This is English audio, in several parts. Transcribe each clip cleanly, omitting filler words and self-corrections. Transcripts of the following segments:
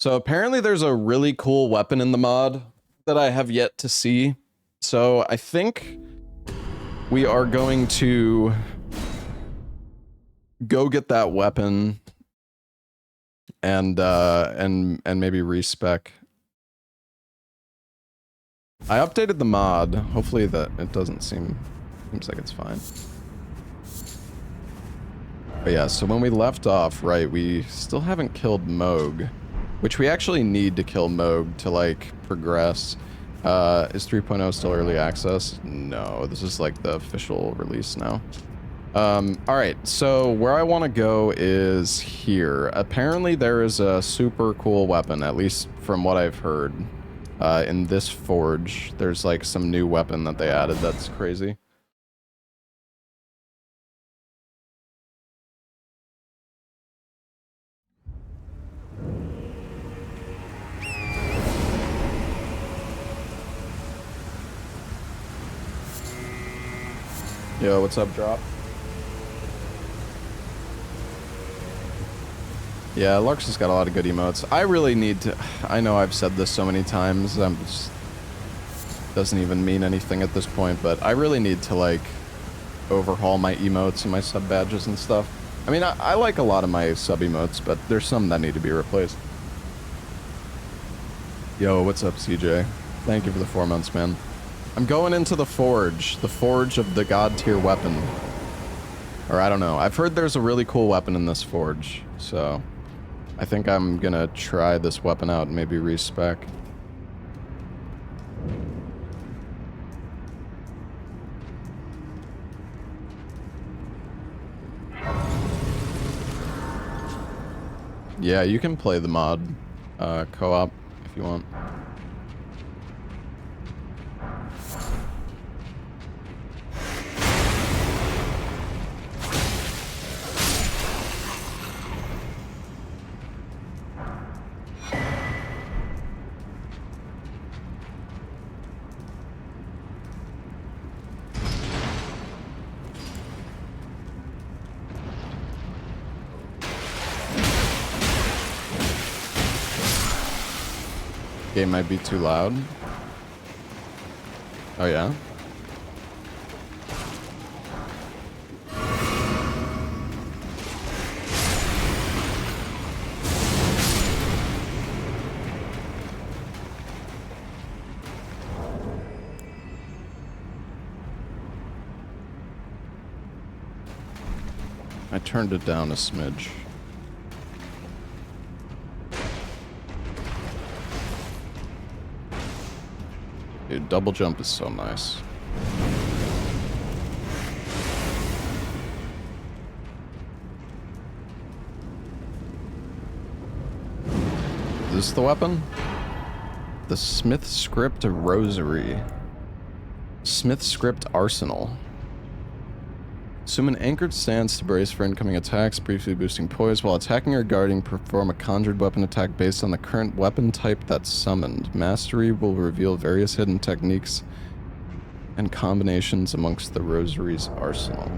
So apparently there's a really cool weapon in the mod that I have yet to see. So I think we are going to go get that weapon and maybe respec. I updated the mod. Hopefully that it doesn't seems like it's fine. But yeah, so when we left off, right, we still haven't killed Moog, which we actually need to kill Moog to like progress. Is 3.0 still early access? No, this is like the official release now. Alright, so where I want to go is here. Apparently there is a super cool weapon, at least from what I've heard. In this forge, there's like some new weapon that they added that's crazy. Yo, what's up, Drop? Yeah, Larks has got a lot of good emotes. I really need to... I know I've said this so many times, doesn't even mean anything at this point, but I really need to, like, overhaul my emotes and my sub badges and stuff. I mean, I like a lot of my sub emotes, but there's some that need to be replaced. Yo, what's up, CJ? Thank you for the 4 months, man. I'm going into the forge of the god tier weapon. Or I don't know. I've heard there's a really cool weapon in this forge, so I think I'm gonna try this weapon out and maybe respec. Yeah, you can play the mod co-op if you want. Game might be too loud. Oh yeah? I turned it down a smidge. Dude, double jump is so nice. Is this the weapon? The Smith Script Rosary. Smith Script Arsenal. Assume an anchored stance to brace for incoming attacks, briefly boosting poise. While attacking or guarding, perform a conjured weapon attack based on the current weapon type that's summoned. Mastery will reveal various hidden techniques and combinations amongst the Rosary's arsenal.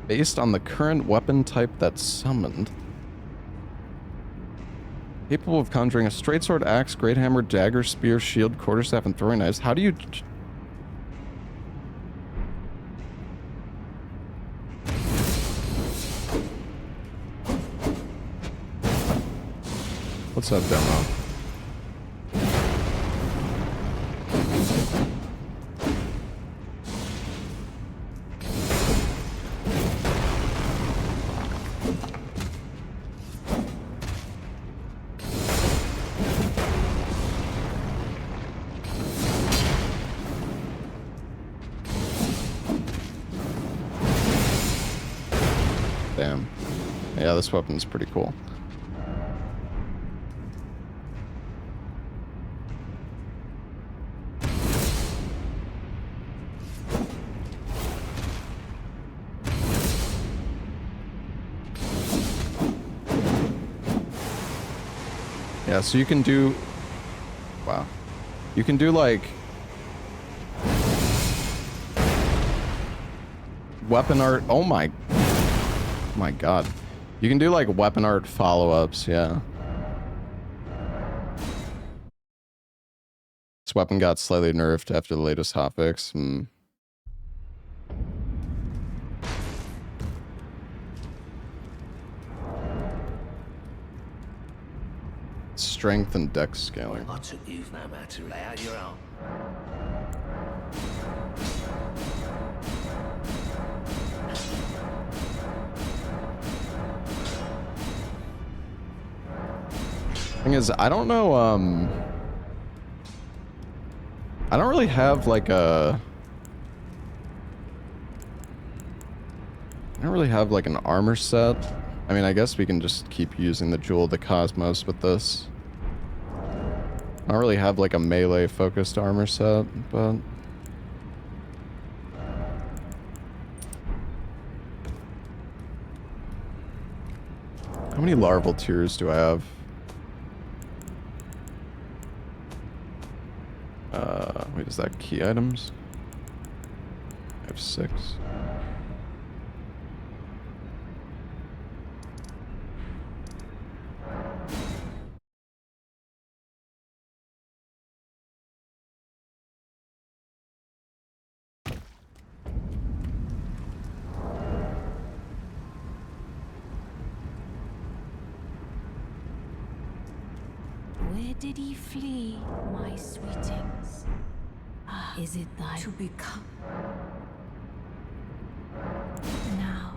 Based on the current weapon type that's summoned. Capable of conjuring a straight sword, axe, great hammer, dagger, spear, shield, quarterstaff, and throwing knives. How do you... What's up, demo? Damn. Yeah, this weapon's pretty cool. Yeah, so you can do... Wow. You can do, like... weapon art... Oh my... My god. You can do, like, weapon art follow-ups, yeah. This weapon got slightly nerfed after the latest hotfix. Strength and dex scaling. Thing is, I don't know, I don't really have like a... I don't really have like an armor set. I mean, I guess we can just keep using the Jewel of the Cosmos with this. I don't really have like a melee focused armor set, but... How many larval tears do I have? Wait, is that key items? I have 6. Where did he flee, my sweetings? Is it thy to become now?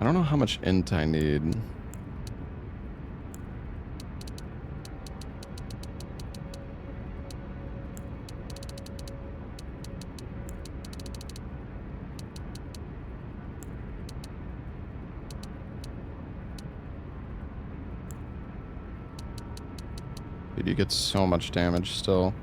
I don't know how much int I need. Dude, you get so much damage still.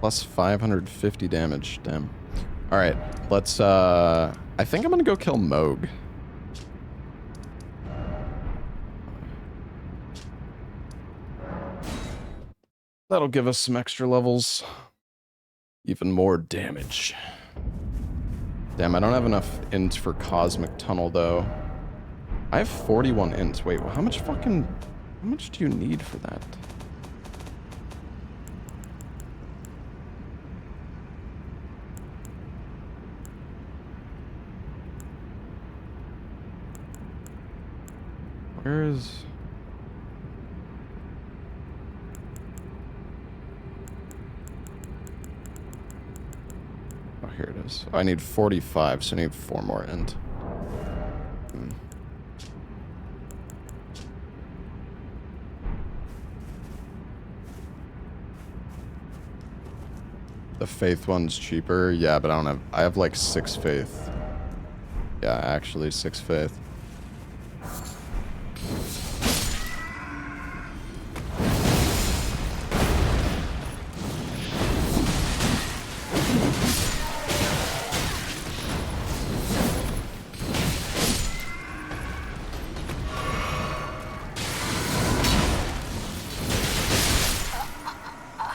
Plus 550 damage, damn. Alright, let's, I think I'm gonna go kill Moog. That'll give us some extra levels. Even more damage. Damn, I don't have enough int for Cosmic Tunnel, though. I have 41 int. Wait, how much do you need for that? Where is... Oh, here it is. I need 45, so I need 4 more int. The faith one's cheaper. Yeah, but I have like 6 faith. Yeah, actually 6 faith.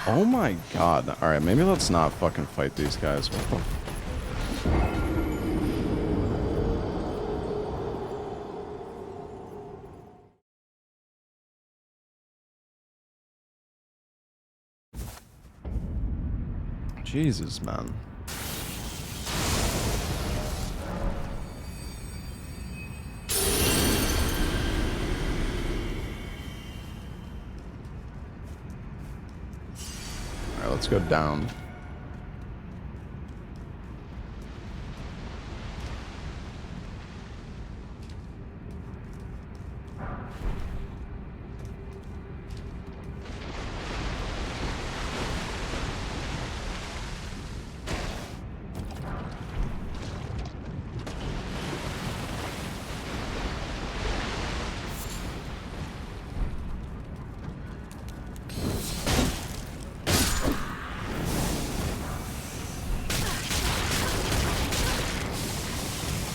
Oh my god. Alright, maybe let's not fucking fight these guys. What the... Jesus, man. let's go down.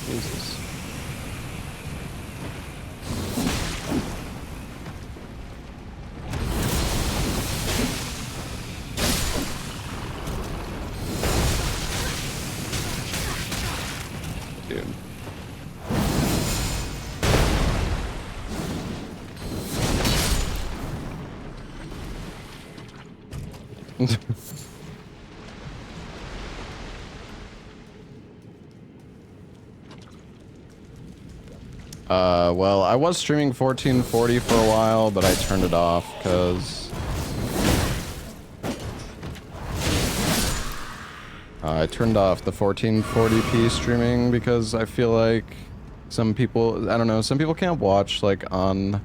Jesus. Dude. Well, I was streaming 1440 for a while, but I turned it off because I turned off the 1440p streaming because I feel like some people, I don't know, some people can't watch like on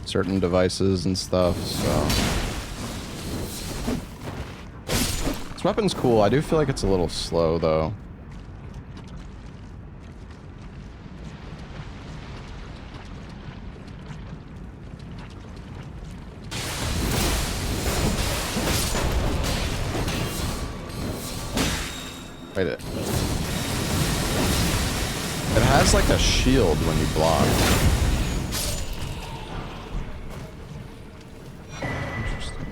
certain devices and stuff, so. This weapon's cool. I do feel like it's a little slow though. Wait, it has like a shield when you block. Interesting.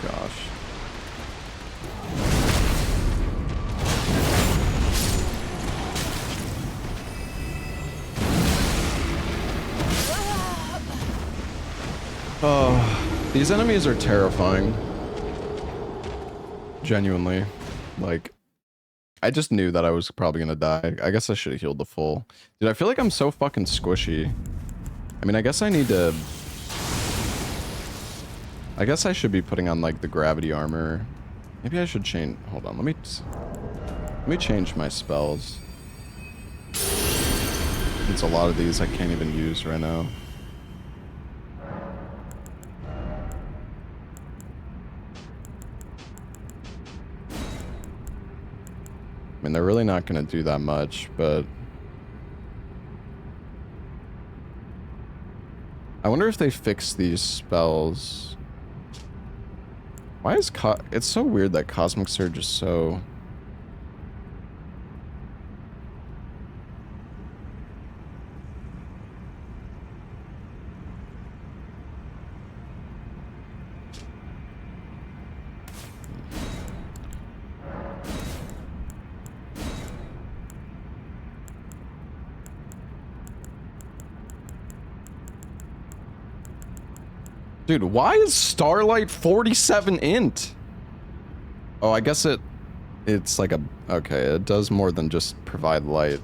Gosh. Oh, these enemies are terrifying. Genuinely. Like, I just knew that I was probably gonna die. I guess I should have healed the full. Dude, I feel like I'm so fucking squishy. I mean, I guess I need to... I guess I should be putting on, like, the gravity armor. Maybe I should change... Hold on, let me change my spells. It's a lot of these I can't even use right now. I mean, they're really not going to do that much, but... I wonder if they fix these spells. Why is it's so weird that Cosmic Surge is so... Dude, why is Starlight 47 int? Oh, I guess it's like a... Okay, it does more than just provide light.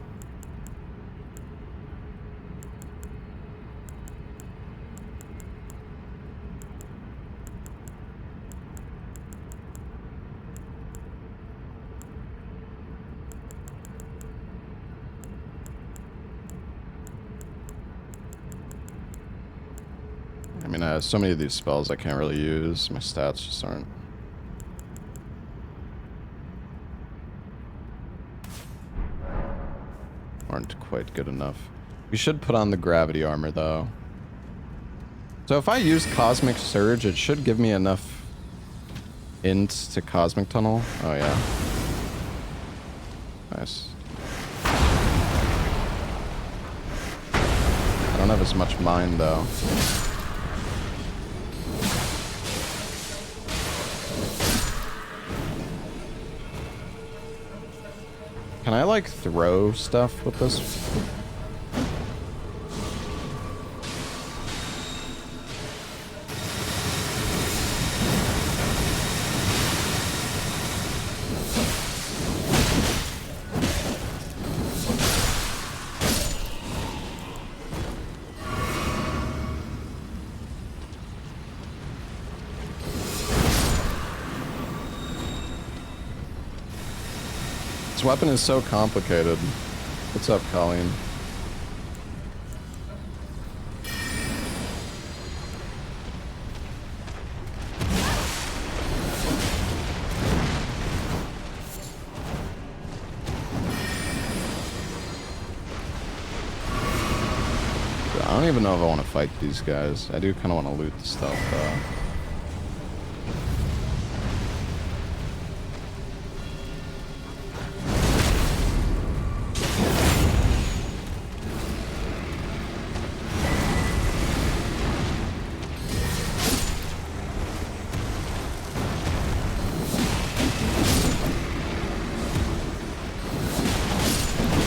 I mean, so many of these spells I can't really use. My stats just aren't quite good enough. We should put on the gravity armor, though. So if I use Cosmic Surge, it should give me enough int to Cosmic Tunnel. Oh, yeah. Nice. I don't have as much mind, though. Can I, like, throw stuff with this? This weapon is so complicated. What's up, Colleen? I don't even know if I want to fight these guys. I do kind of want to loot the stuff, though.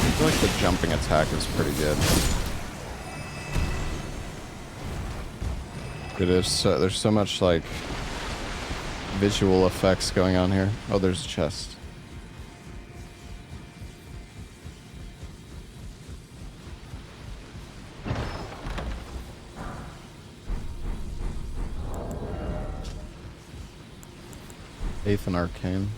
I feel like the jumping attack is pretty good. It is so, there's so much like visual effects going on here. Oh, there's a chest. Eighth and Arcane.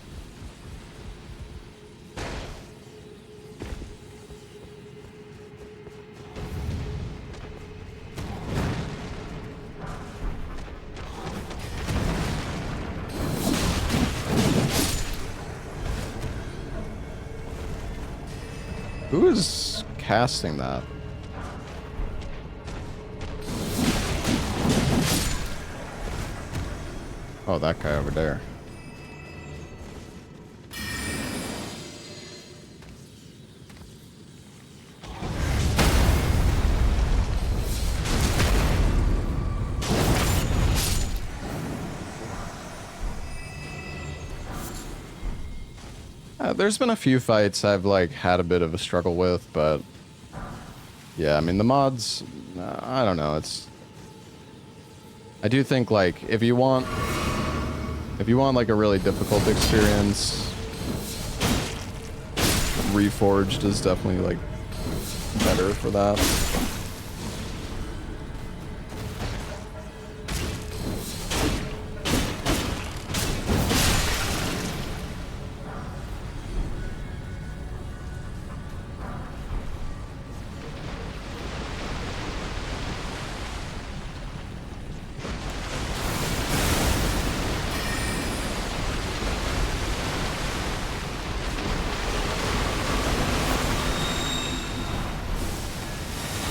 Who is casting that? Oh, that guy over there. There's been a few fights I've like had a bit of a struggle with, but yeah, I mean the mods, I don't know. I do think like if you want like a really difficult experience, Reforged is definitely like better for that.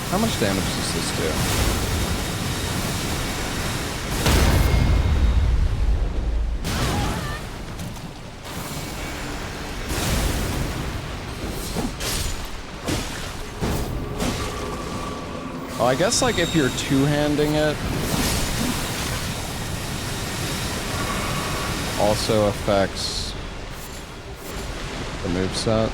How much damage does this do? Oh, I guess like if you're two-handing it, also affects the moveset.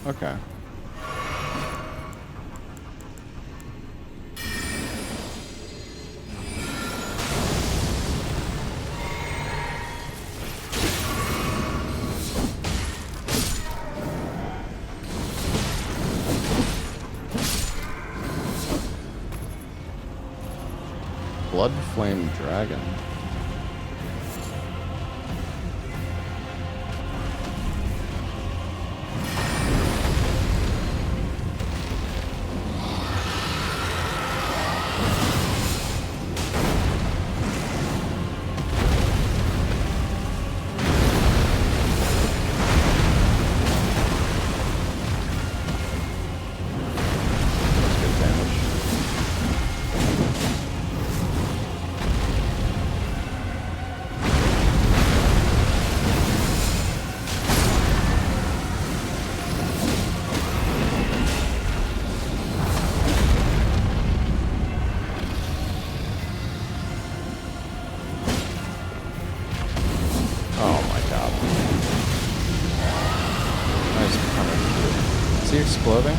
Okay. Blood Flame Dragon. exploding?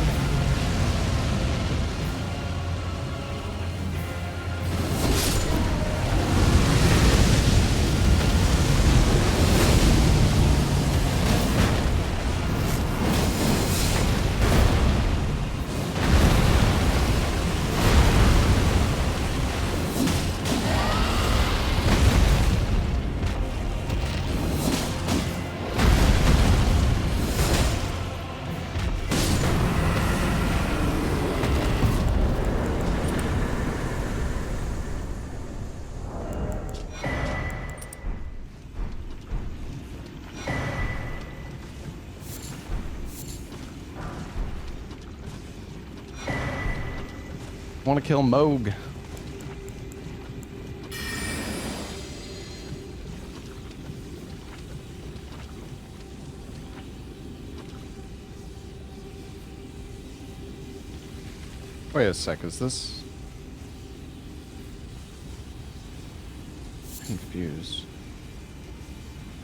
I want to kill Moog. Wait a sec, is this... confused.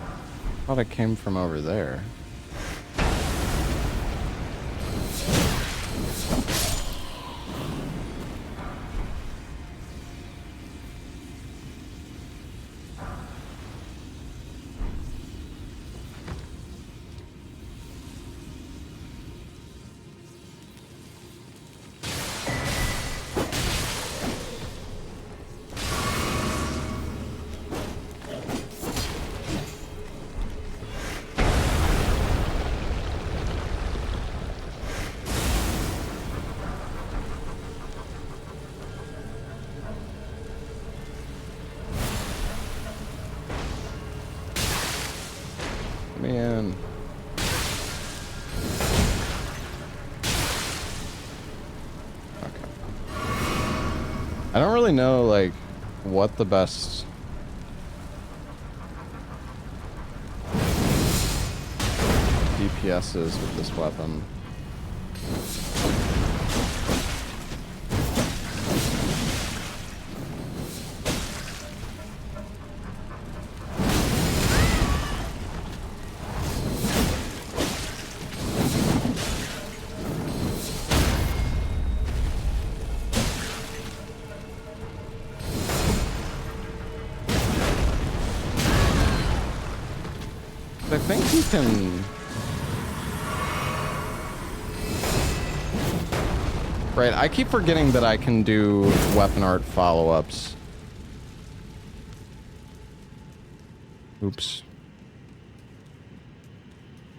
I thought it came from over there. Man. Okay. I don't really know, like, what the best DPS is with this weapon. I think you can... Right, I keep forgetting that I can do weapon art follow-ups. Oops.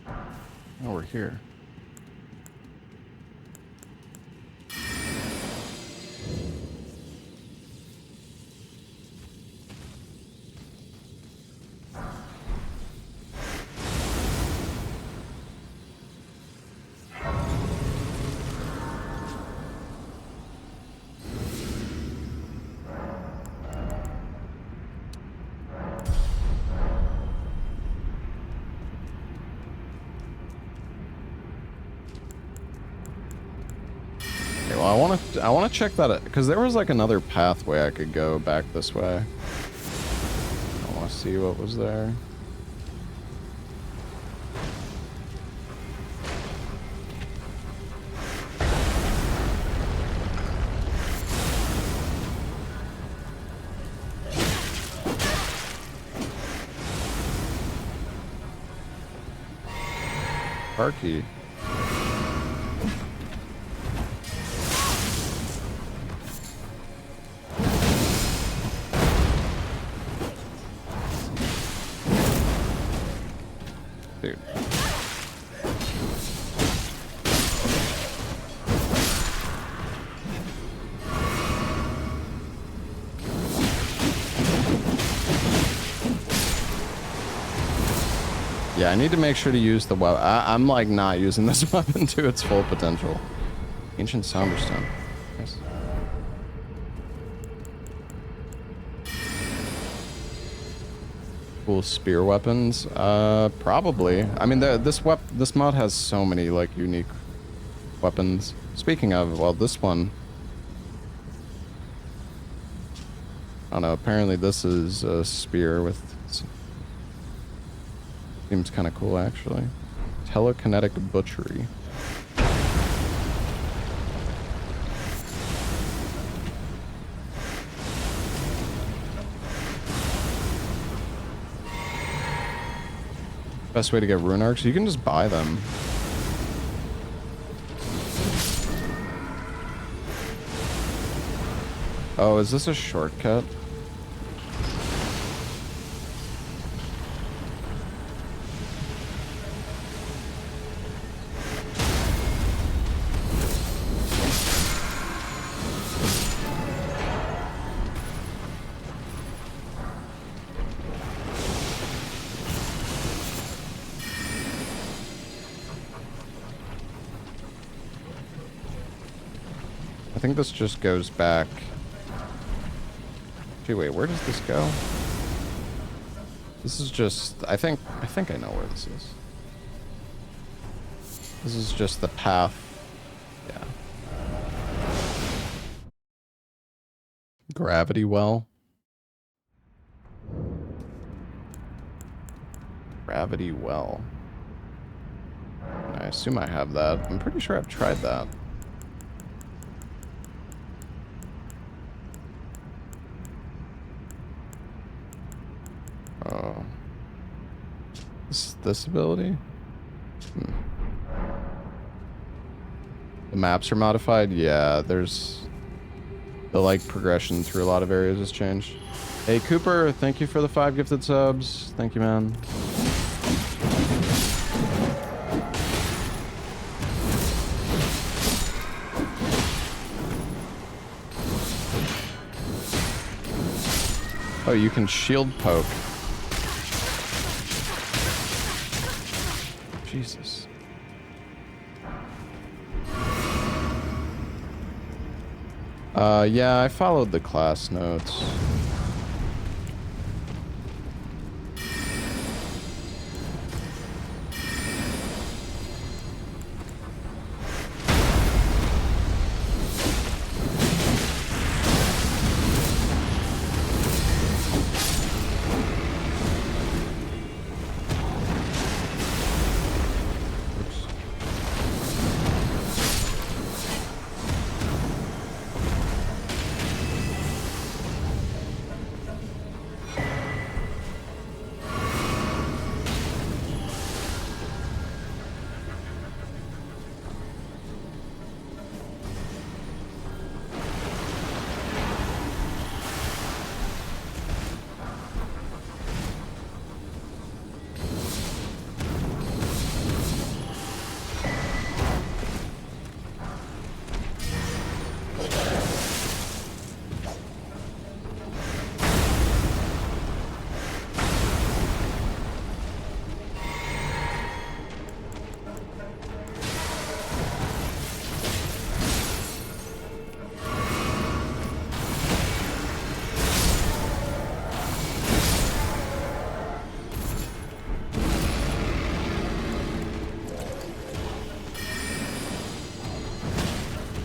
Oh, we're here. Well, I want to check that out, because there was like another pathway I could go back this way. I want to see what was there. Parky. Dude. Yeah, I need to make sure to use the weapon. I'm like not using this weapon to its full potential. Ancient Somberstone. Nice. Cool spear weapons. Probably. I mean, this mod has so many like unique weapons. Speaking of, well, this one. I don't know. Apparently, this is a spear with. Seems kind of cool, actually. Telekinetic butchery. Best way to get rune arcs? You can just buy them. Oh, is this a shortcut? I think this just goes back. Gee, wait, where does this go? This is just, I think I know where this is. This is just the path. Yeah. Gravity well. Gravity well. I assume I have that. I'm pretty sure I've tried that. Oh. This ability? Hmm. The maps are modified? Yeah, there's... The, like, progression through a lot of areas has changed. Hey, Cooper, thank you for the 5 gifted subs. Thank you, man. Oh, you can shield poke. Jesus. Yeah, I followed the class notes.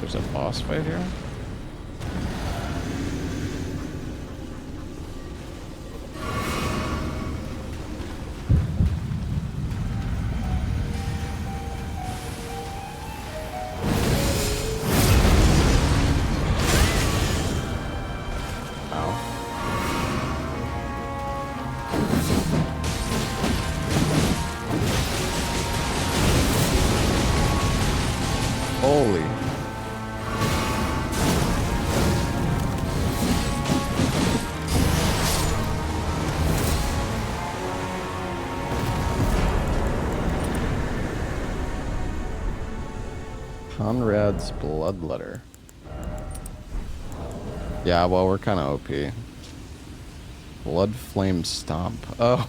There's a boss fight here? Holy. Conrad's Bloodletter. Yeah, well, we're kind of OP. Blood Flame Stomp. Oh,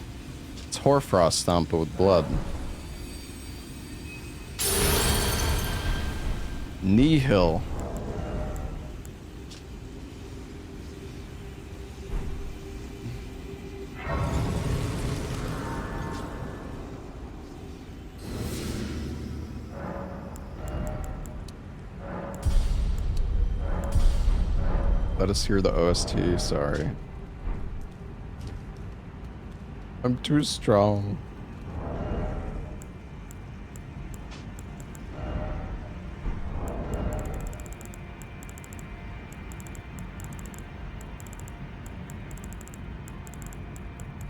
it's Hoarfrost Stomp, but with blood. Nihil. Let us hear the OST, sorry. I'm too strong.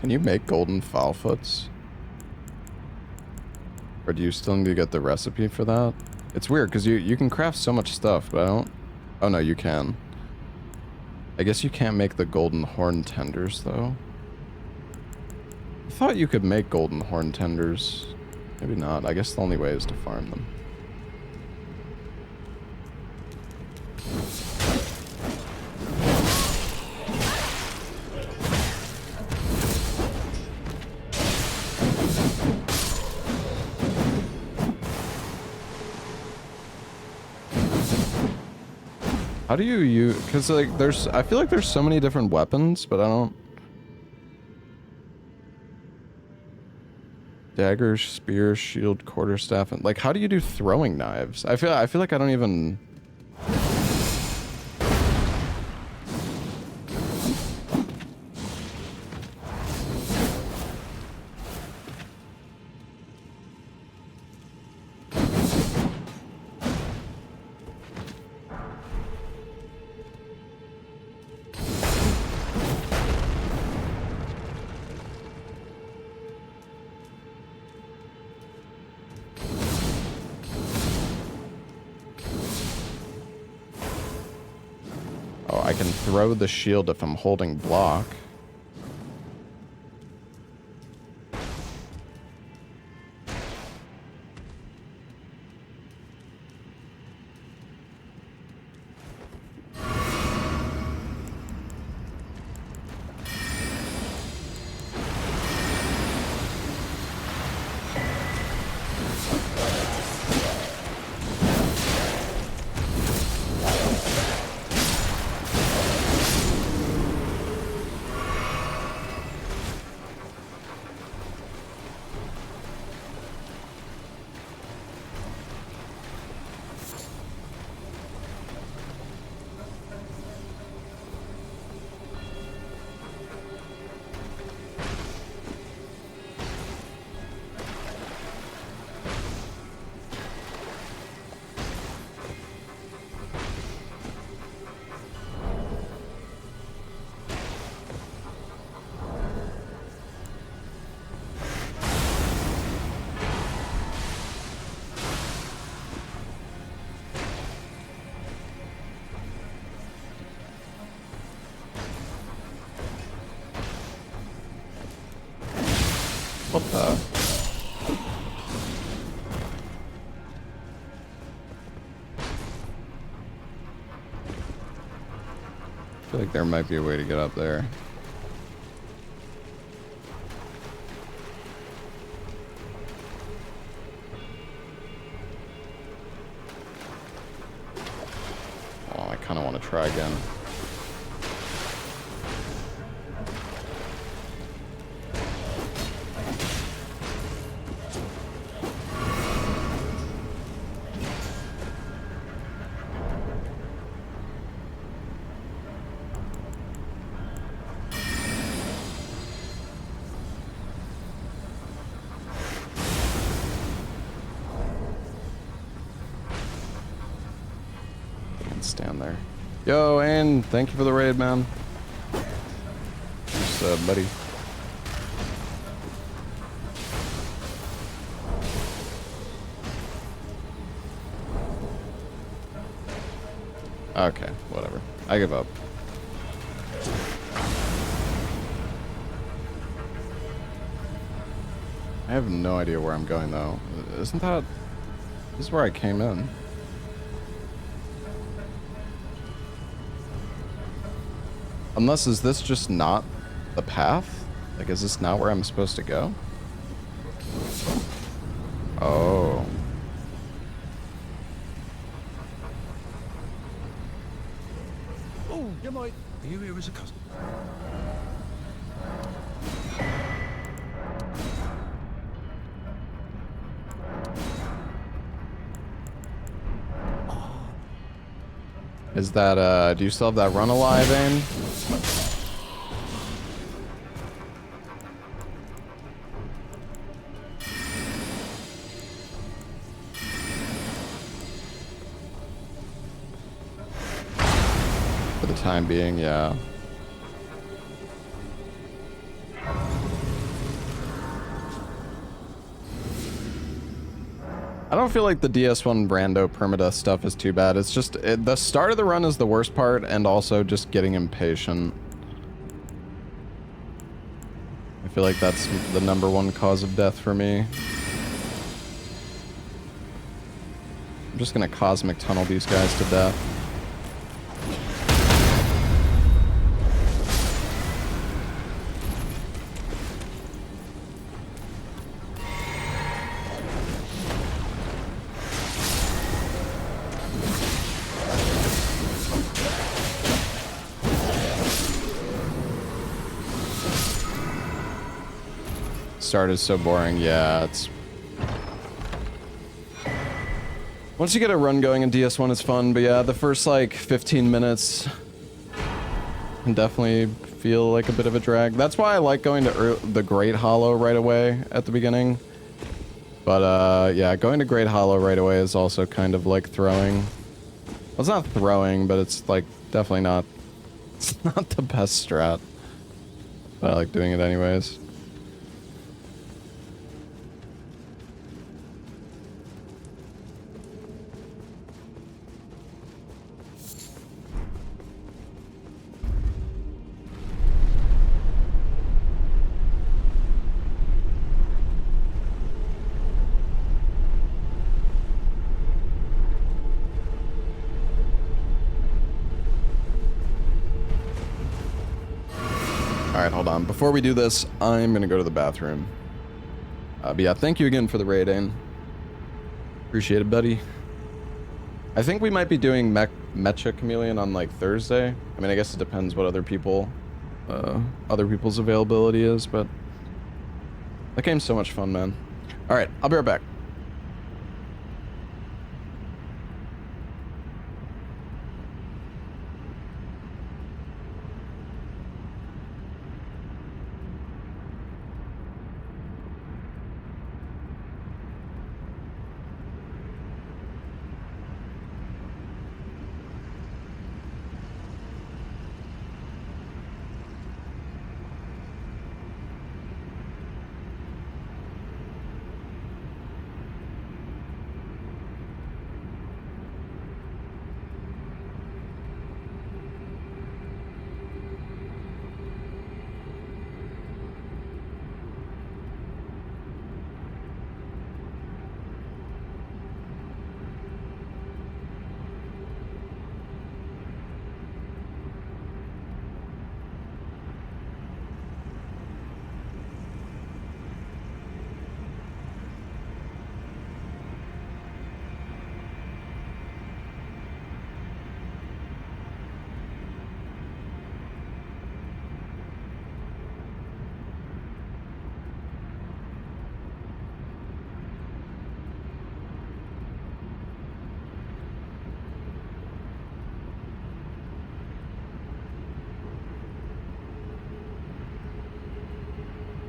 Can you make golden foulfoots? Or do you still need to get the recipe for that? It's weird, because you can craft so much stuff, but I don't... Oh, no, you can. I guess you can't make the golden horn tenders, though. I thought you could make golden horn tenders. Maybe not. I guess the only way is to farm them. How do you use... Because, like, there's... I feel like there's so many different weapons, but I don't... Dagger, spear, shield, quarterstaff, and... Like, how do you do throwing knives? I feel like I don't even... Oh, I can throw the shield if I'm holding block. What the? I feel like there might be a way to get up there. Oh, I kind of want to try again. Stand there. Yo, and thank you for the raid, man. What's up, buddy? Okay, whatever. I give up. I have no idea where I'm going, though. Isn't that... This is where I came in. Unless, is this just not the path? Like, is this not where I'm supposed to go? Oh. Oh, you might. Are you here as a customer? Is that, do you still have that run alive, Aim? For the time being, yeah. feel like the DS1 Brando permadeath stuff is too bad. It's just, the start of the run is the worst part, and also just getting impatient. I feel like that's the #1 cause of death for me. I'm just gonna cosmic tunnel these guys to death. Start is so boring. Yeah, it's... Once you get a run going in DS1, it's fun, but yeah, the first, like, 15 minutes can definitely feel like a bit of a drag. That's why I like going to the Great Hollow right away at the beginning. But, yeah, going to Great Hollow right away is also kind of like throwing. Well, it's not throwing, but it's, like, definitely not... It's not the best strat. But I like doing it anyways. Alright, hold on. Before we do this, I'm gonna go to the bathroom. But yeah, thank you again for the raid, Ain. Appreciate it, buddy. I think we might be doing Mecha Chameleon on, like, Thursday. I mean, I guess it depends what other people's availability is, but... That game's so much fun, man. Alright, I'll be right back.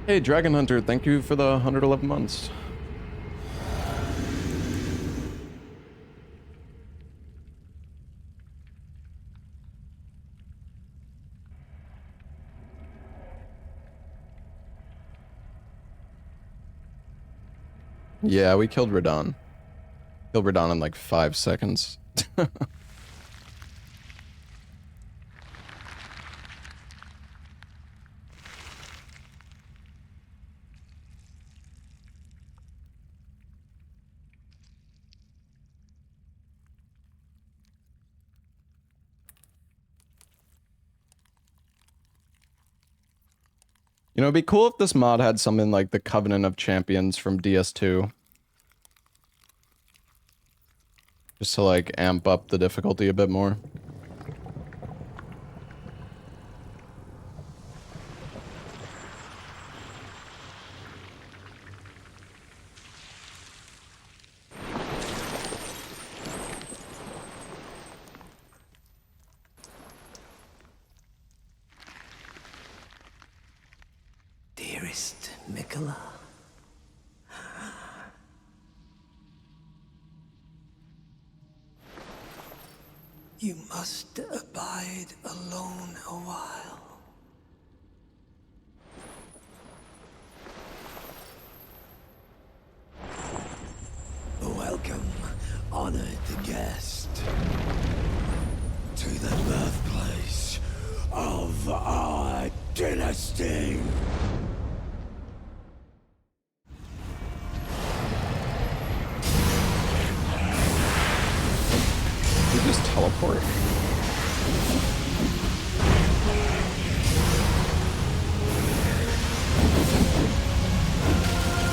Hey, Dragon Hunter, thank you for the 111 months. Yeah, we killed Radon. Killed Radon in like 5 seconds. You know, it'd be cool if this mod had something like the Covenant of Champions from DS2. Just to, like, amp up the difficulty a bit more. Dearest Mikola, you must abide alone a while. Welcome of our dynasty. We just teleport.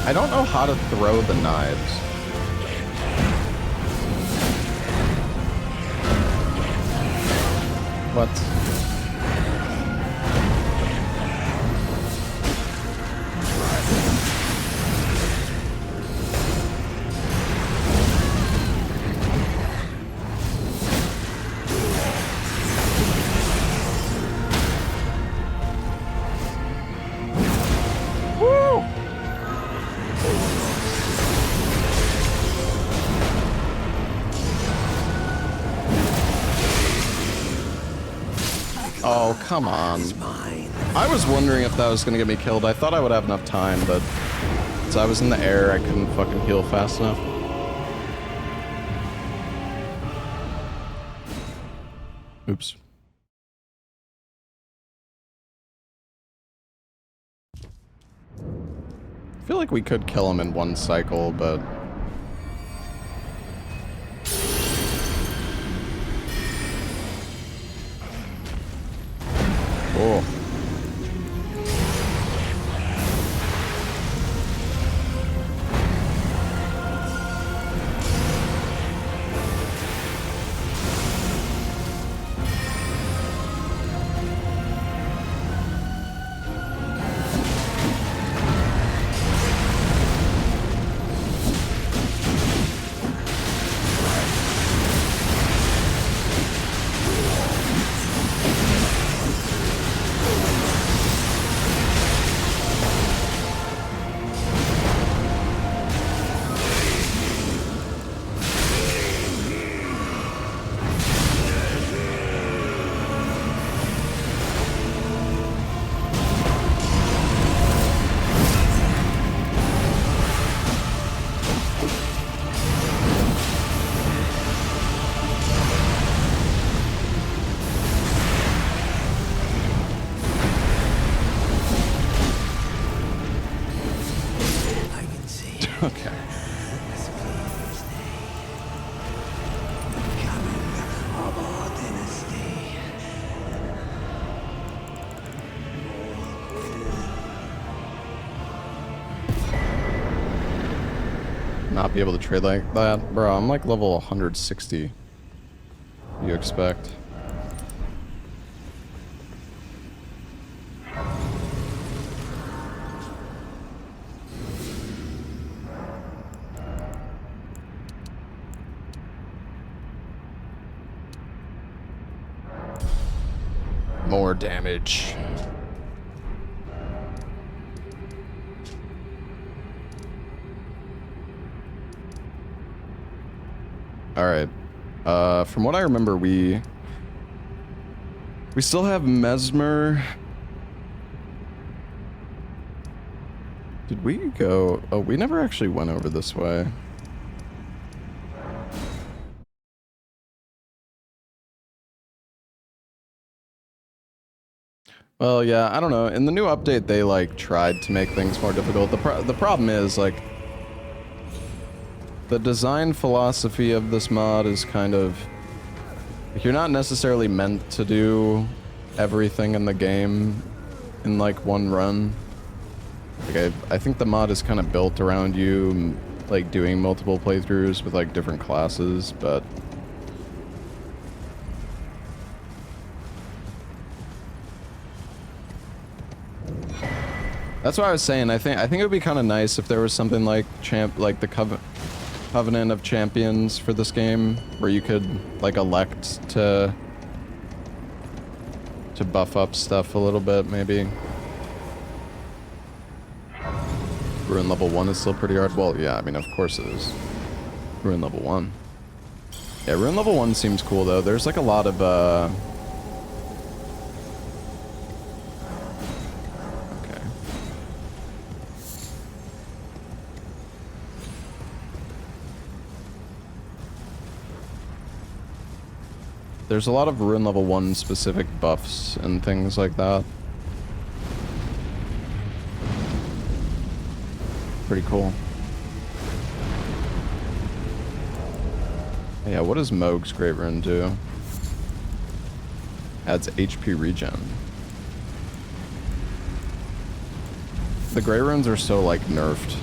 I don't know how to throw the knives. What? Oh, come on. I was wondering if that was gonna get me killed. I thought I would have enough time, but since I was in the air, I couldn't fucking heal fast enough. Oops. I feel like we could kill him in one cycle, but... Oh. Okay. Not be able to trade like that? Bro, I'm like level 160. You expect? More damage. Alright. From what I remember, we still have Mesmer. Did we go... Oh, we never actually went over this way. Well, yeah, I don't know. In the new update, they, like, tried to make things more difficult. The problem is, like, the design philosophy of this mod is kind of... Like, you're not necessarily meant to do everything in the game in, like, one run. Like, I think the mod is kind of built around you, like, doing multiple playthroughs with, like, different classes, but... That's what I was saying. I think it would be kind of nice if there was something like the Covenant of Champions for this game, where you could like elect to buff up stuff a little bit, maybe. Ruin level 1 is still pretty hard. Well, yeah, I mean, of course it is. Ruin level 1. Yeah, Ruin level 1 seems cool though. There's like a lot of There's a lot of Ruin Level 1 specific buffs and things like that. Pretty cool. Yeah, what does Mohg's Great Rune do? Adds HP regen. The Great Runes are so, like, nerfed.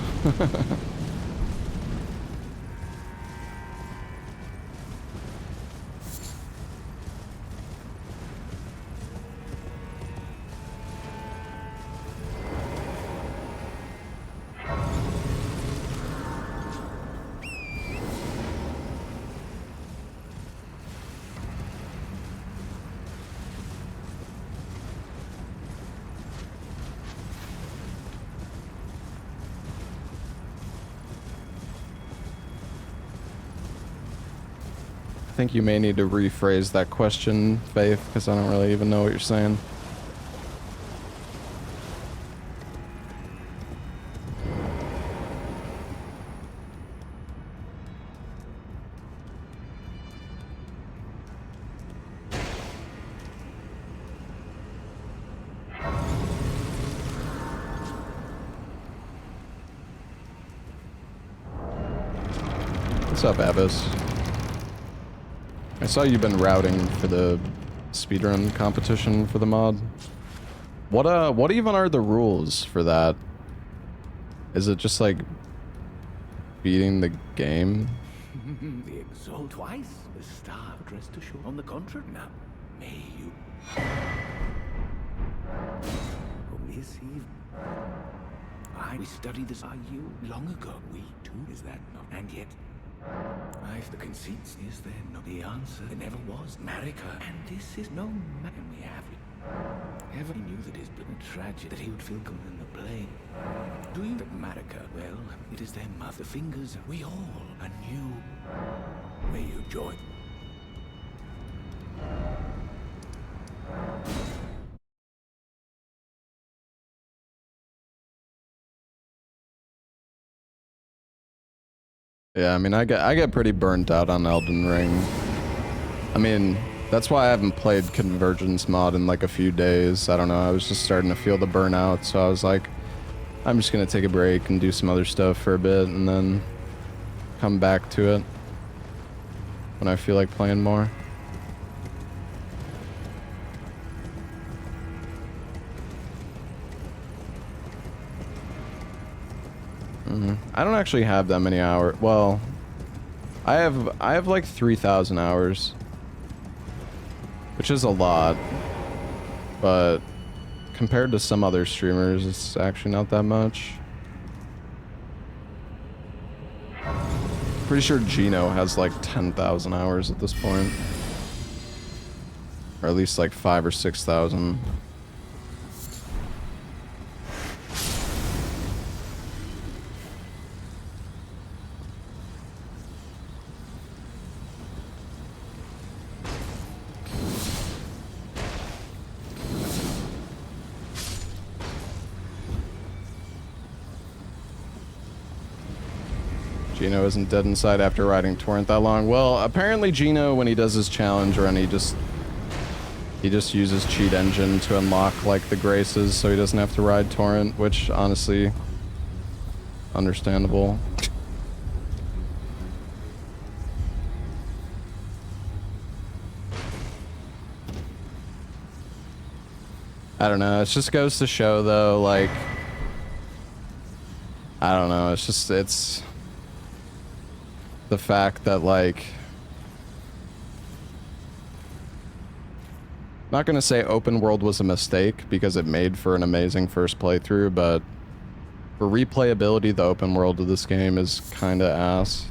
I think you may need to rephrase that question, Faith, because I don't really even know what you're saying. What's up, Abbas? I saw you've been routing for the speedrun competition for the mod. What even are the rules for that? Is it just like beating the game? The exalt twice, the star dressed to show. On the contrary, now, may you. From this eve, we studied this. Are you long ago? We too, is that not? And yet. The conceits is there no the answer? There never was. Marika, and this is no man we have. Ever knew that it's been a tragedy that he would feel come in the plane. Do you that Marika? Well, it is their mother fingers. We all anew. May you join. Yeah, I mean, I get pretty burnt out on Elden Ring. I mean, that's why I haven't played Convergence mod in like a few days. I don't know, I was just starting to feel the burnout, so I was like, I'm just gonna take a break and do some other stuff for a bit and then come back to it when I feel like playing more. I don't actually have that many hours. Well, I have like 3,000 hours, which is a lot, but compared to some other streamers, it's actually not that much. Pretty sure Gino has like 10,000 hours at this point, or at least like 5,000 or 6,000. Gino isn't dead inside after riding Torrent that long. Well, apparently Gino, when he does his challenge run, he just uses Cheat Engine to unlock like the graces, so he doesn't have to ride Torrent, which honestly, understandable. I don't know. It just goes to show, though, like, I don't know. It's the fact that, like, not gonna say open world was a mistake because it made for an amazing first playthrough, but for replayability, the open world of this game is kind of ass.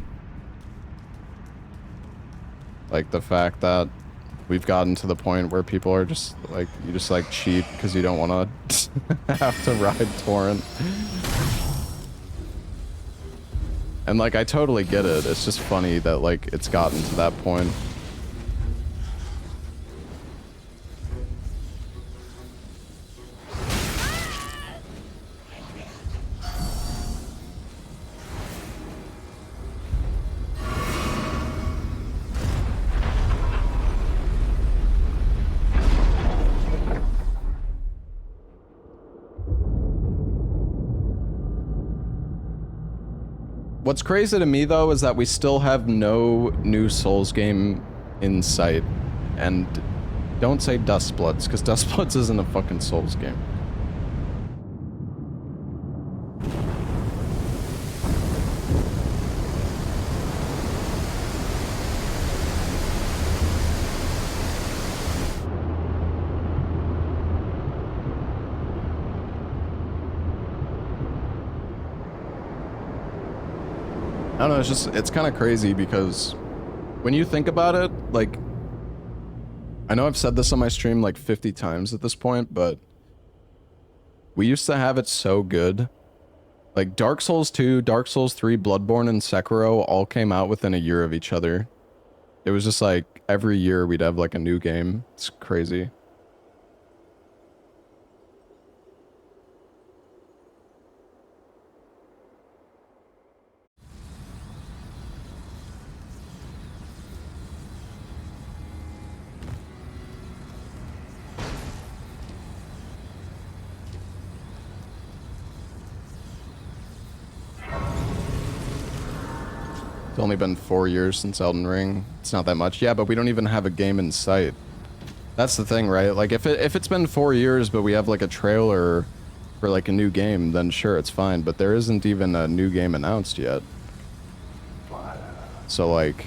Like the fact that we've gotten to the point where people are just like, you just like cheat because you don't want to have to ride Torrent. And like, I totally get it. It's just funny that like it's gotten to that point. What's crazy to me though is that we still have no new Souls game in sight. And don't say Dustbloods, because Dustbloods isn't a fucking Souls game. I don't know, it's kind of crazy because when you think about it, like, I know I've said this on my stream like 50 times at this point, but we used to have it so good. Like, Dark Souls 2, Dark Souls 3, Bloodborne, and Sekiro all came out within a year of each other. It was just like, every year we'd have like a new game. It's crazy. It's only been 4 years since Elden Ring. It's not that much. Yeah, but we don't even have a game in sight. That's the thing, right? Like, if it's been 4 years, but we have, like, a trailer for, like, a new game, then sure, it's fine. But there isn't even a new game announced yet. So, like...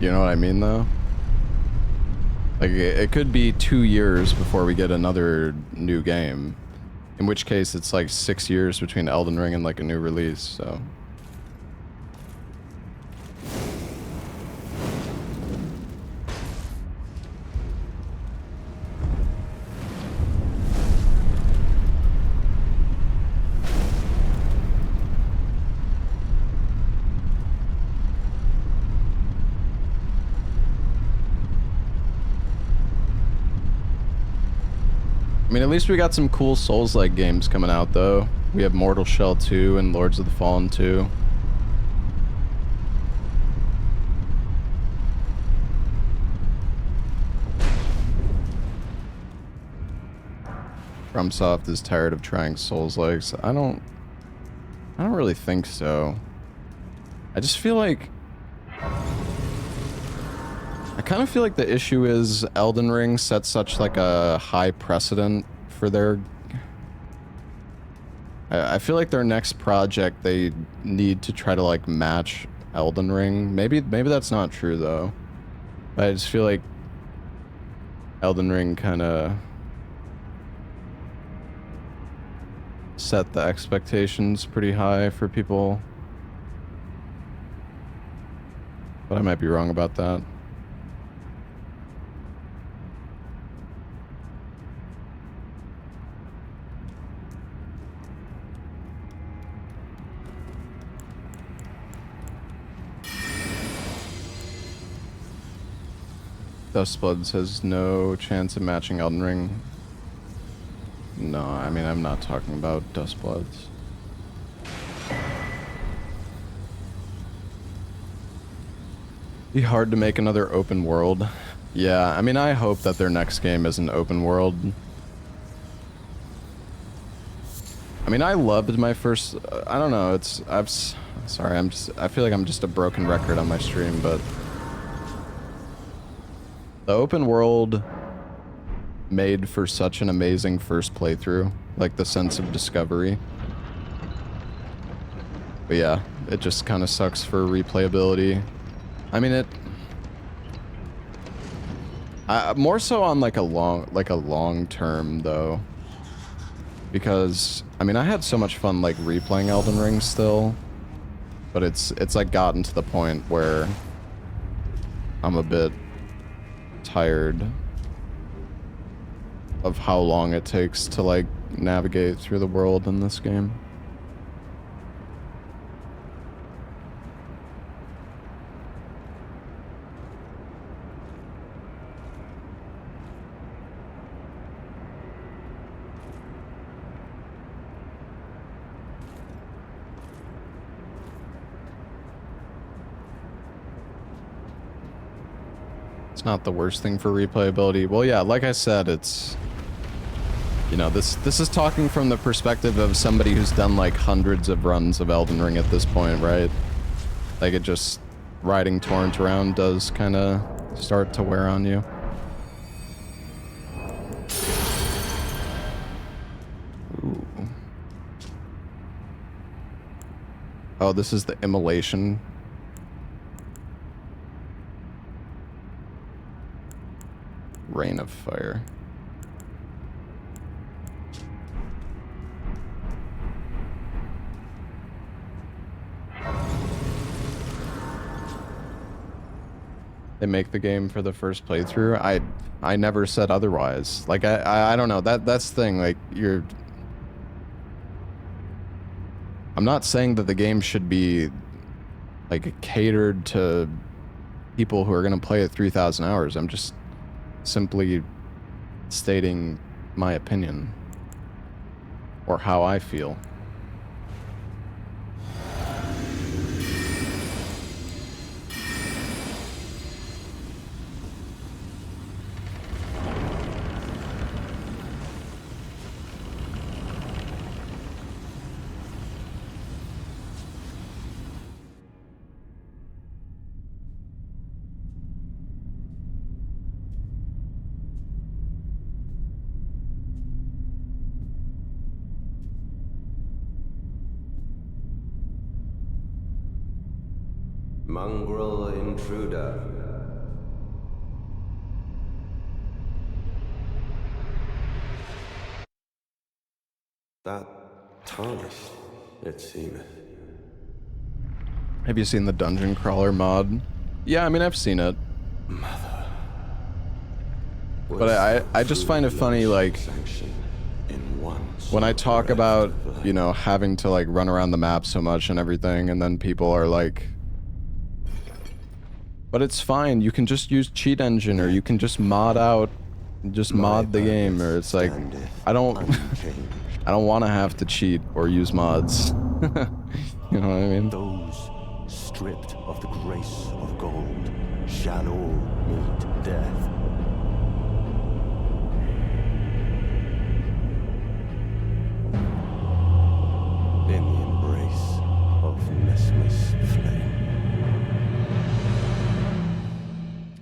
You know what I mean, though? Like, it could be 2 years before we get another new game. In which case, it's like 6 years between Elden Ring and like a new release, so... I mean, at least we got some cool Souls-like games coming out, though. We have Mortal Shell 2 and Lords of the Fallen 2. FromSoft is tired of trying Souls-likes. I don't really think so. I just feel like... I kind of feel like the issue is Elden Ring set such like a high precedent for their... I feel like their next project, they need to try to like match Elden Ring. Maybe that's not true though. But I just feel like Elden Ring kind of set the expectations pretty high for people. But I might be wrong about that. Dustbloods has no chance of matching Elden Ring. No, I mean, I'm not talking about Dustbloods. Be hard to make another open world. Yeah, I mean, I hope that their next game is an open world. I mean, I loved my first... I don't know, sorry, I feel like I'm just a broken record on my stream, but... The open world made for such an amazing first playthrough, like the sense of discovery. But yeah, it just kind of sucks for replayability. I mean, more so on like a long term though, because I mean I had so much fun like replaying Elden Ring still, but it's like gotten to the point where I'm a bit tired of how long it takes to like navigate through the world in this game. Not the worst thing for replayability. Well, yeah, like I said, it's You know, this is talking from the perspective of somebody who's done like hundreds of runs of Elden Ring at this point, right? Like it just riding torrent around does kind of start to wear on you. Ooh. Oh, this is the immolation. Rain of fire. They make the game for the first playthrough. I never said otherwise. Like I don't know. That's the thing. Like I'm not saying that the game should be like catered to people who are going to play it 3,000 hours. I'm just simply stating my opinion or how I feel. Mongrel intruder. That tarnished, it seemeth. Have you seen the dungeon crawler mod? Yeah, I mean, I've seen it. Mother. But I just find it funny, like, when I talk about, you know, having to, like, run around the map so much and everything, and then people are like, but it's fine, you can just use cheat engine, or you can just mod out, just mod the game, or it's like, I don't want to have to cheat or use mods. You know what I mean? Those stripped of the grace of gold shall all meet death. In the embrace of Mesmer's flame.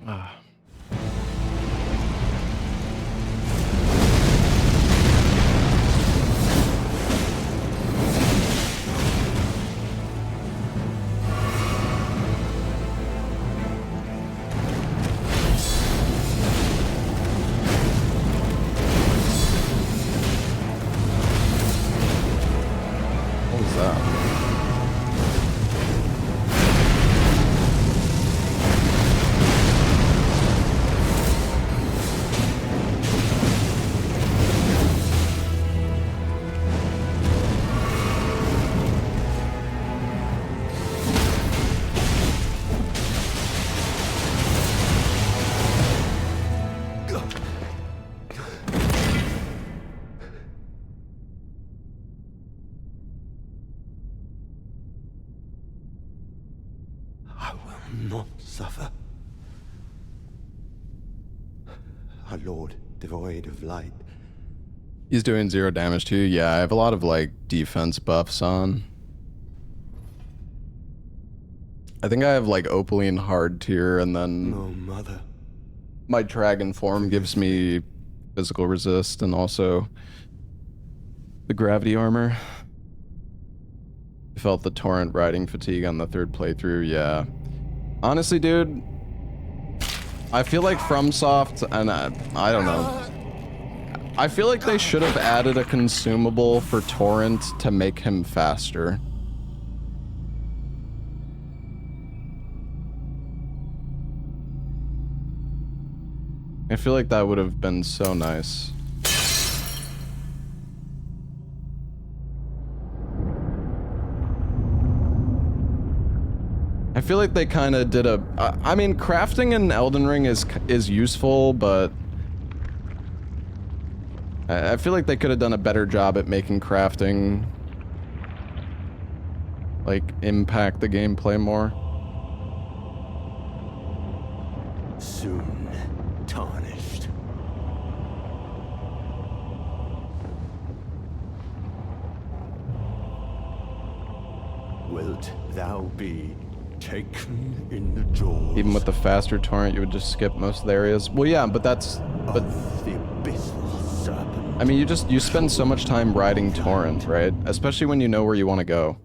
Ah. What was that? I will not suffer. A lord devoid of light. He's doing 0 damage to you. Yeah, I have a lot of like defense buffs on. I think I have like Opaline hard tier, and then No mother. my dragon form gives me physical resist and also the gravity armor. I felt the torrent riding fatigue on the 3rd playthrough. Yeah, honestly, dude, I feel like FromSoft, and I don't know, I feel like they should have added a consumable for torrent to make him faster. I feel like that would have been so nice. I feel like they kind of did a... I mean, crafting in Elden Ring is useful, but... I feel like they could have done a better job at making crafting... like, impact the gameplay more. Soon tarnished. wilt thou be taken in the jaws Even with the faster torrent, you would just skip most of the areas. Well, yeah, but that's... But of the abyssal serpent. I mean, you spend so much time riding torrent, right? Especially when you know where you want to go.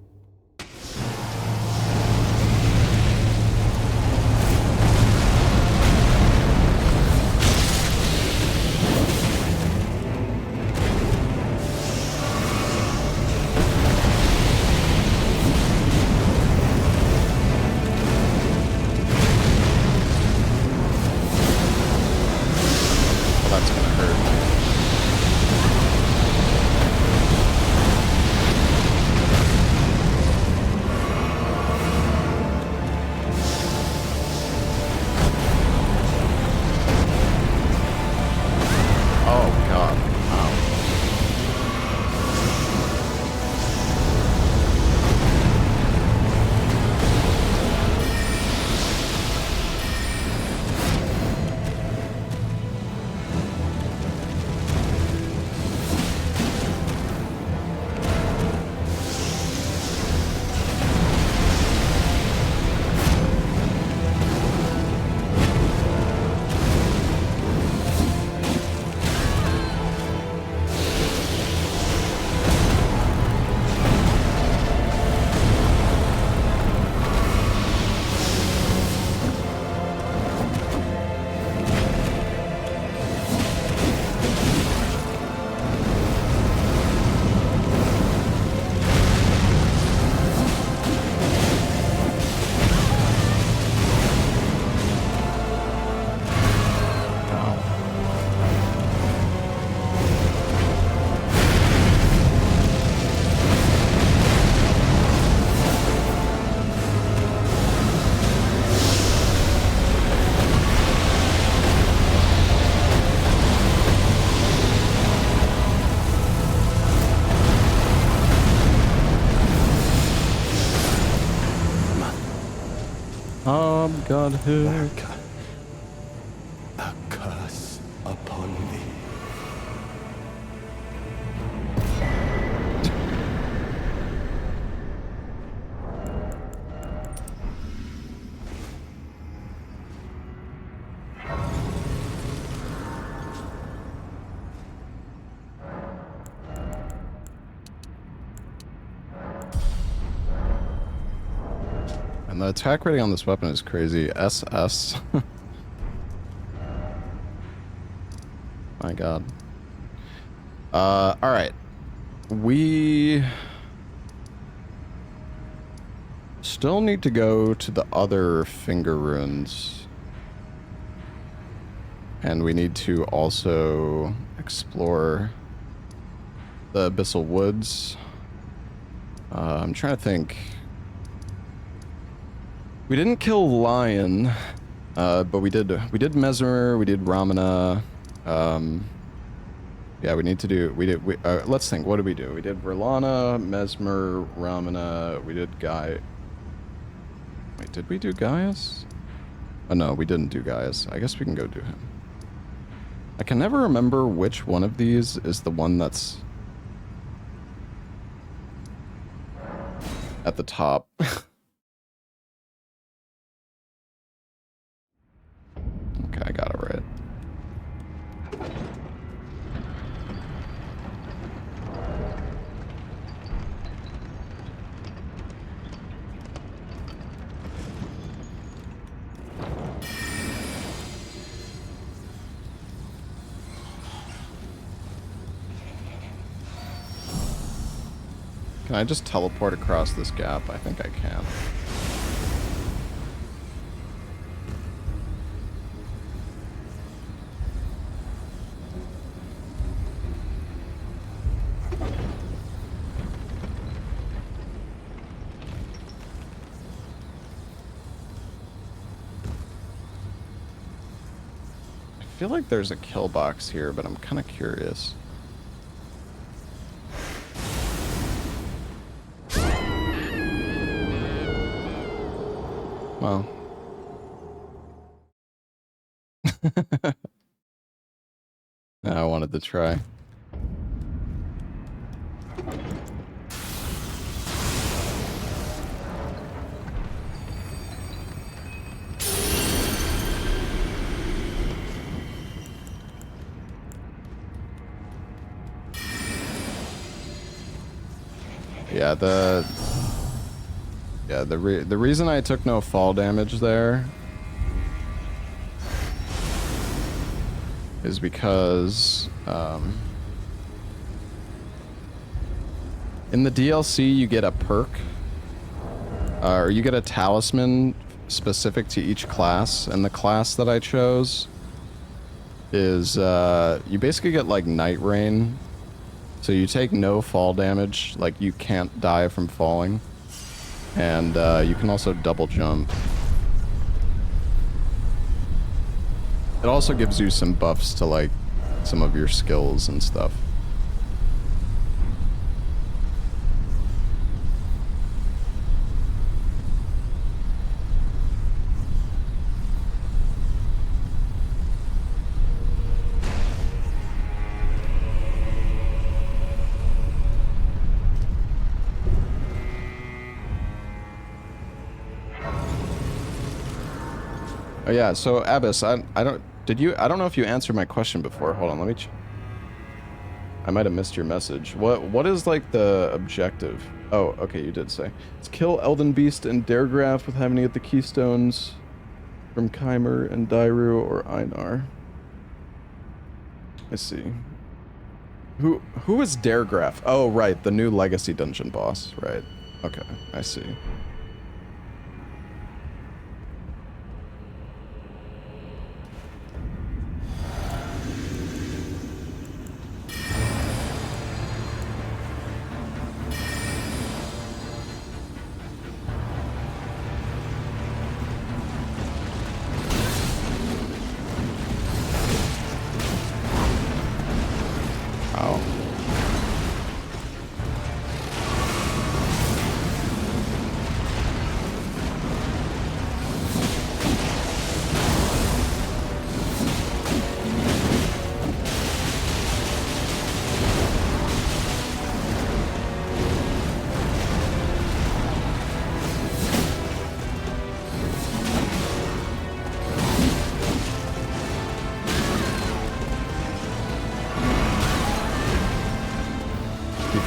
Godhood. A curse upon thee. And the attack rating on this weapon is crazy. SS. My god. Alright. We still need to go to the other finger runes. And we need to also explore the Abyssal Woods. I'm trying to think. We didn't kill Lion, but we did Mesmer, we did Ramana. Yeah, we need to do, let's think, what did we do? We did Verlana, Mesmer, Ramana, we did Guy. Wait, did we do Gaius? Oh no, we didn't do Gaius. I guess we can go do him. I can never remember which one of these is the one that's at the top. Okay, I got it right. Can I just teleport across this gap? I think I can. I feel like there's a kill box here, but I'm kind of curious. Well. I wanted to try. Yeah, the reason I took no fall damage there is because in the DLC you get a perk, or you get a talisman specific to each class, and the class that I chose is you basically get like Night Rain, so you take no fall damage, like you can't die from falling, and you can also double jump. It also gives you some buffs to like some of your skills and stuff. Oh yeah, so Abyss, I don't know if you answered my question before. Hold on, let me I might have missed your message. What is like the objective? Oh, okay, you did say. It's kill Elden Beast and Daregraph with having to get the keystones from Keimer and Dairu or Einar. Let's see. Who is Daregraph? Oh, right, the new Legacy Dungeon boss, right. Okay, I see.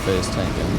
Face tanking.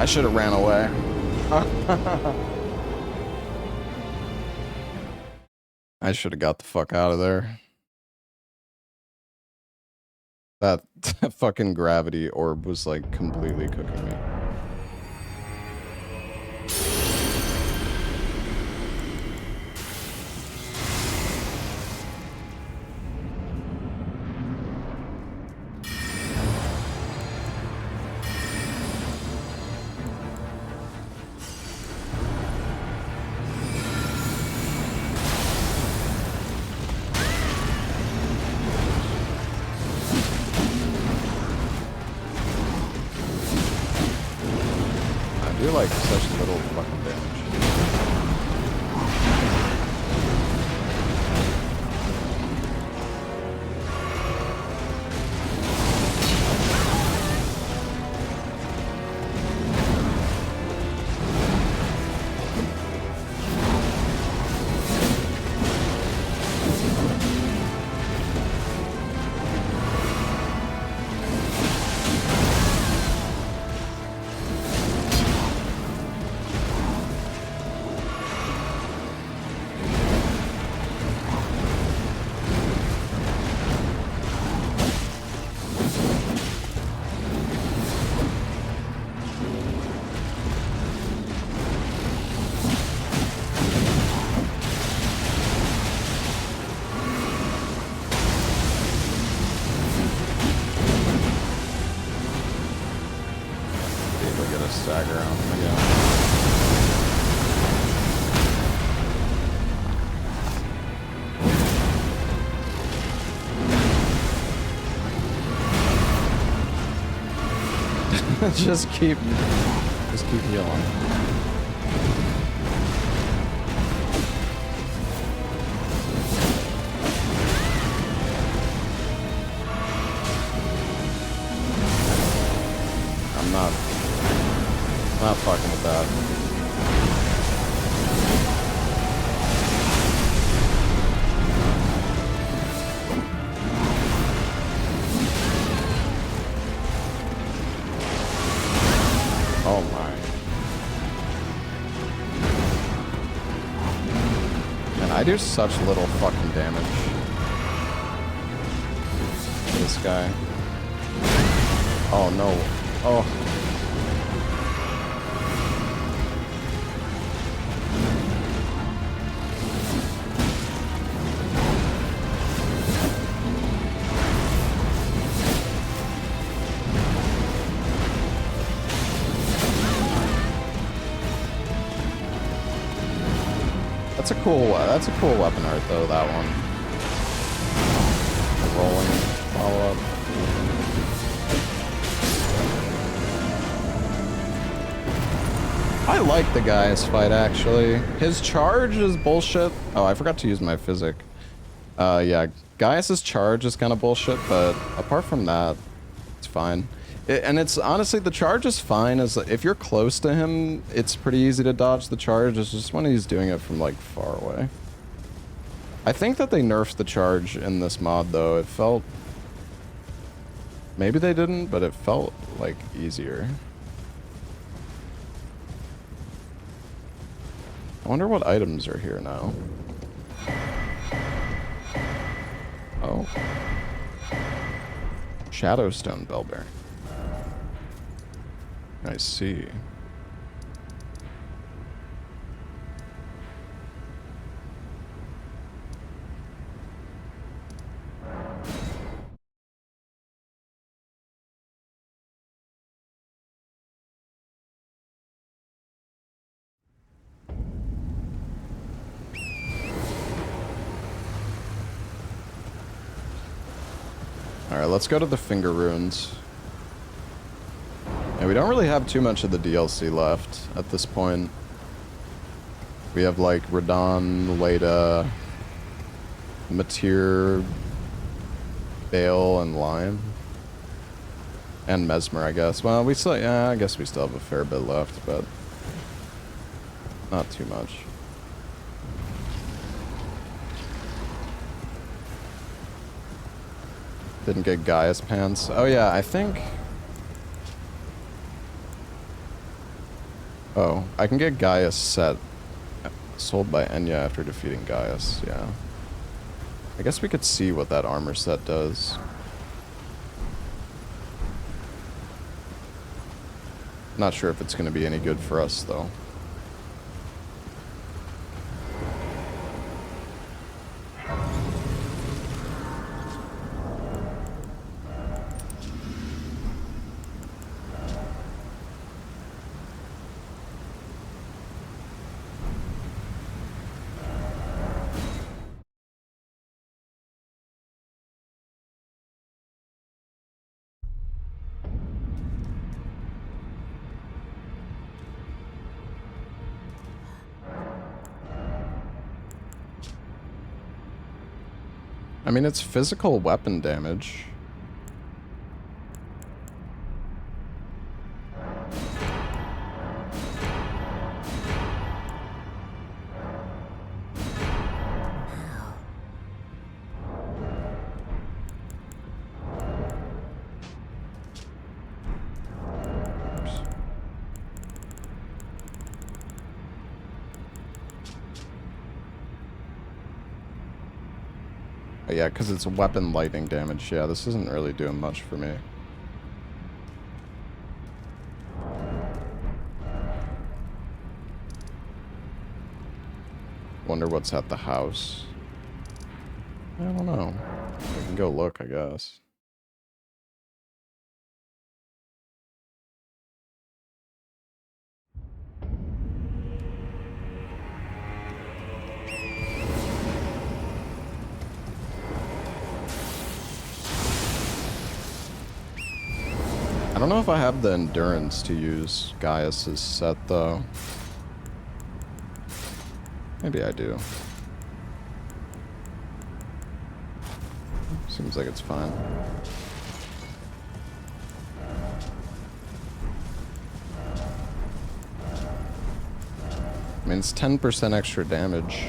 I should have ran away. I should have got the fuck out of there. That fucking gravity orb was like completely cooking me. Like such little fucking damage. gotta stagger on him again. just keep healing. I'm not fucking with that. Oh my. And I do such little fucking damage to this guy. Oh no. Oh. That's a cool weapon art though, that one. The rolling follow-up. I like the Gaius fight actually. His charge is bullshit. Oh, I forgot to use my physic. Yeah, Gaius's charge is kind of bullshit, but apart from that, it's fine. And it's honestly, the charge is fine. As if you're close to him, it's pretty easy to dodge the charge. It's just when he's doing it from like far away. I think that they nerfed the charge in this mod though. It felt, maybe they didn't, but it felt like easier. I wonder what items are here now. Oh. Shadowstone Bellbearing. I see. Alright, let's go to the Finger Runes. And we don't really have too much of the DLC left at this point. We have like Radon, Leda, Matir, Bale, and Lime. And Mesmer, I guess. Well, we still, yeah, I guess we still have a fair bit left, but not too much. Didn't get Gaius pants. Oh yeah, I think... Oh, I can get Gaius set sold by Enya after defeating Gaius, yeah. I guess we could see what that armor set does. Not sure if it's going to be any good for us, though. I mean, it's physical weapon damage. Yeah, because it's weapon lightning damage. Yeah, this isn't really doing much for me. Wonder what's at the house. I don't know. We can go look, I guess. I don't know if I have the endurance to use Gaius's set, though. Maybe I do. Seems like it's fine. I mean, it's 10% extra damage.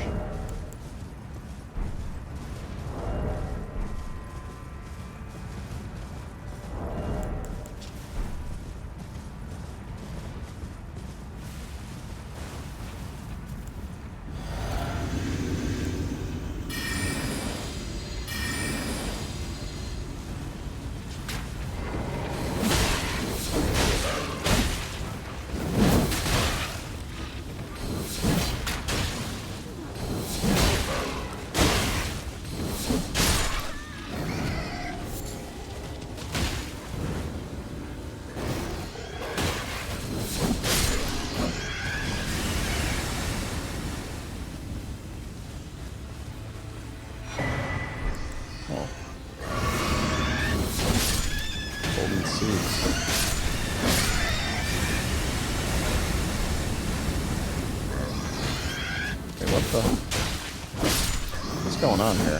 What's going on here?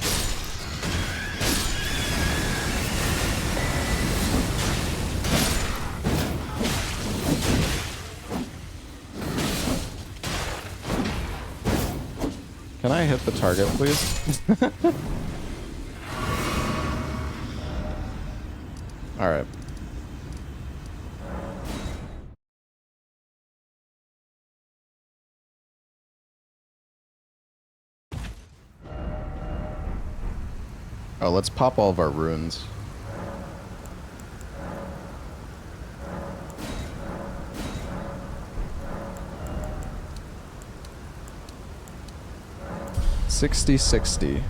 Can I hit the target, please? All right. Oh, let's pop all of our runes. $60-60.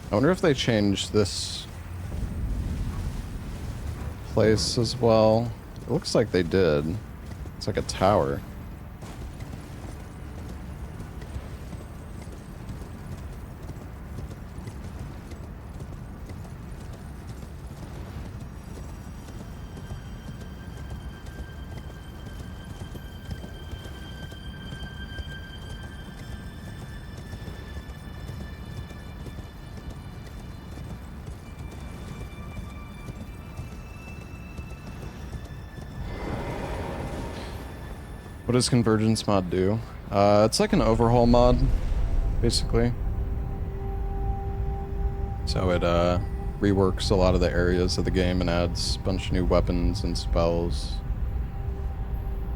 I wonder if they changed this place as well. It looks like they did. It's like a tower. What does Convergence mod do? It's like an overhaul mod, basically. So it reworks a lot of the areas of the game and adds a bunch of new weapons and spells,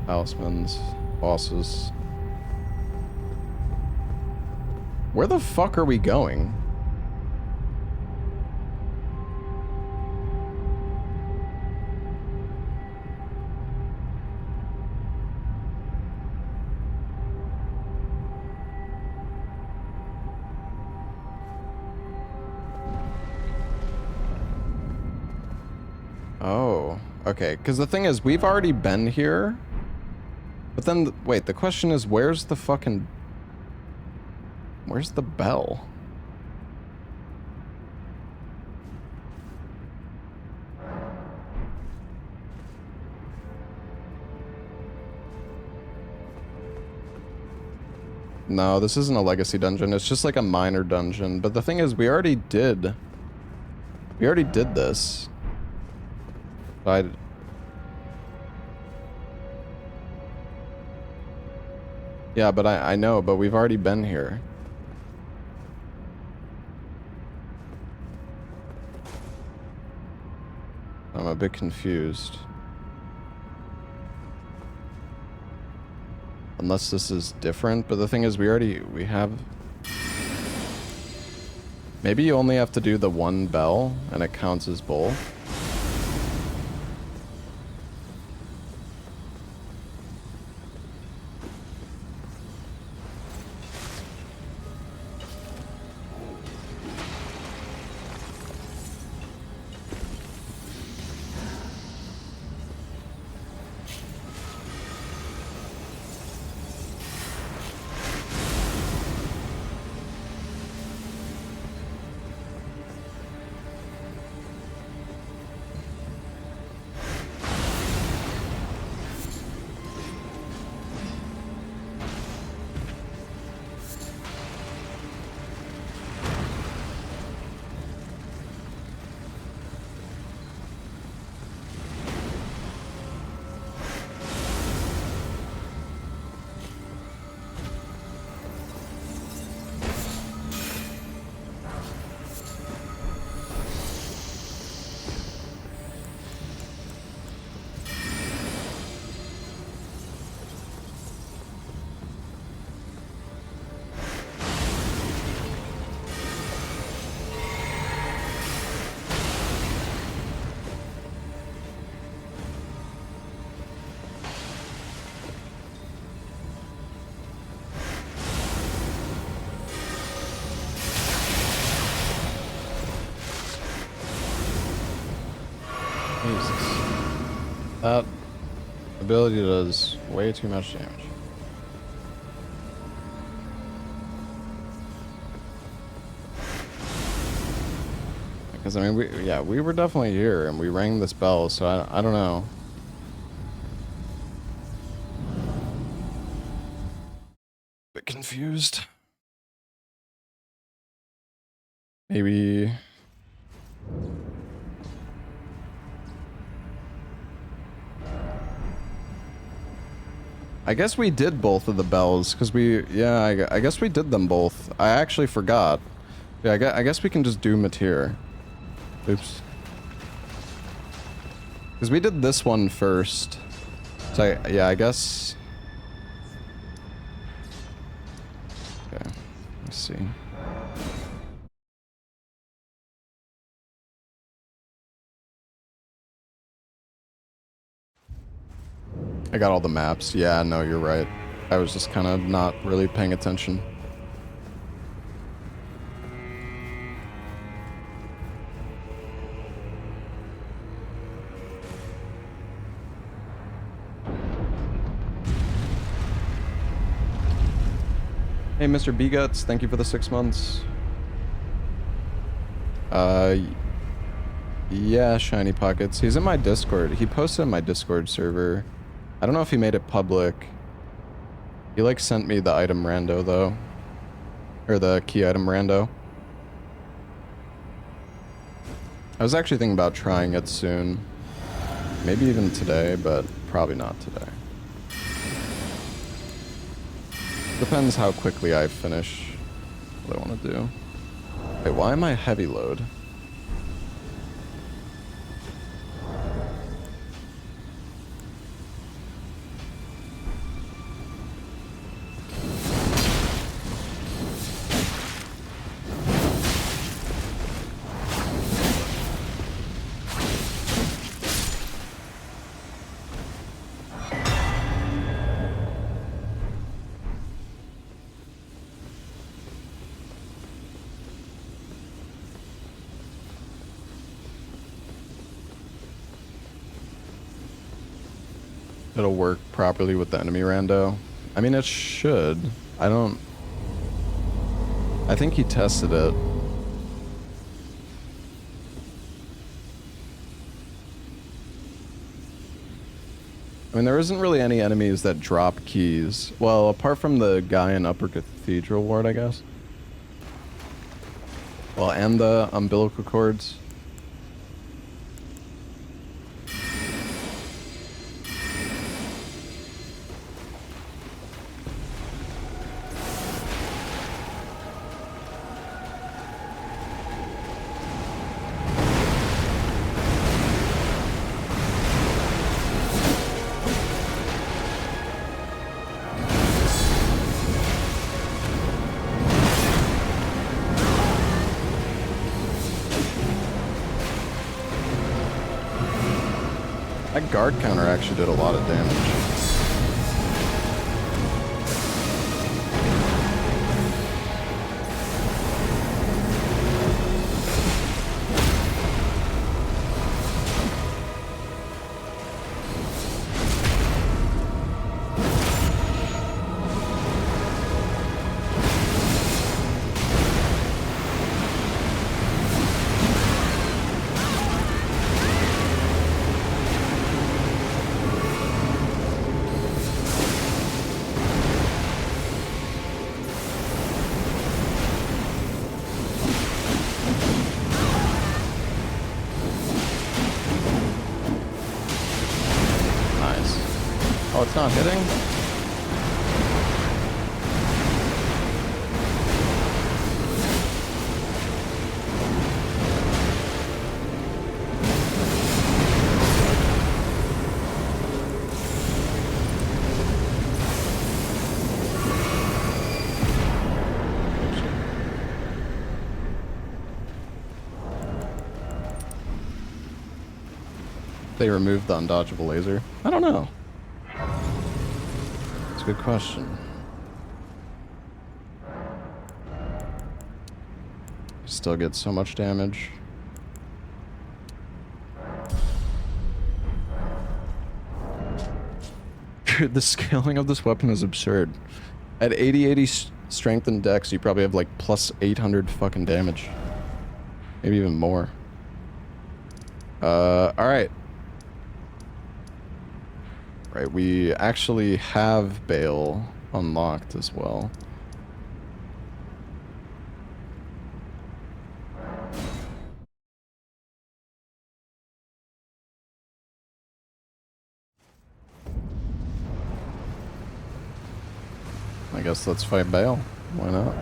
talismans, bosses. Where the fuck are we going? Oh, okay. Because the thing is, we've already been here. But then, wait, the question is, where's the fucking... Where's the bell? No, this isn't a legacy dungeon. It's just like a minor dungeon. But the thing is, we already did this. Yeah, but I know, but we've already been here. I'm a bit confused. Unless this is different, but the thing is we have... Maybe you only have to do the one bell and it counts as both. Jesus. That ability does way too much damage. Because, I mean, we were definitely here, and we rang this bell, so I don't know. Bit confused. Maybe... I guess we did both of the bells, because I guess we did them both. I actually forgot. Yeah, I guess we can just do Matir. Oops. Because we did this one first. So, I guess... Okay, let's see. I got all the maps. Yeah, no, you're right. I was just kind of not really paying attention. Hey, Mr. B-Guts, thank you for the 6 months. Yeah, Shiny Pockets. He's in my Discord. He posted in my Discord server. I don't know if he made it public. He, like, sent me the item rando, though. Or the key item rando. I was actually thinking about trying it soon. Maybe even today, but probably not today. Depends how quickly I finish what I want to do. Wait, why am I heavy load? It'll work properly with the enemy rando. I mean, it should. I think he tested it. I mean, there isn't really any enemies that drop keys. Well, apart from the guy in Upper Cathedral Ward, I guess. Well, and the umbilical cords. That guard counter actually did a lot of damage. Oh, it's not hitting? They removed the undodgeable laser? I don't know. Good question. Still get so much damage. The scaling of this weapon is absurd. At 80 strength and dex, you probably have like plus 800 fucking damage. Maybe even more. Alright. Right, we actually have Bale unlocked as well. I guess let's fight Bale. Why not?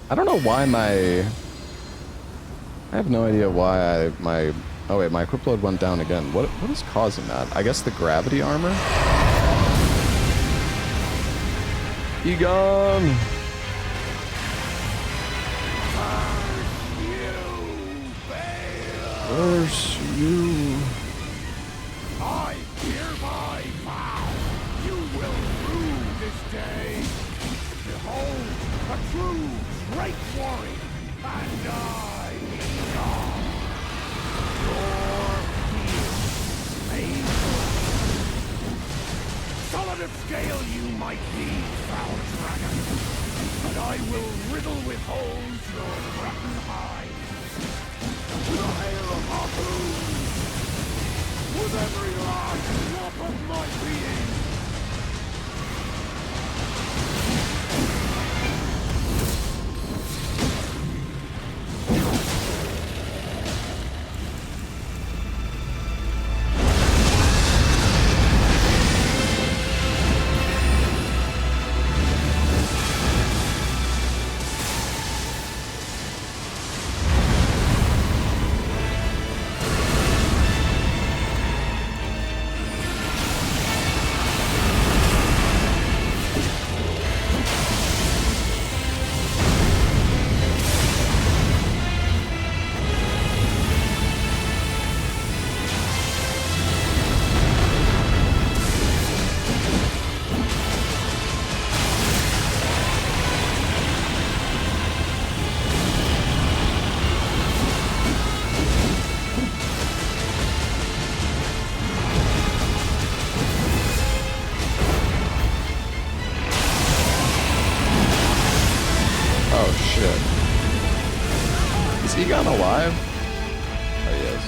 I don't know why I have no idea why oh wait, my equip load went down again. What is causing that? I guess the gravity armor? Egon! Curse you! I hereby vow you will rue this day. Behold, a true great warrior, and I, Egon, your heel, solid of scale you might be, foul dragon, but I will riddle with holes your rotten hide. With a hail of harpoons, with every last drop of my being. Egon alive? Oh, yes.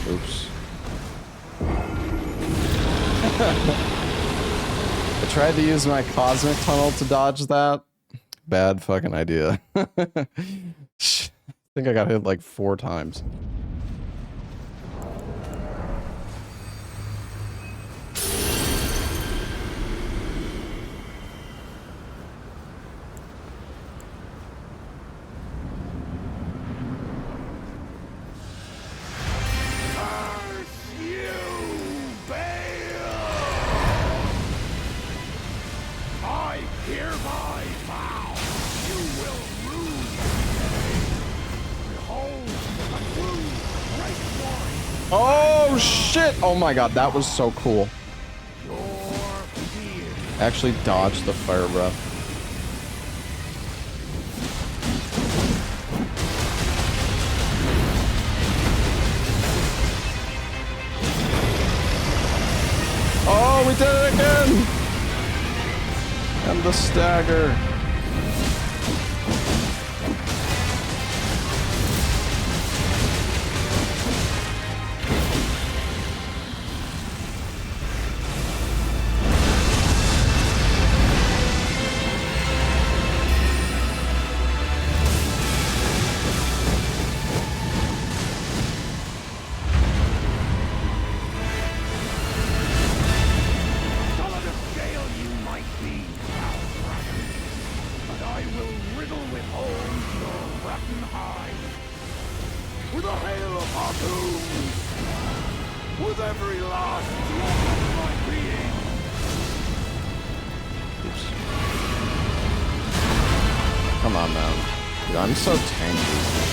Oops. I tried to use my cosmic tunnel to dodge that. Bad fucking idea. I think I got hit like 4 times. Curse you! Oh shit! Oh my god, that was so cool. Actually dodged the fire breath. Oh, we did it again! And the stagger. Come on, man. Dude, I'm so tanky.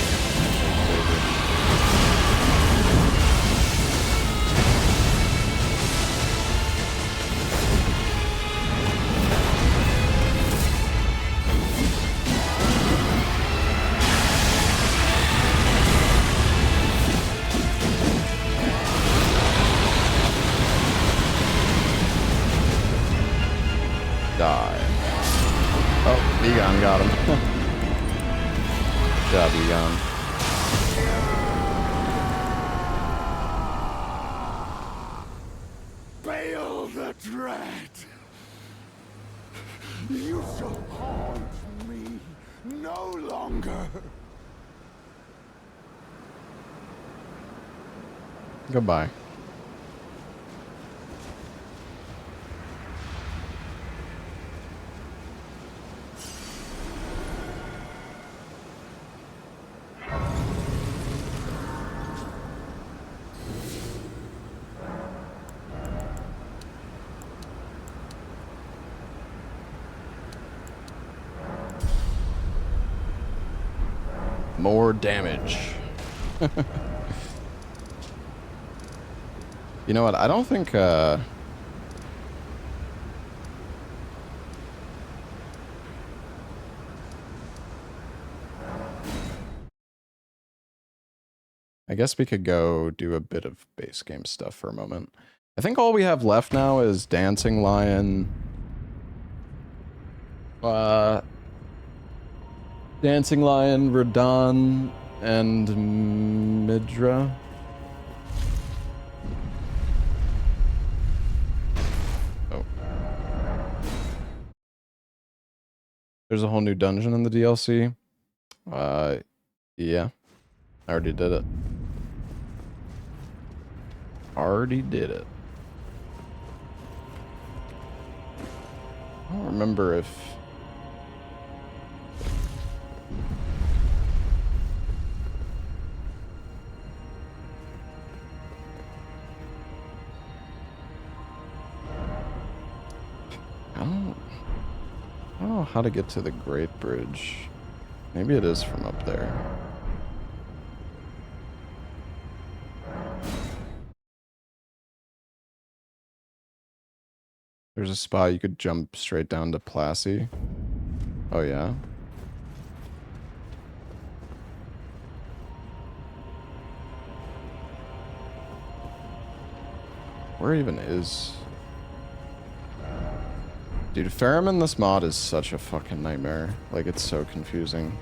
Die. Oh, Egon got him. Good job, Egon. Bail the dread. You shall haunt me no longer. Goodbye. More damage. You know what? I don't think, I guess we could go do a bit of base game stuff for a moment. I think all we have left now is Dancing Lion, Dancing Lion, Radon, and Midra. Oh. There's a whole new dungeon in the DLC. Yeah. I already did it. Already did it. I don't remember if... I don't know how to get to the Great Bridge. Maybe it is from up there. There's a spot you could jump straight down to Plassey. Oh yeah? Where even is... Dude, Farum in this mod is such a fucking nightmare. Like, it's so confusing.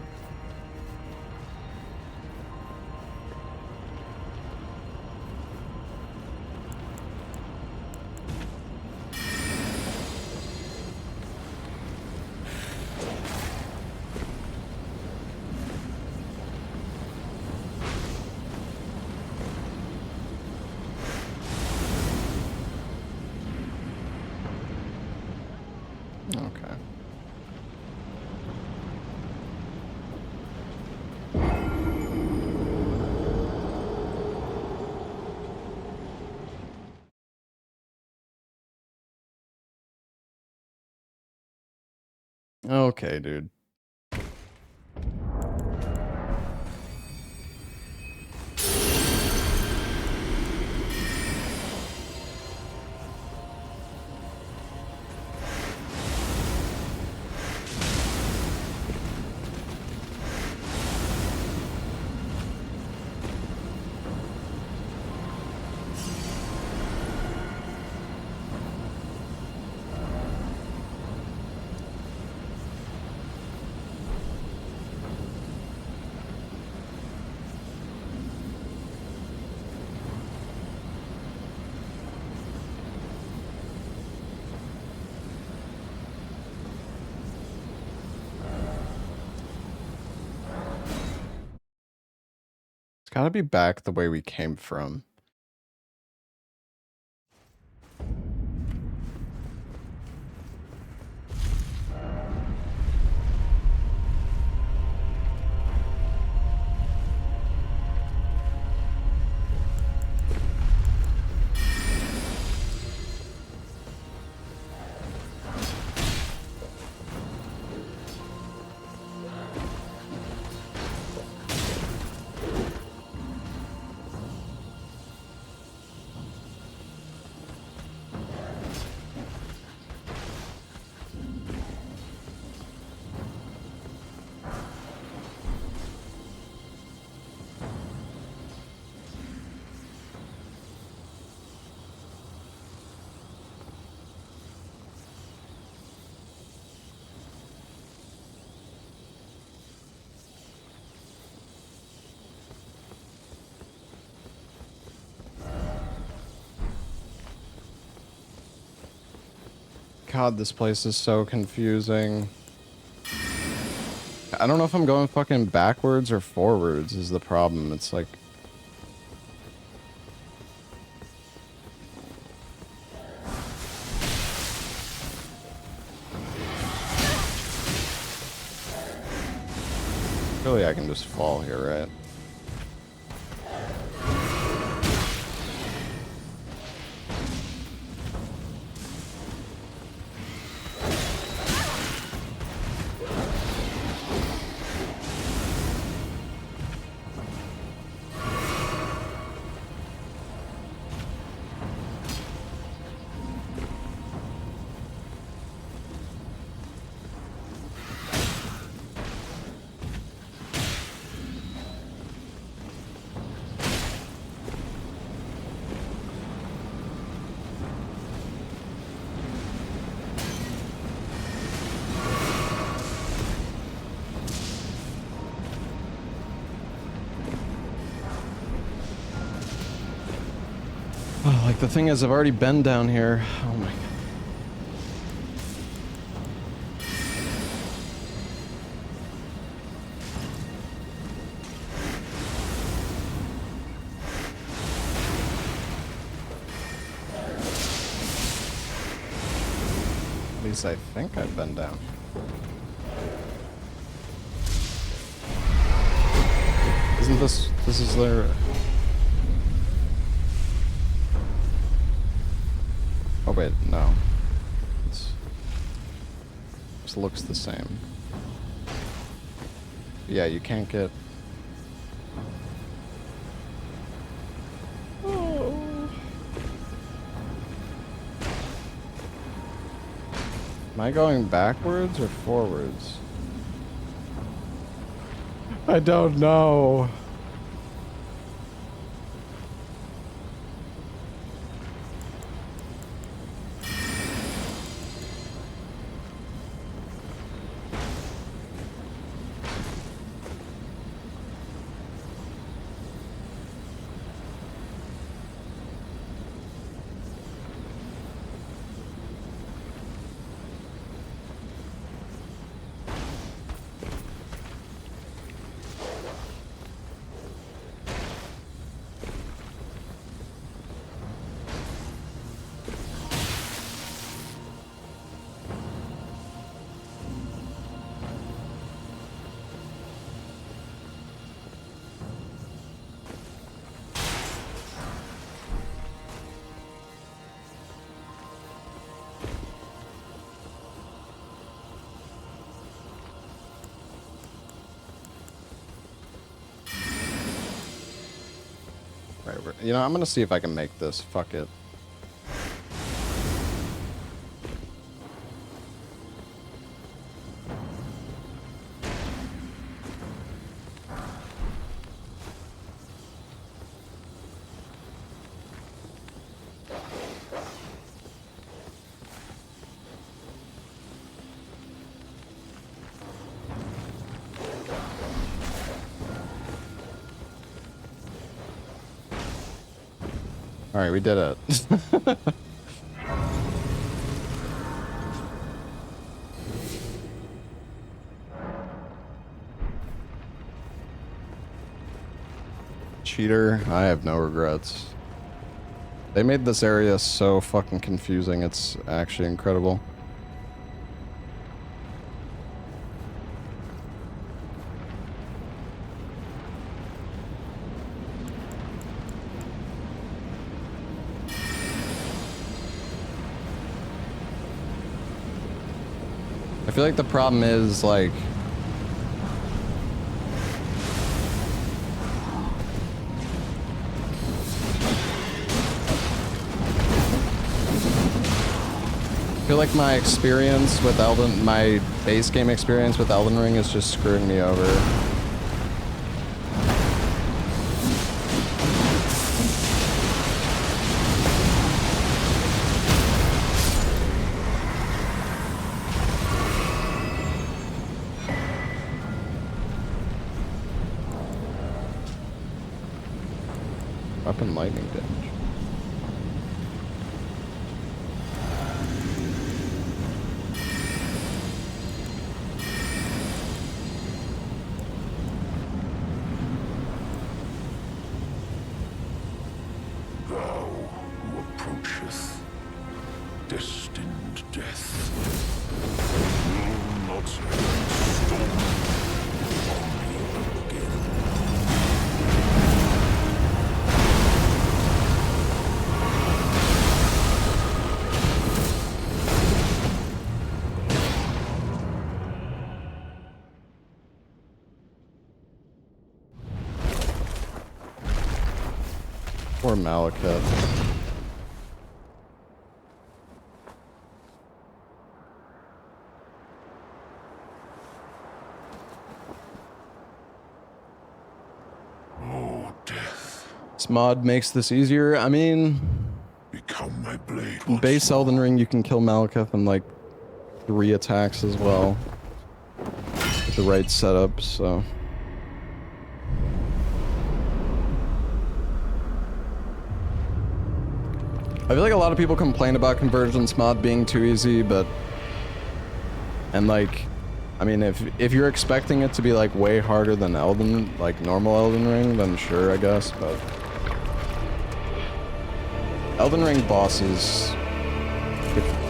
Okay, dude. Gotta be back the way we came from. God, this place is so confusing. I don't know if I'm going fucking backwards or forwards is the problem. It's like... Surely I can just fall here, right? Oh, like the thing is, I've already been down here. Oh my god. At least I think I've been down. Isn't this is their... Oh wait, no. This looks the same. Yeah, you can't get... Oh. Am I going backwards or forwards? I don't know. Right, you know, I'm gonna see if I can make this. Fuck it. Alright, we did it. Cheater, I have no regrets. They made this area so fucking confusing, it's actually incredible. I feel like the problem is, like, I feel like my experience with Elden, my base game experience with Elden Ring is just screwing me over. Weapon lightning damage. Destined death. Will not storm on me again. Poor Malekith. This mod makes this easier. I mean, Become my blade. in base Elden Ring, you can kill Malekith in like 3 attacks as well. With the right setup, so. I feel like a lot of people complain about Convergence mod being too easy, but... And like, I mean, if you're expecting it to be like way harder than Elden, like normal Elden Ring, then sure, I guess, but... Elden Ring bosses,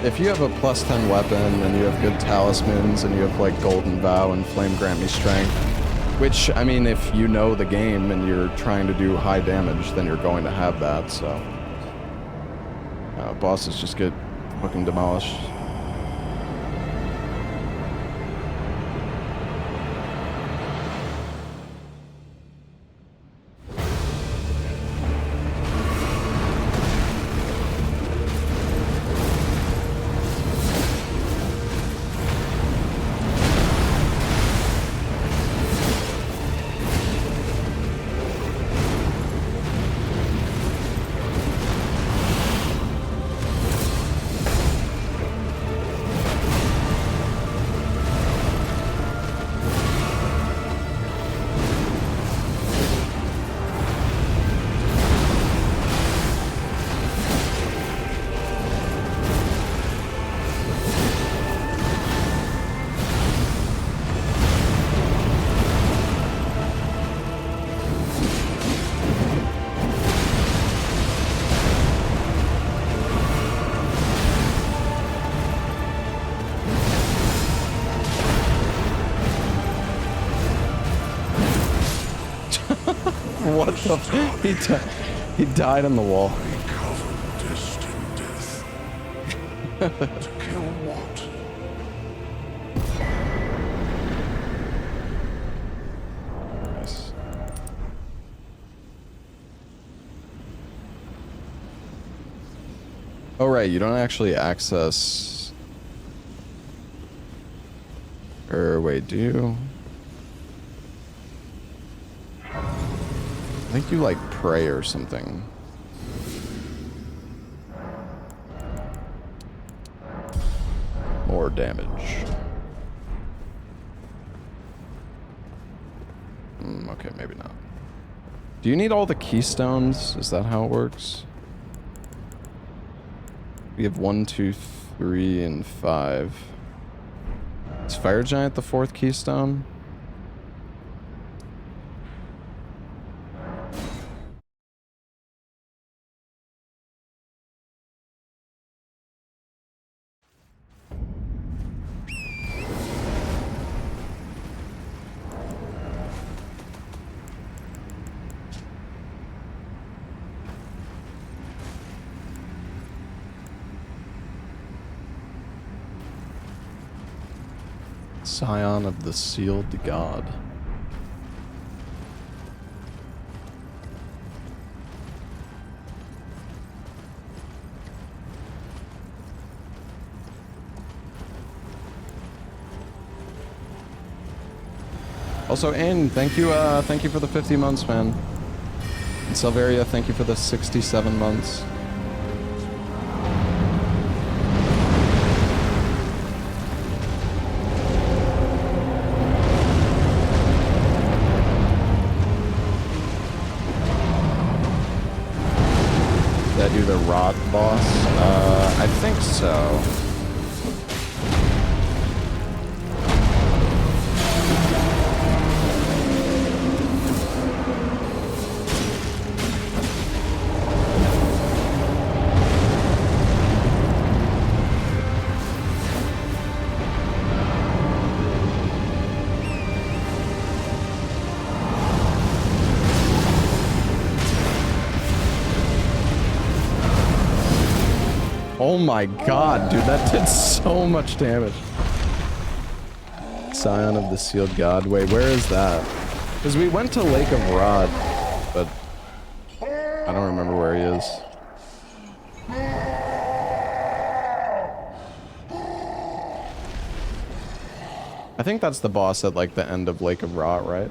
if you have a plus 10 weapon and you have good talismans and you have like Golden Vow and Flame Grant Me Strength, which, I mean, if you know the game and you're trying to do high damage, then you're going to have that, so... bosses just get fucking demolished. What the f- he died on the wall. Destined death. To kill what? Nice. Oh right, you don't actually access... Or wait, do you? I think you like pray or something. More damage. Okay, maybe not. Do you need all the keystones? Is that how it works? We have 1, 2, 3, and 5. Is Fire Giant the 4th keystone? Scion of the Sealed God. Also, Ain, thank you for the 50 months, man. And Selvaria, thank you for the 67 months. Did I do the rot boss? I think so. Oh my god, dude, that did so much damage. Scion of the Sealed God. Wait, where is that? Because we went to Lake of Rod, but I don't remember where he is. I think that's the boss at like the end of Lake of Rot, right?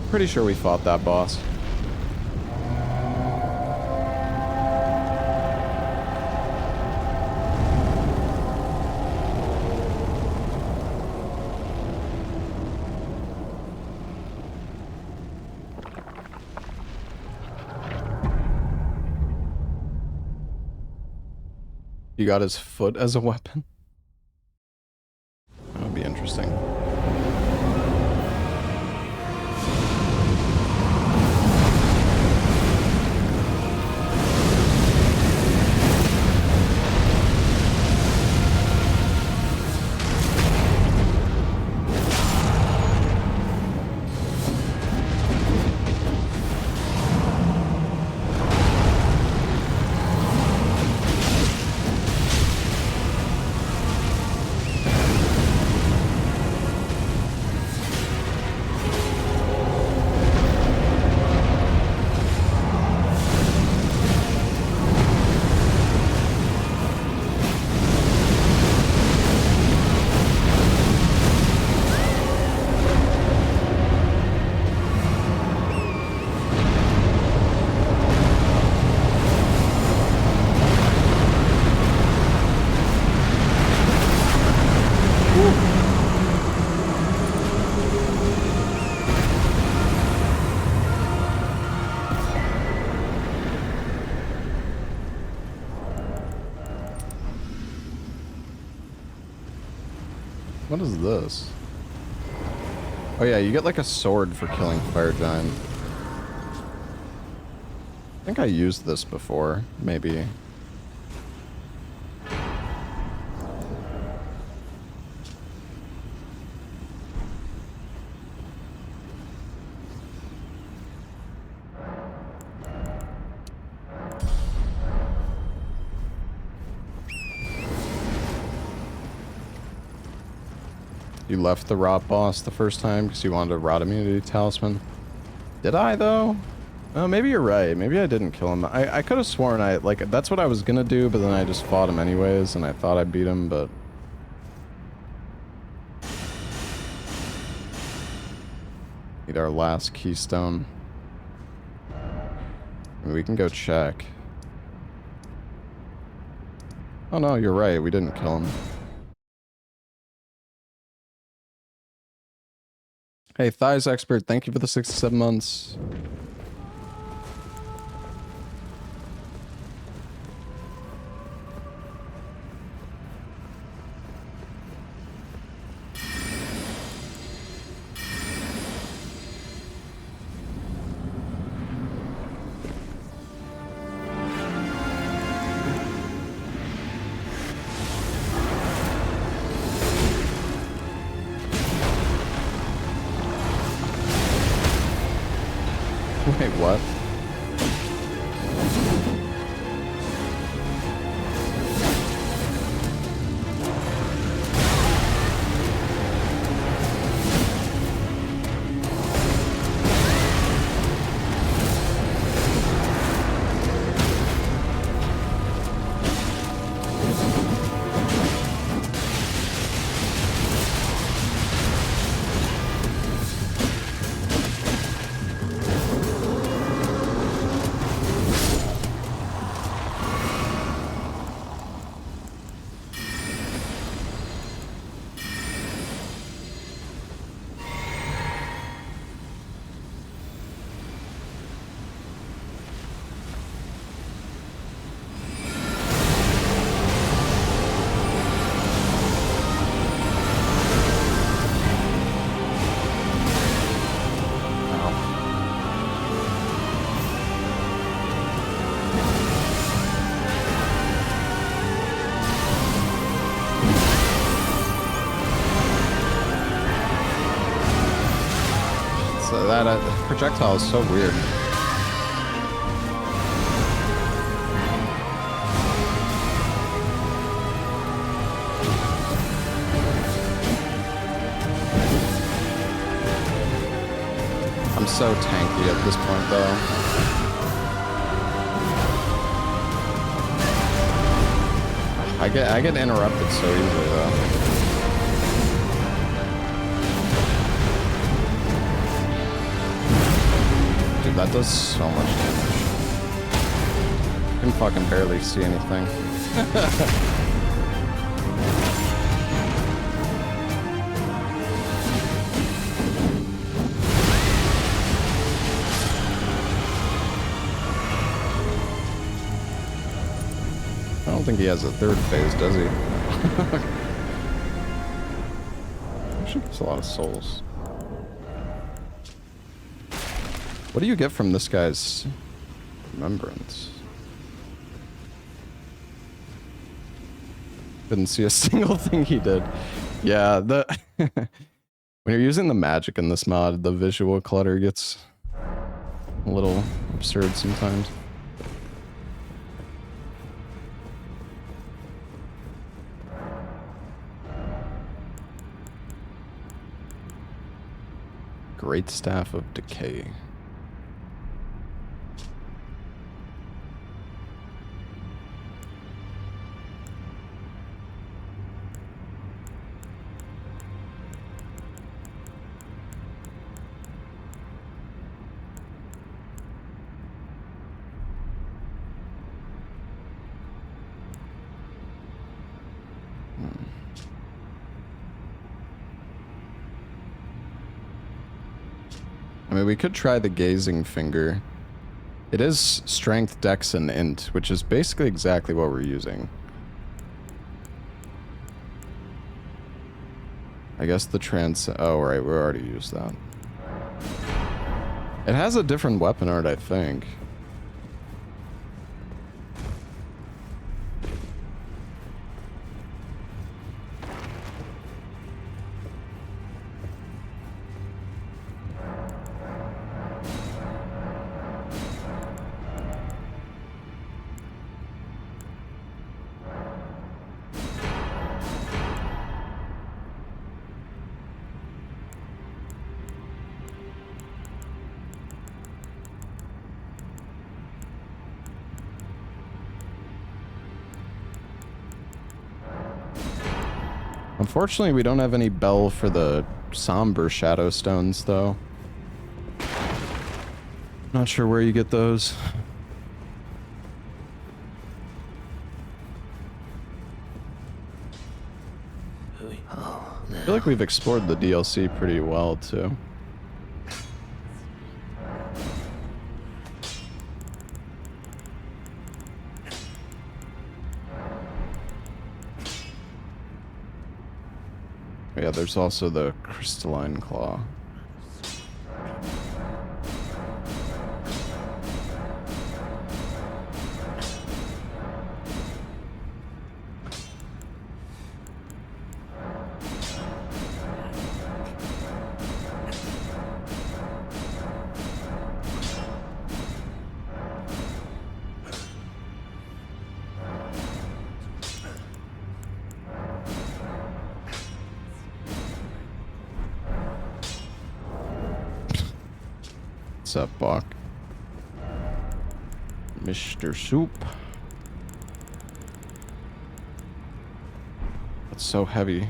Pretty sure we fought that boss. You got his foot as a weapon? That would be interesting. What is this? Oh yeah, you get like a sword for killing Fire Giant. I think I used this before, maybe. You left the rot boss the first time because you wanted a rot immunity talisman. Did I though? Oh, maybe you're right. Maybe I didn't kill him. I could have sworn that's what I was gonna do, but then I just fought him anyways, and I thought I beat him, but... Need our last keystone. I mean, we can go check. Oh no, you're right. We didn't kill him. Hey, Thighs Expert, thank you for the 67 months. Wait, what? That projectile is so weird. I'm so tanky at this point, though. I get interrupted so easily, though. Dude, that does so much damage. I can fucking barely see anything. I don't think he has a third phase, does he? Actually gives a lot of souls. What do you get from this guy's remembrance? Didn't see a single thing he did. Yeah, the when you're using the magic in this mod, the visual clutter gets a little absurd sometimes. Great Staff of Decay. I mean, we could try the Gazing Finger. It is Strength, Dex, and Int, which is basically exactly what we're using. I guess the oh, right, we already used that. It has a different weapon art, I think. Unfortunately, we don't have any bell for the somber shadow stones, though. Not sure where you get those. I feel like we've explored the DLC pretty well, too. Yeah, there's also the crystalline claw. What's up, Buck? Mr. Soup. That's so heavy.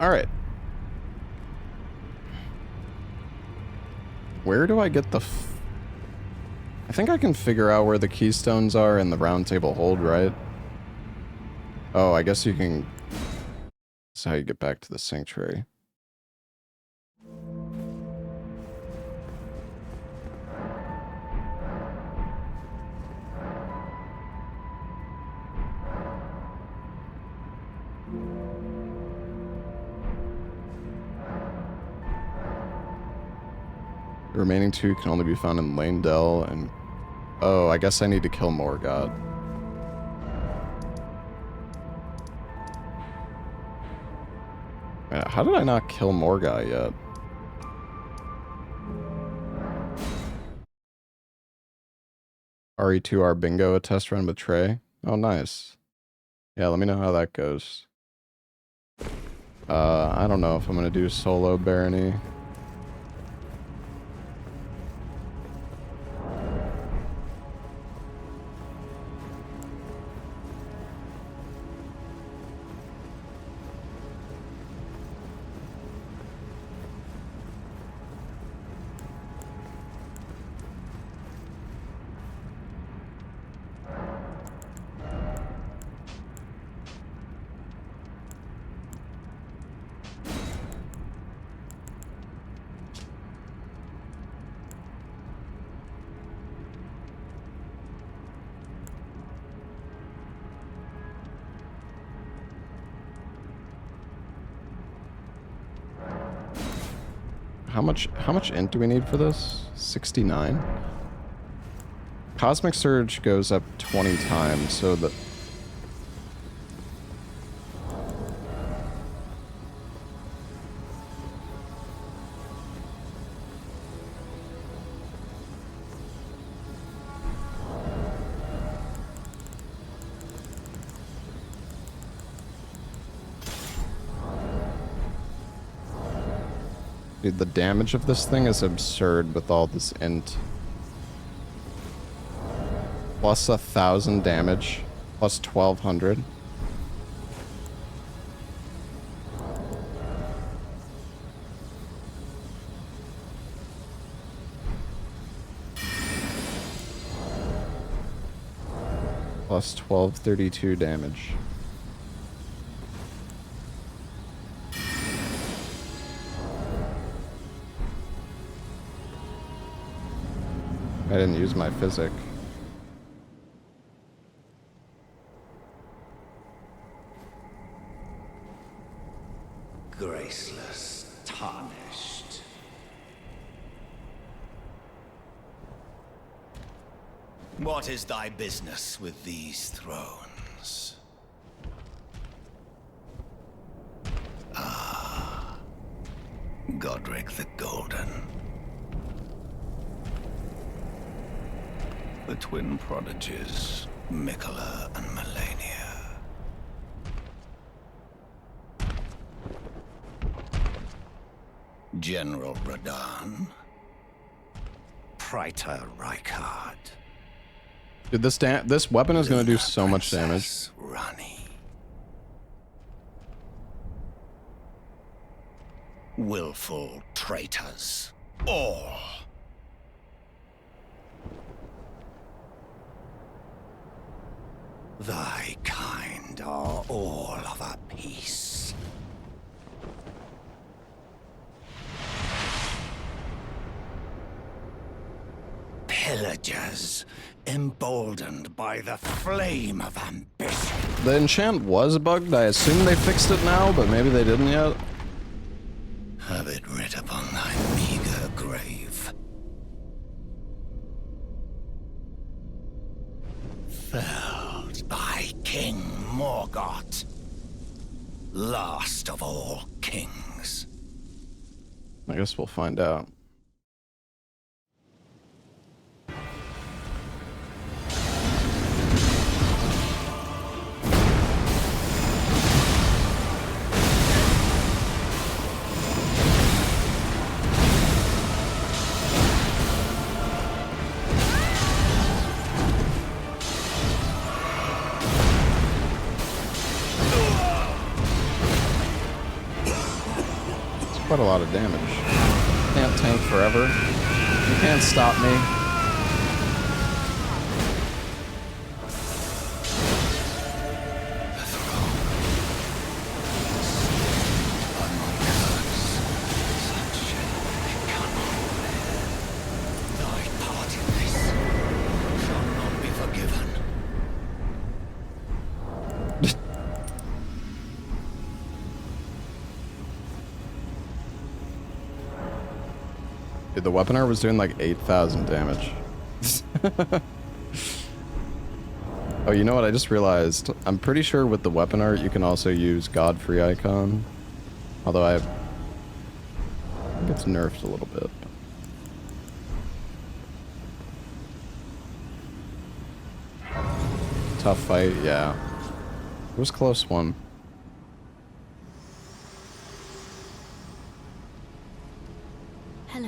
Alright. Where do I get the I think I can figure out where the keystones are in the round table hold, right? Oh, I guess you can... That's how you get back to the sanctuary. The remaining two can only be found in Lanedell and... Oh, I guess I need to kill Morgott. How did I not kill Morgott yet? RE2R bingo, a test run with Trey. Oh, nice. Yeah, let me know how that goes. I don't know if I'm gonna do solo Barony. How much int do we need for this? 69? Cosmic Surge goes up 20 times, so the... Dude, the damage of this thing is absurd with all this int. Plus 1,000 damage. Plus 1,200. Plus 1,232 damage. I didn't use my physic. Graceless, tarnished. What is thy business with these thrones? Ah, Godric the Golden. The twin prodigies, Mikola and Melania. General Radahn. Praetor Rykard. Dude, this weapon is going to do so much damage. Princess Rani. Willful traitors. All. Thy kind are all of a piece. Pillagers, emboldened by the flame of ambition. The enchant was bugged. I assume they fixed it now, but maybe they didn't yet. Have it writ upon thy meager grave. Felled by king. forgot. Last of all kings. I guess we'll find out. Quite a lot of damage. Can't tank forever. You can't stop me. Thy part in this shall not be forgiven. Dude, the weaponer was doing like 8,000 damage. Oh, you know what? I just realized. I'm pretty sure with the weapon art you can also use Godfrey icon. Although I think it's nerfed a little bit. Tough fight, yeah. It was a close one.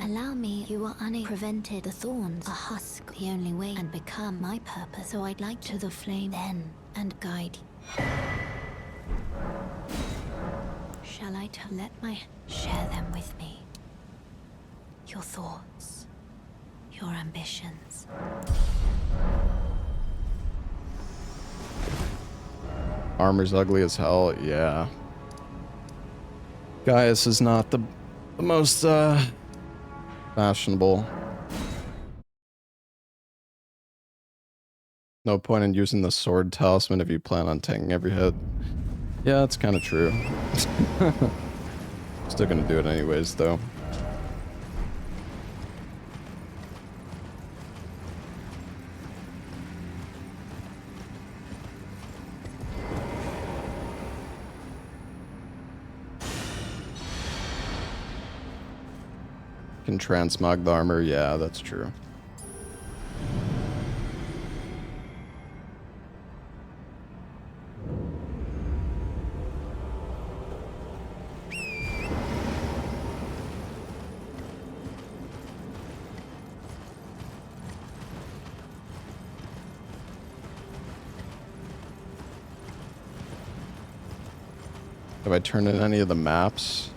Allow me, you are prevented the thorns, a husk, the only way, and become my purpose. So I'd like to the flame then, and guide you. Shall I let my share them with me? Your thoughts, your ambitions. Armor's ugly as hell, yeah. Gaius is not the most, fashionable. No point in using the sword talisman if you plan on tanking every hit. Yeah, that's kind of true. Still gonna do it anyways, though. Can transmog the armor, yeah, that's true. Have I turned in any of the maps?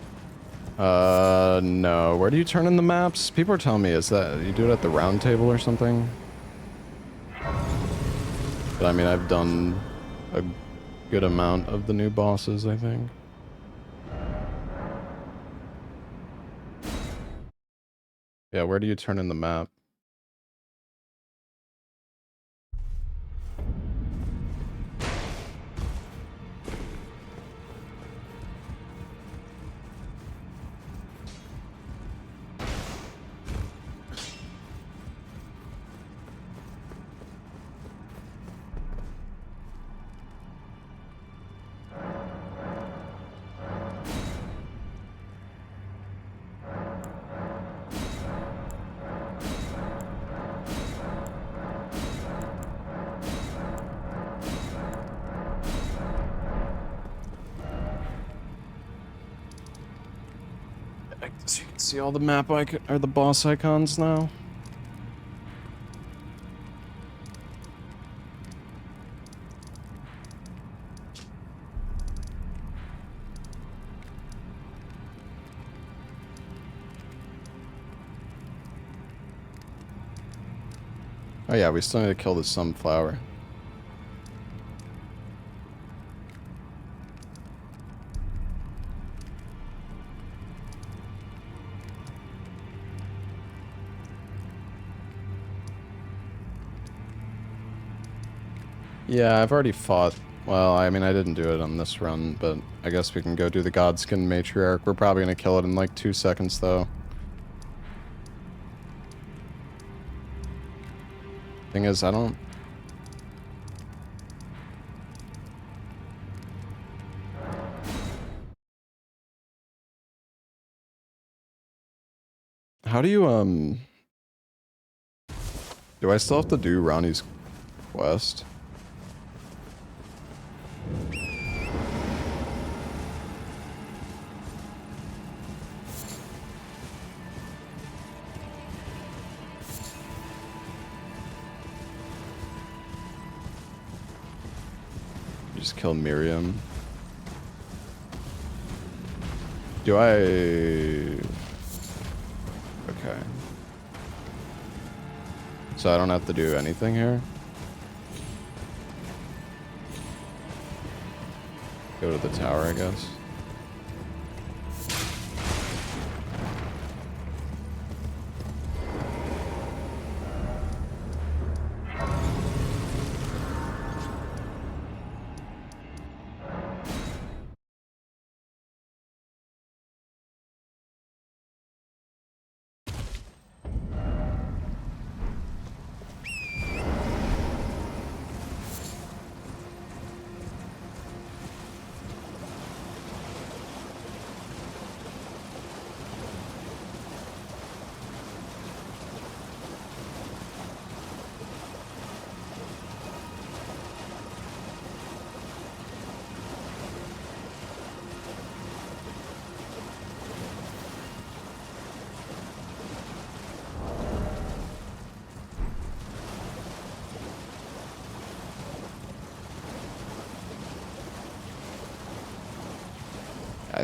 No. Where do you turn in the maps? People are telling me, is that you do it at the round table or something? But I mean, I've done a good amount of the new bosses, I think. Yeah, where do you turn in the map? I guess you can see all the map icon or the boss icons now. Oh yeah, we still need to kill the sunflower. Yeah, I've already fought. Well, I mean, I didn't do it on this run, but I guess we can go do the Godskin Matriarch. We're probably gonna kill it in like 2 seconds, though. Thing is, I don't... How do you, do I still have to do Ronnie's quest? Just kill Miriam. Do I... Okay. So I don't have to do anything here? Go to the tower, I guess.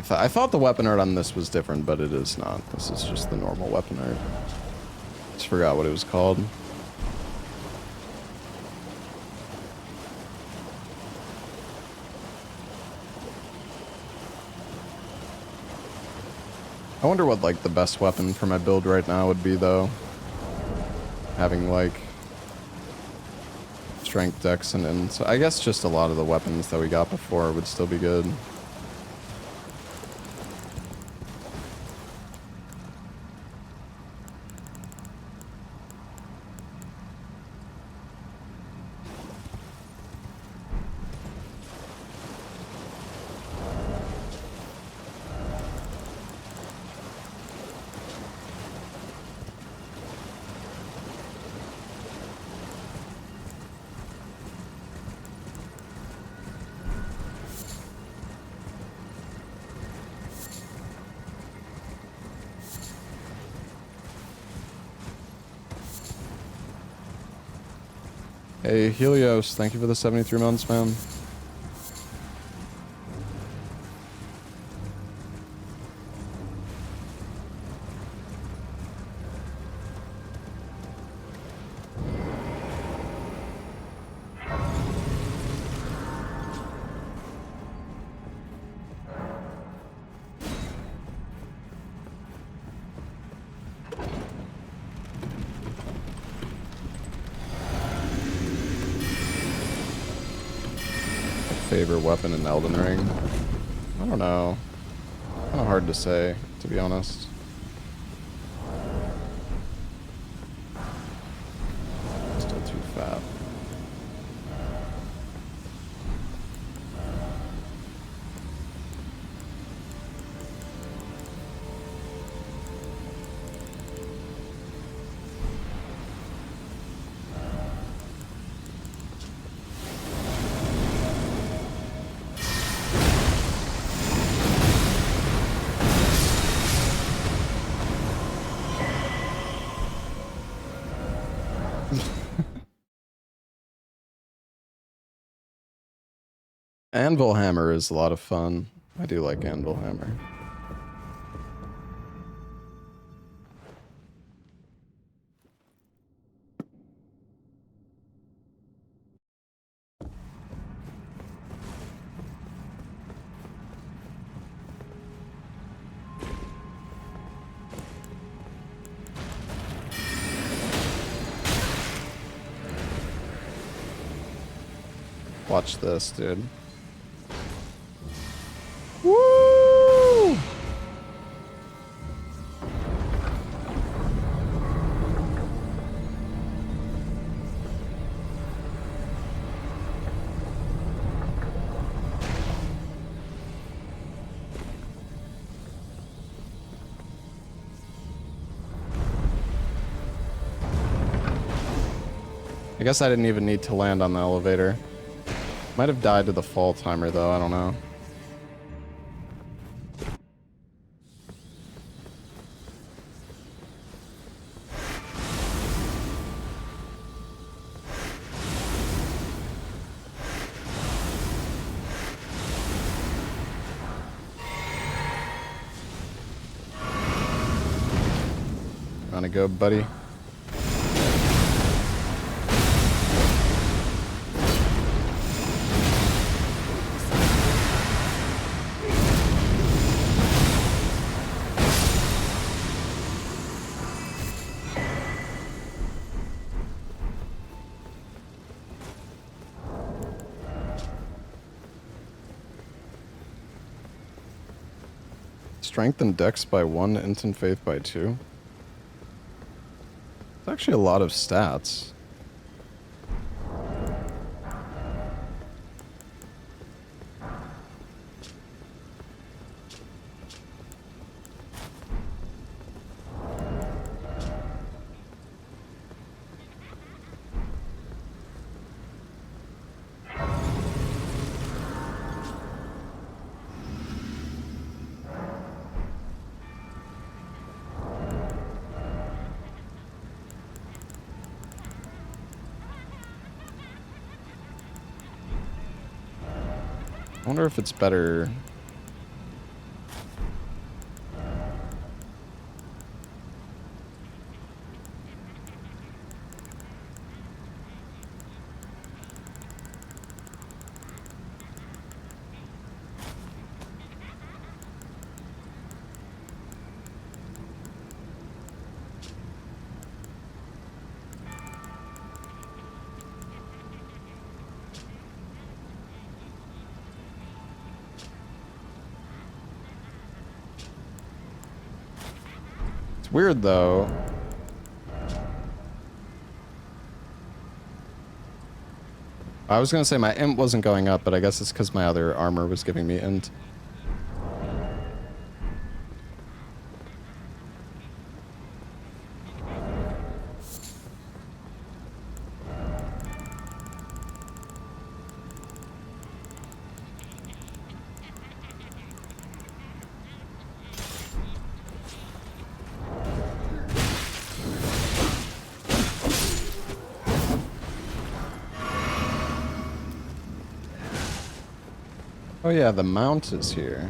I thought the weapon art on this was different, but it is not. This is just the normal weapon art. Just forgot what it was called. I wonder what, like, the best weapon for my build right now would be, though. Having, like, strength, dex, and so I guess just a lot of the weapons that we got before would still be good. Hey, Helios, thank you for the 73 months, man. Favorite weapon in Elden Ring? I don't know. Kind of hard to say, to be honest. Still too fat. Anvil Hammer is a lot of fun. I do like Anvil Hammer. Watch this, dude. Woo! I guess I didn't even need to land on the elevator. Might have died to the fall timer though, I don't know. Wanna go, buddy? Strength and dex by 1, instant faith by 2. It's actually a lot of stats. I wonder if it's better. It's weird though. I was gonna say my int wasn't going up, but I guess it's because my other armor was giving me int. Oh yeah, the mount is here.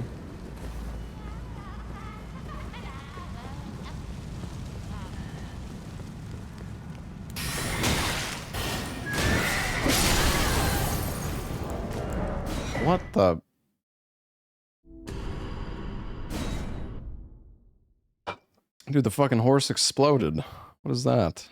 What the? Dude, the fucking horse exploded. What is that?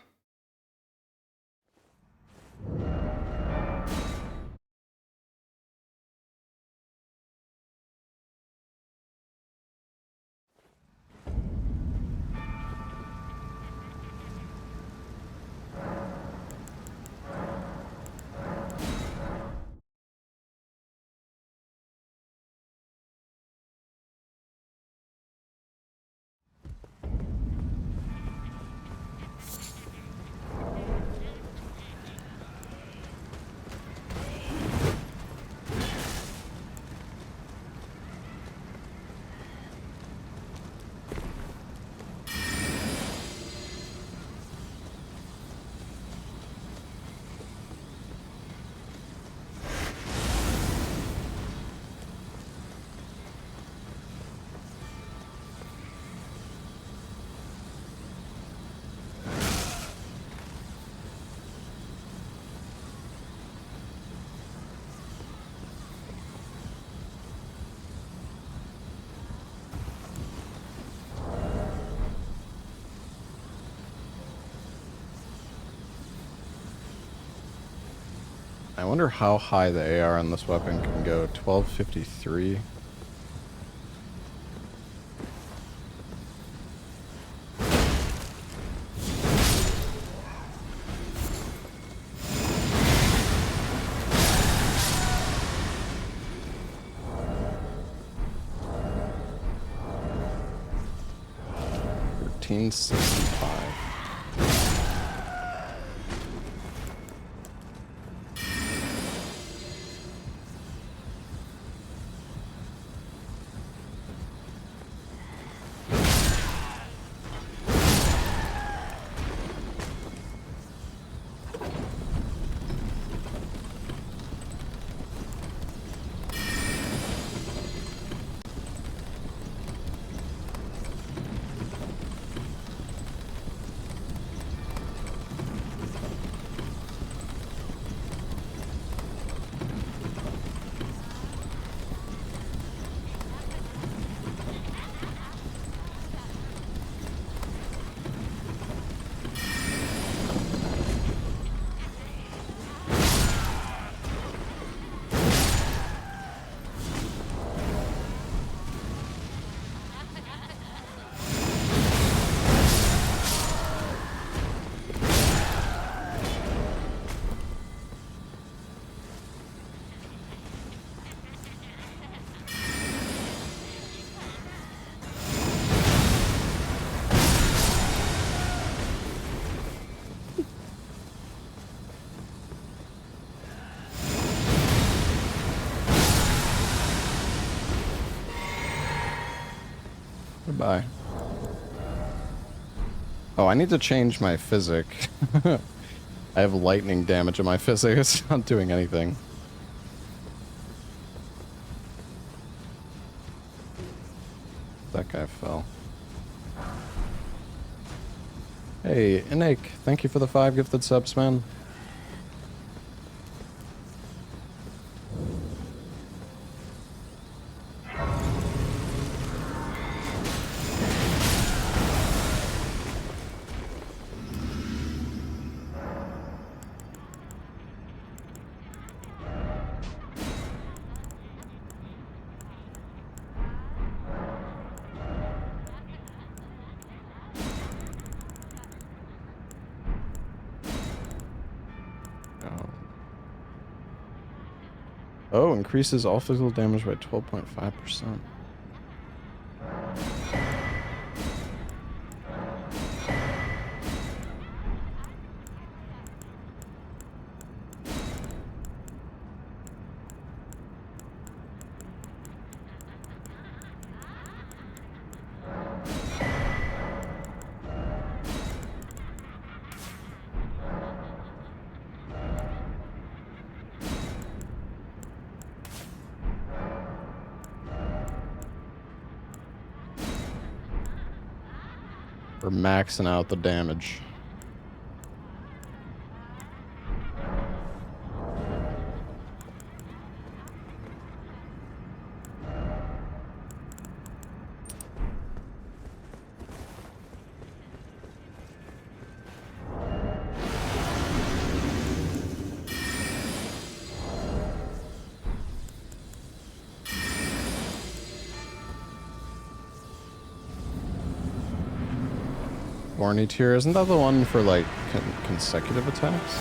I wonder how high the AR on this weapon can go. 1253. $13.65. Goodbye. Oh, I need to change my physic. I have lightning damage in my physic. It's not doing anything. That guy fell. Hey, Inake, thank you for the 5 gifted subs, man. Oh, increases all physical damage by 12.5%. We're maxing out the damage. Warny tier, isn't that the one for like consecutive attacks?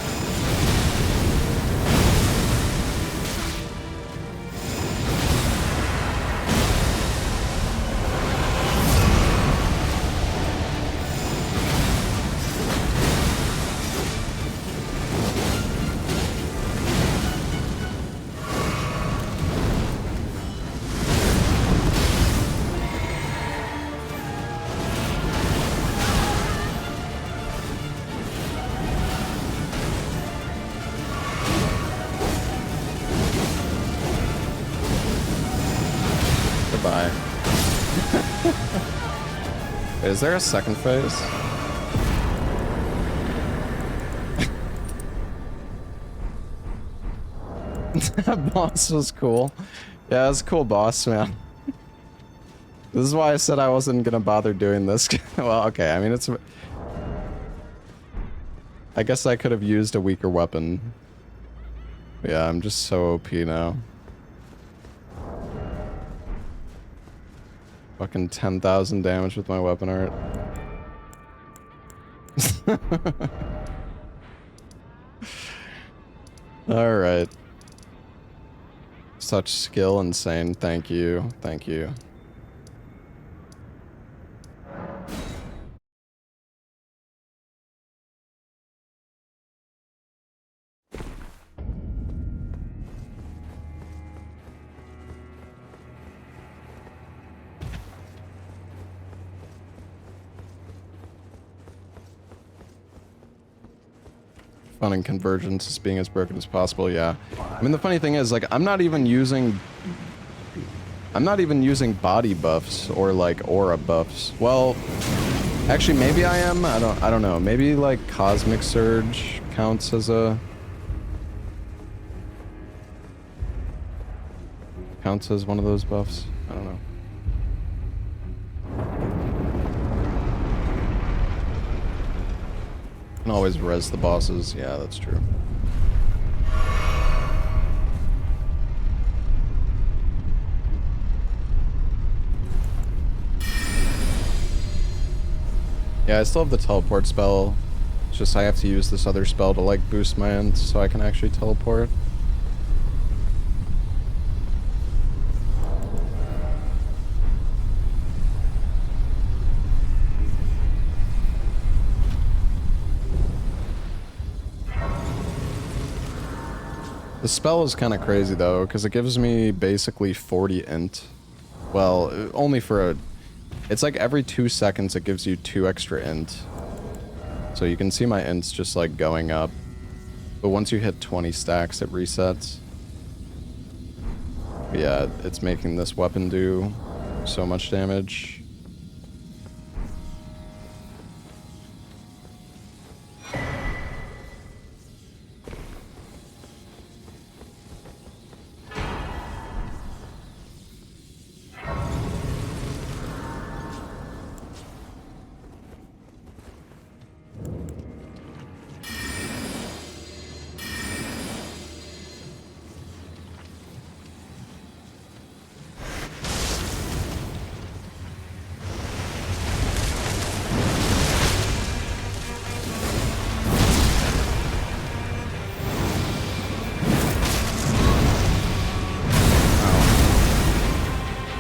Is there a second phase? That boss was cool. Yeah, it's a cool boss, man. This is why I said I wasn't gonna bother doing this. Well, okay, I mean, it's... I guess I could have used a weaker weapon. Yeah, I'm just so OP now. Fucking 10,000 damage with my weapon art. Alright. Such skill, insane. Thank you. Thank you. Fun and Convergence is being as broken as possible, yeah. I mean, the funny thing is, like, I'm not even using body buffs or like aura buffs. Well, actually maybe I am. I don't know. Maybe like Cosmic Surge counts as one of those buffs. I don't know. Can always res the bosses. Yeah, that's true. Yeah, I still have the teleport spell. It's just I have to use this other spell to like boost my end so I can actually teleport. The spell is kind of crazy though, because it gives me basically 40 int. Well, only for a... It's like every 2 seconds it gives you 2 extra int. So you can see my ints just like going up. But once you hit 20 stacks, it resets. But yeah, it's making this weapon do so much damage.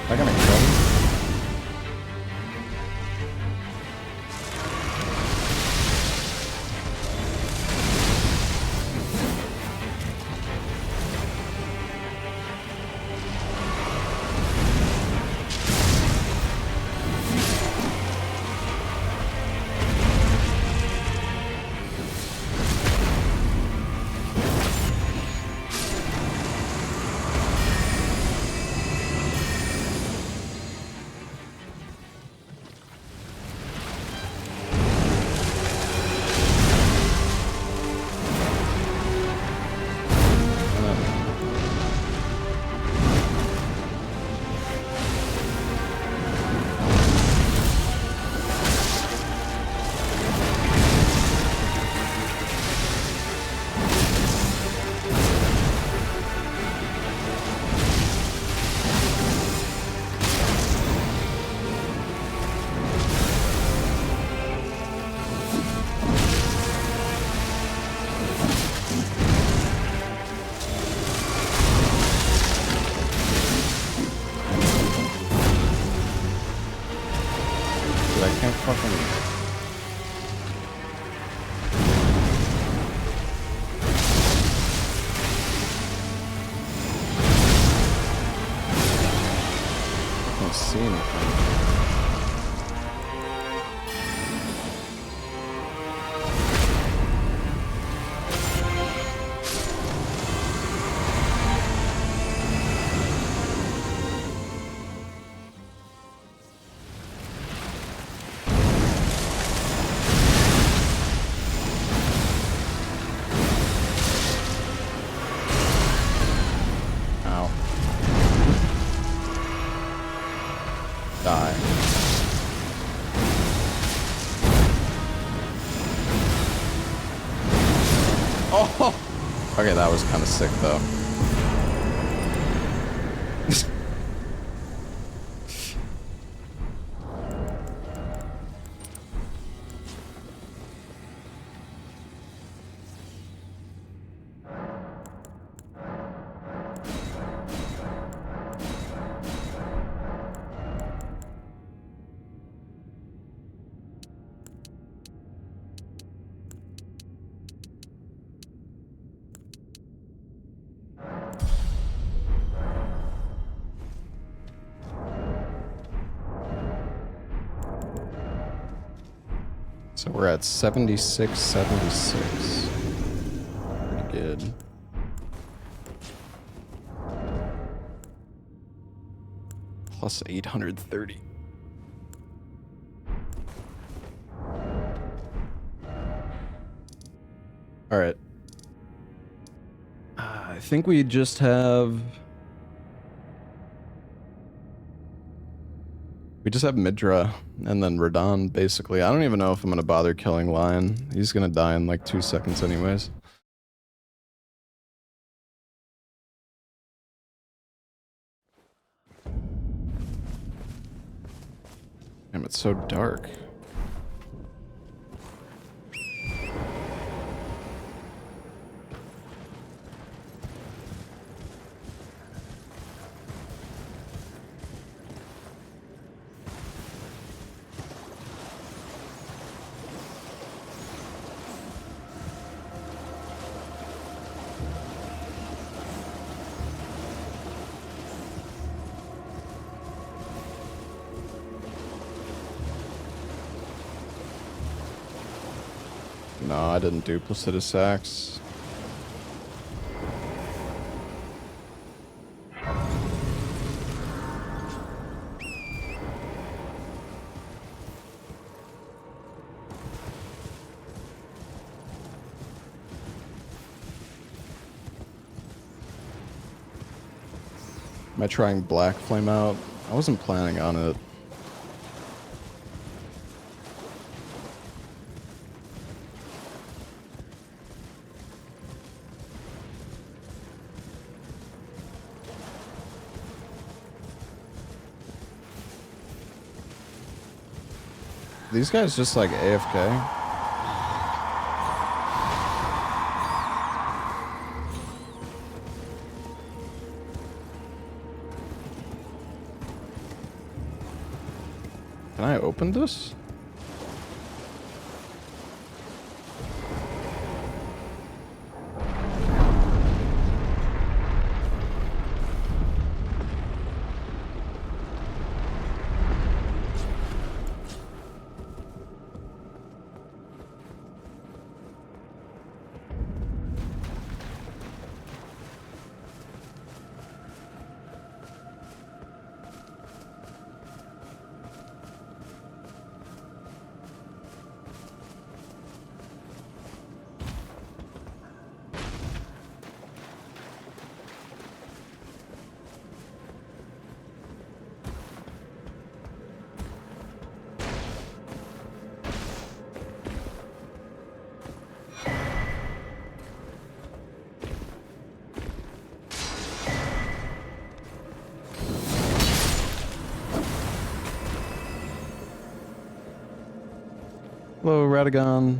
Am I gonna kill him? I can't fucking... I can't see anything. Die. Oh! Okay, that was kind of sick, though. So we're at 76, 76. Pretty good. Plus 830. All right. I think we just have... We just have Midra and then Radon, basically. I don't even know if I'm going to bother killing Lion. He's going to die in like 2 seconds anyways. Damn, it's so dark. No, I didn't duplicitous sacks. Am I trying black flame out? I wasn't planning on it. These guys just like AFK. Can I open this? Hello, Radagon.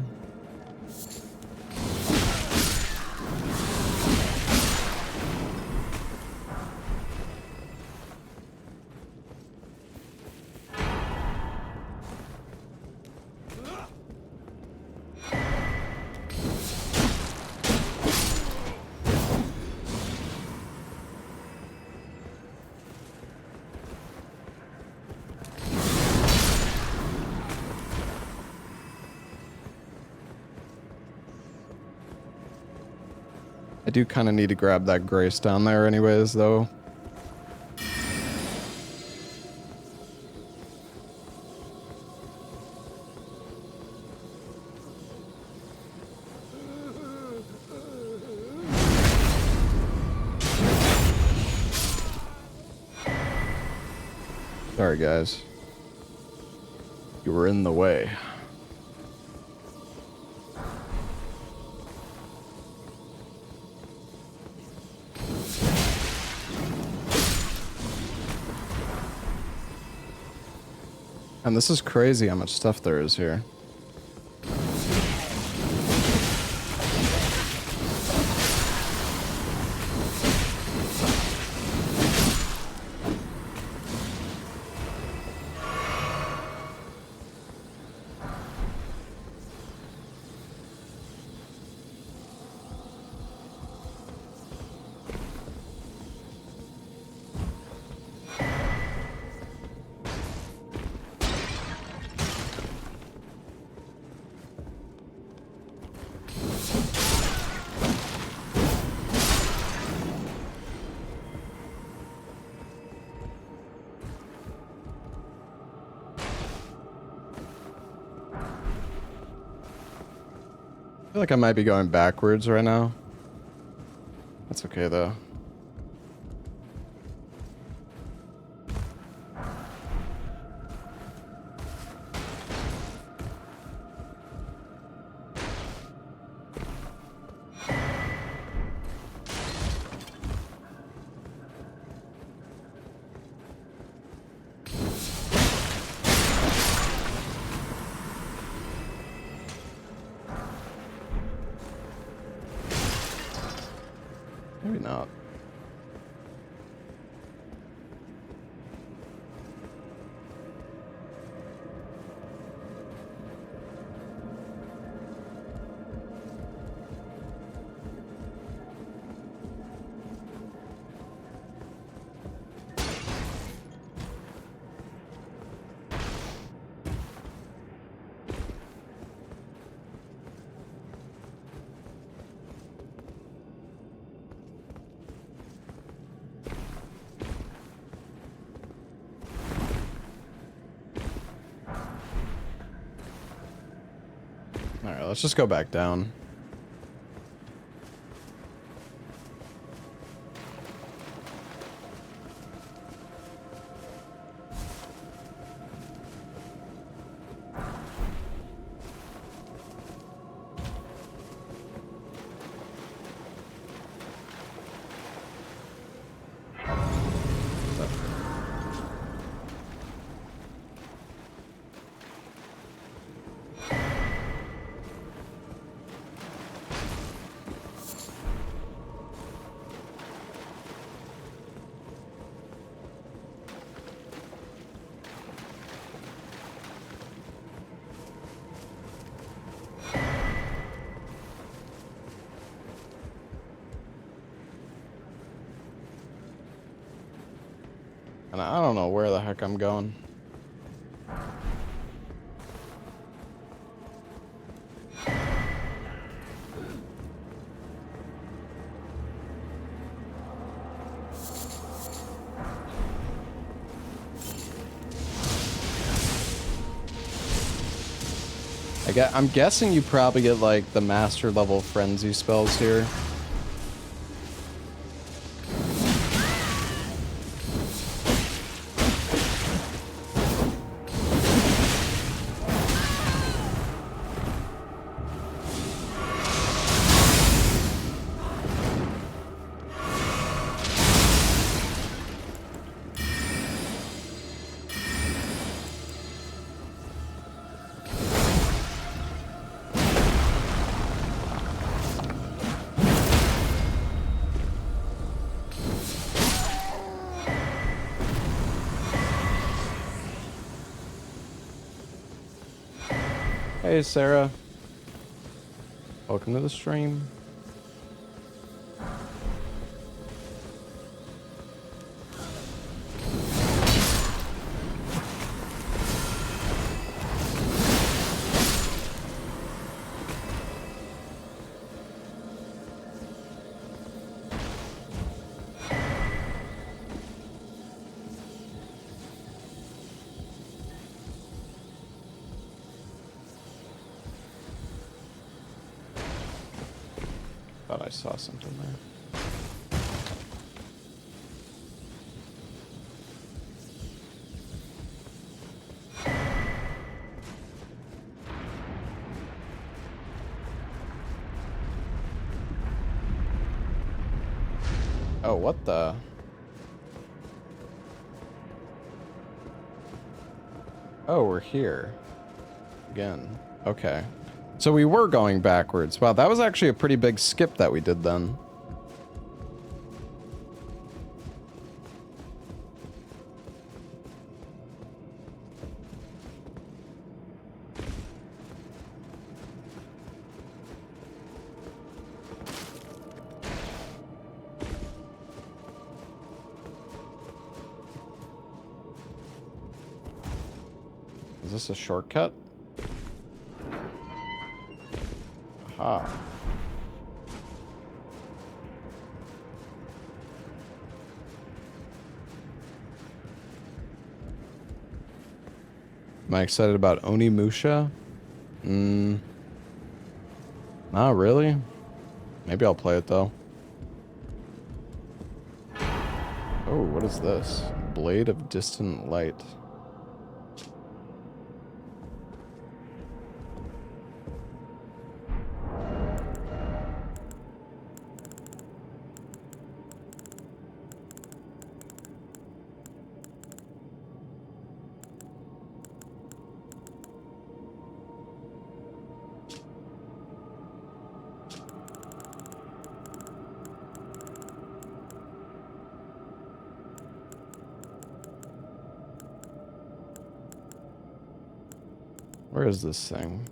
I do kind of need to grab that grace down there anyways, though. Sorry, guys. You were in the way. And this is crazy how much stuff there is here. I feel like I might be going backwards right now. That's okay though. Maybe not. let's just go back down. And I don't know where the heck I'm going. I'm guessing you probably get like the master level frenzy spells here. Hey, Sarah. Welcome to the stream. Thought I saw something there. Oh, what the? Oh, we're here. Again. Okay. So we were going backwards. Wow, that was actually a pretty big skip that we did then. Is this a shortcut? Aha. Am I excited about Onimusha? Not really. Maybe I'll play it though. Oh, what is this? Blade of Distant Light. Where is this thing?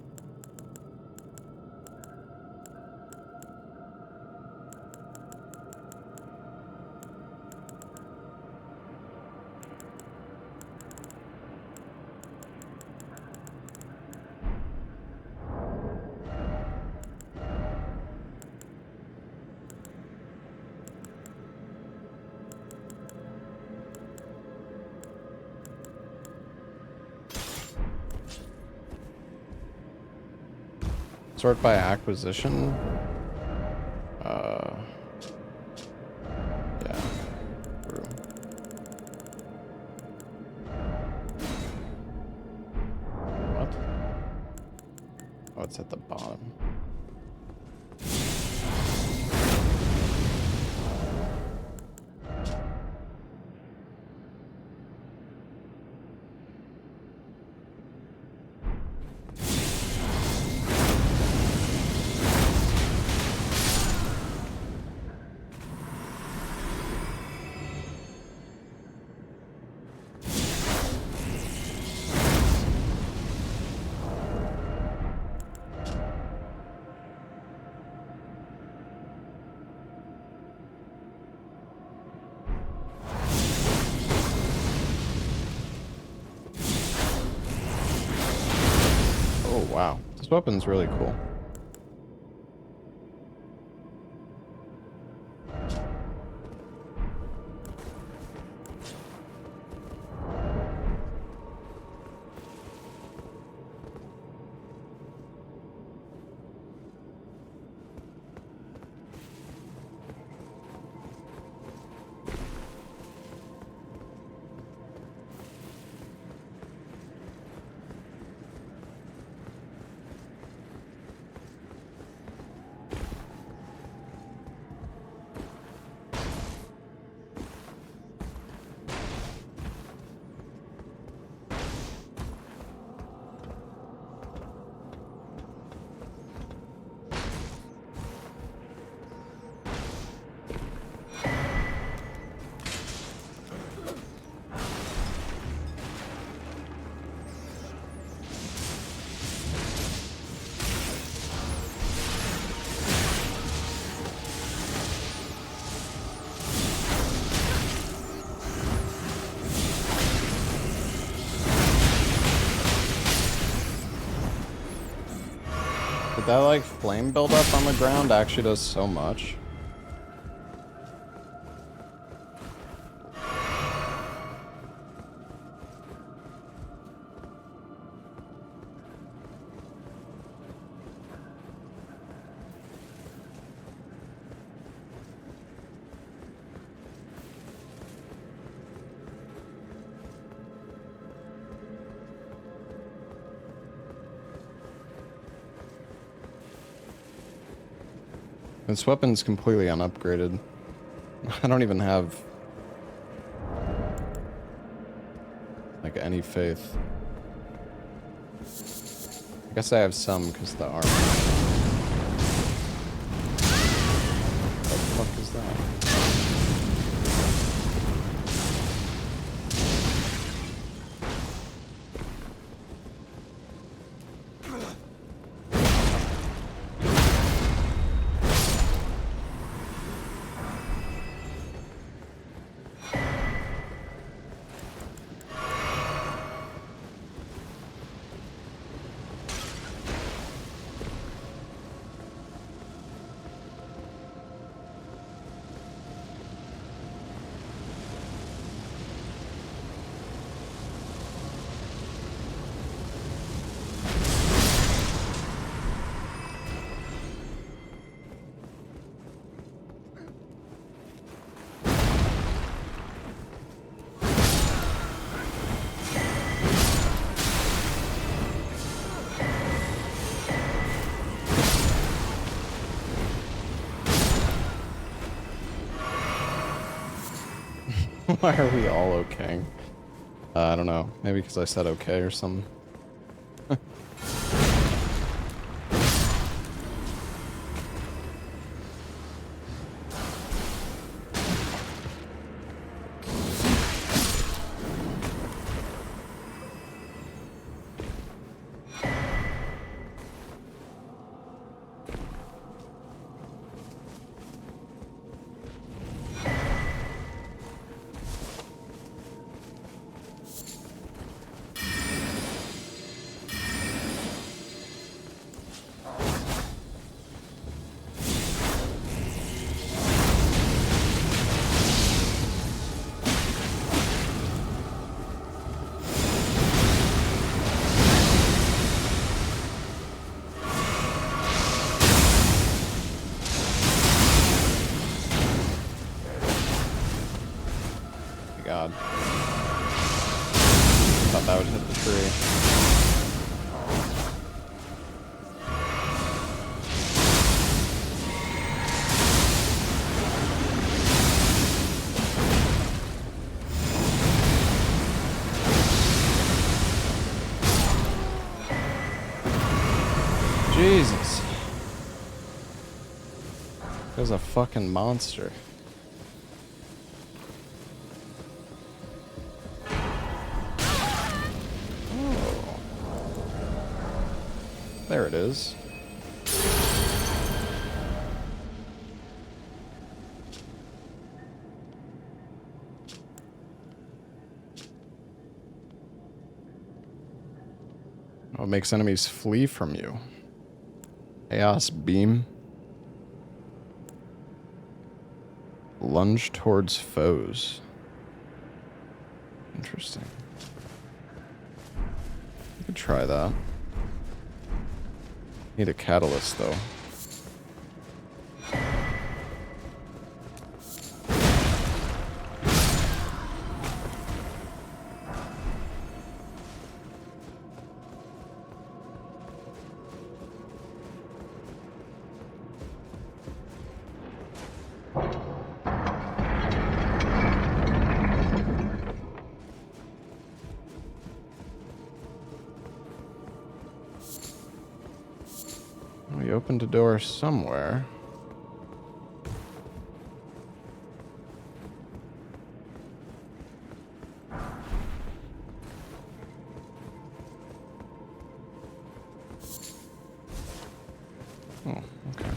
Sort by acquisition. Yeah. True. What? Oh, it's at the bottom. Oh, wow. This weapon's really cool. But that like flame buildup on the ground actually does so much. This weapon's completely unupgraded. I don't even have like any faith. I guess I have some because the armor. What the fuck is that? Why are we all okay? I don't know. Maybe because I said okay or something. would hit the tree. Jesus. There's a fucking monster. Oh. There it is. Oh, it makes enemies flee from you. Chaos beam. Lunge towards foes. Interesting. I could try that. Need a catalyst though. We opened a door somewhere. Oh, okay.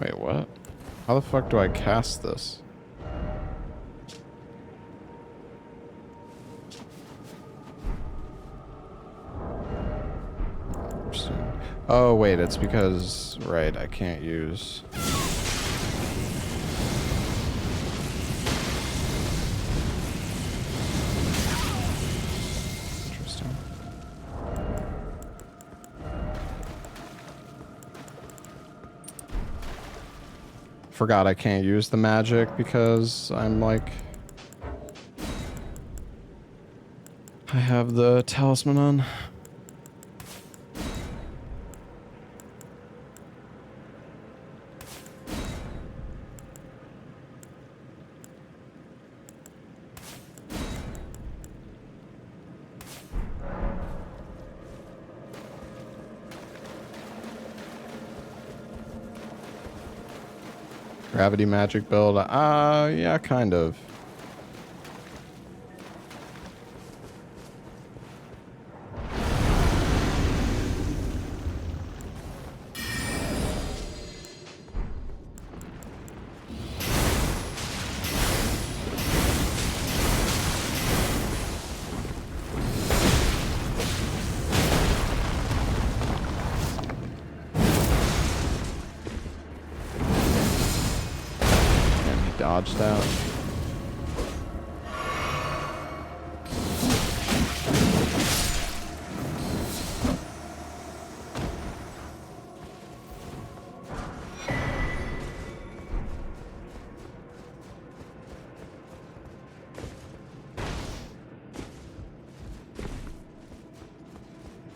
Wait, what? How the fuck do I cast this? Interesting. Oh, wait, it's because, right, I can't use... Interesting. Forgot I can't use the magic because I'm like... I have the talisman on. Gravity magic build? Yeah, kind of. Dodged out.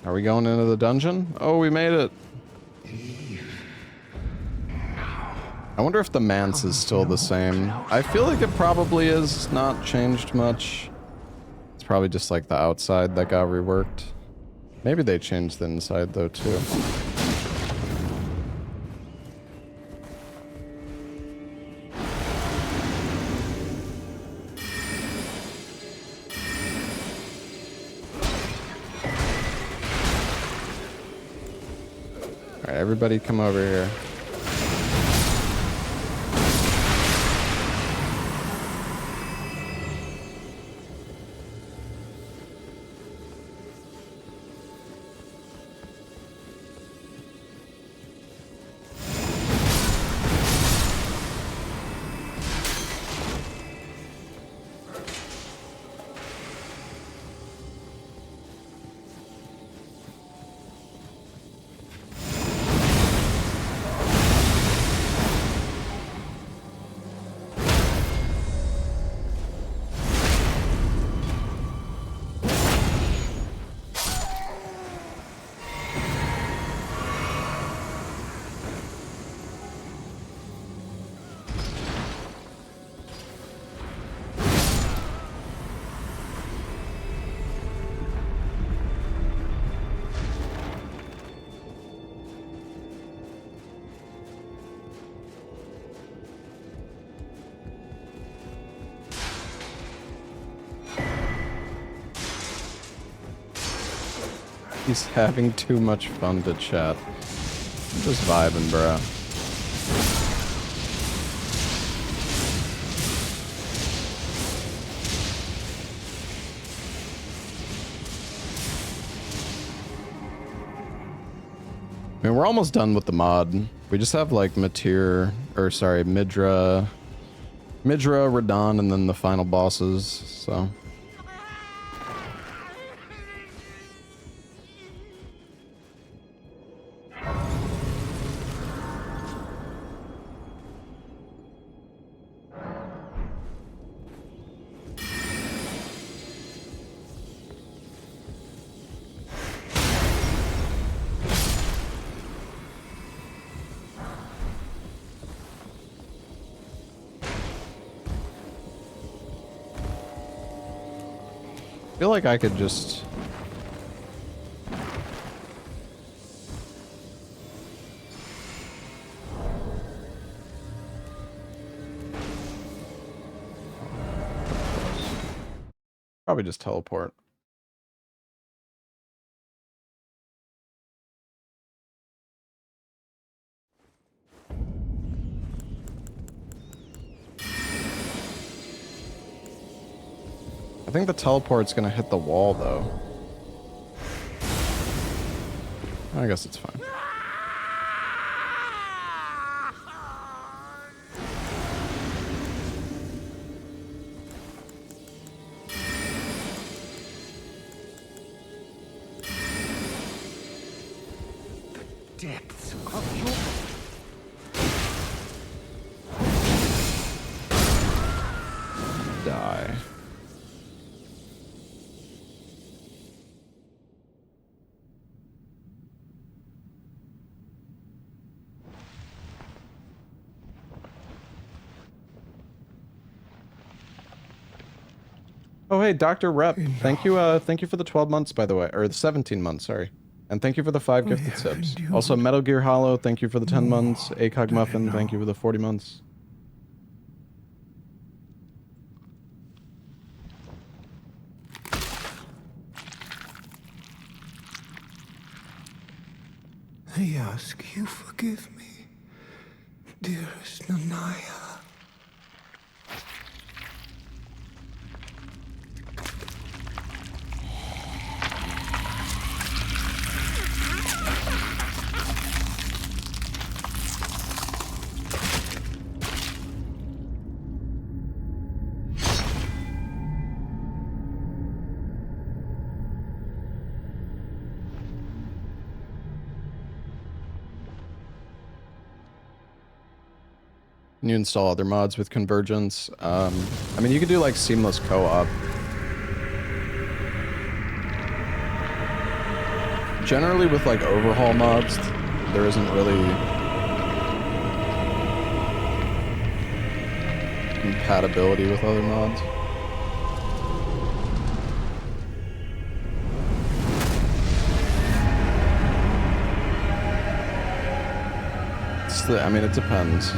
Are we going into the dungeon? Oh, we made it. I wonder if the manse is still the same. I feel like it probably is. It's not changed much. It's probably just like the outside that got reworked. Maybe they changed the inside though too. Alright, everybody come over here. He's having too much fun to chat. Just vibing, bro. I mean, we're almost done with the mod. We just have like Midra, Radon, and then the final bosses, so. I feel like I could just... Probably just teleport. I think the teleport's gonna hit the wall, though. I guess it's fine. Depths of your... Die. Oh hey, Dr. Rep, thank you for the 12 months, by the way, or the 17 months, sorry. And thank you for the 5 gifted subs. Also, Metal Gear Hollow, thank you for the 10 months. ACOG Muffin, thank you for the 40 months. I ask you forgive me, dearest Nanaya. Can you install other mods with Convergence? I mean, you could do like seamless co-op. Generally with like overhaul mods, there isn't really compatibility with other mods. I mean, it depends.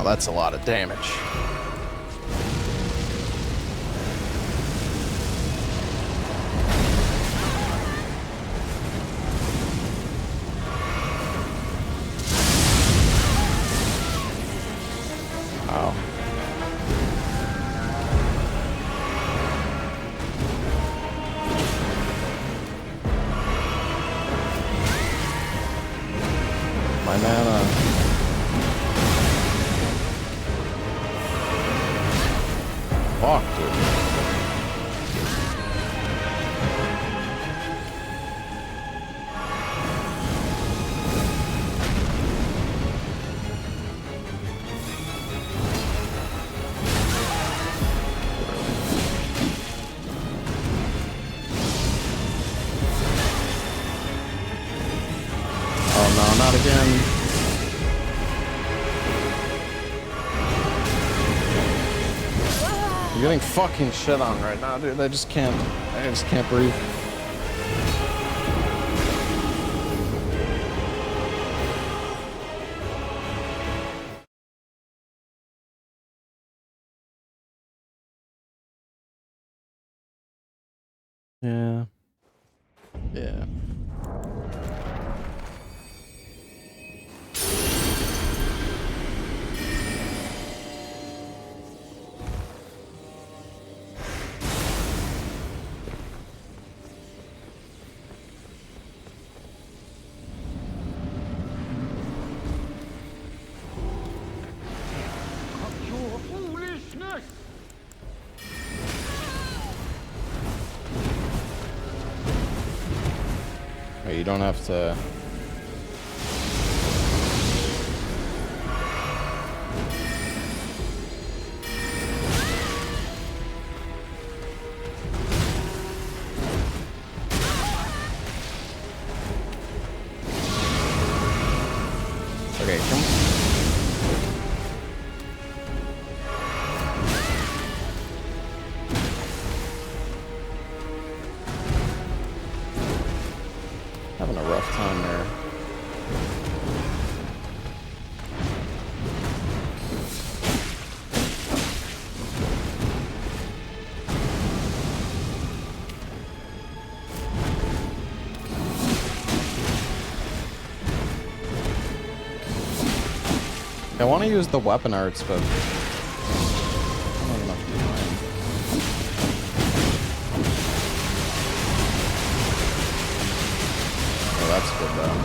That's a lot of damage. Wow. My mana. Fuck, dude. Oh no, not again. I'm getting fucking shit on right now, dude. I just can't breathe. Yeah. Yeah. Your foolishness! Wait, you don't have to. Okay, come. Having a rough time there. I want to use the weapon arts, but I don't have enough time. Oh, that's good though.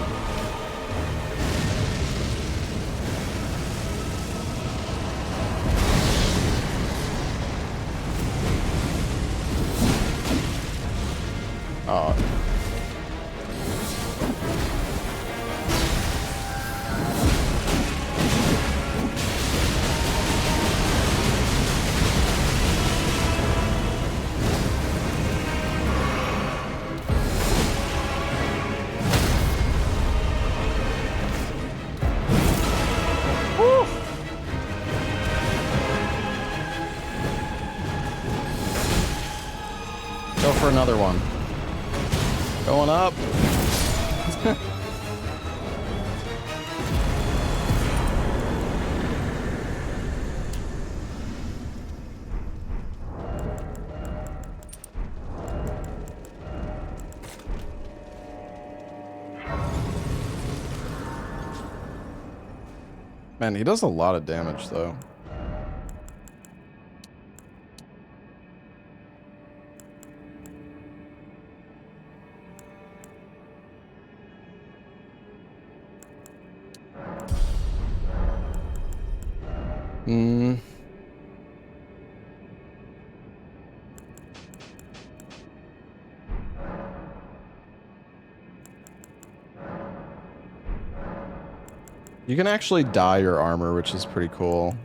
Oh. Go for another one. Going up. Man, he does a lot of damage though. Hmm. You can actually dye your armor, which is pretty cool.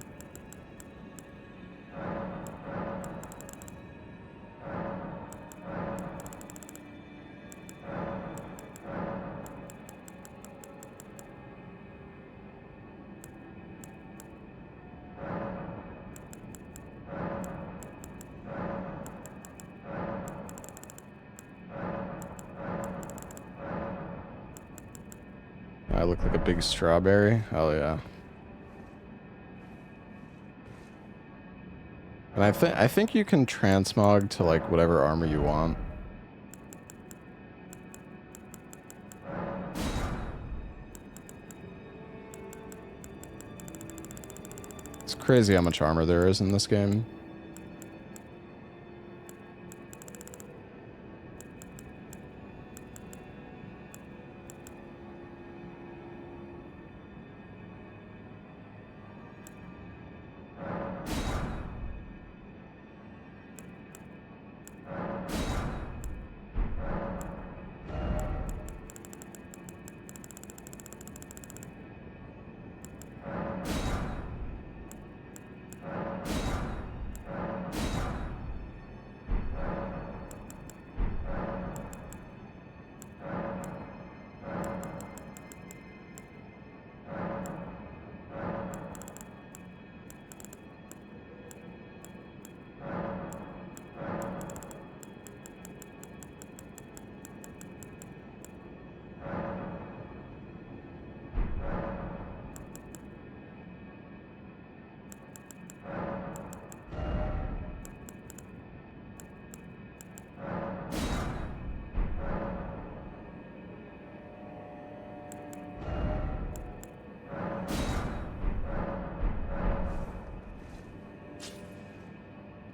I look like a big strawberry. Oh yeah. And I think you can transmog to like whatever armor you want. It's crazy how much armor there is in this game.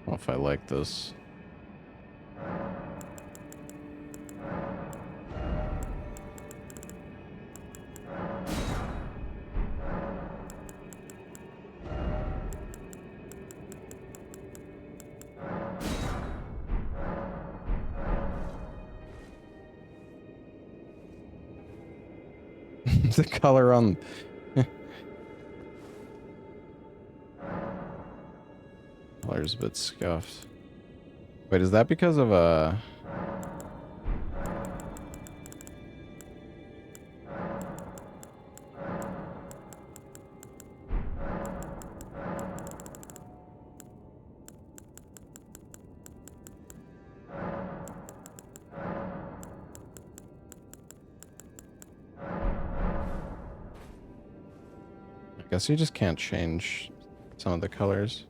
don't know if I like this. The color on... Color's a bit scuffed. Wait, is that because of I guess you just can't change some of the colors.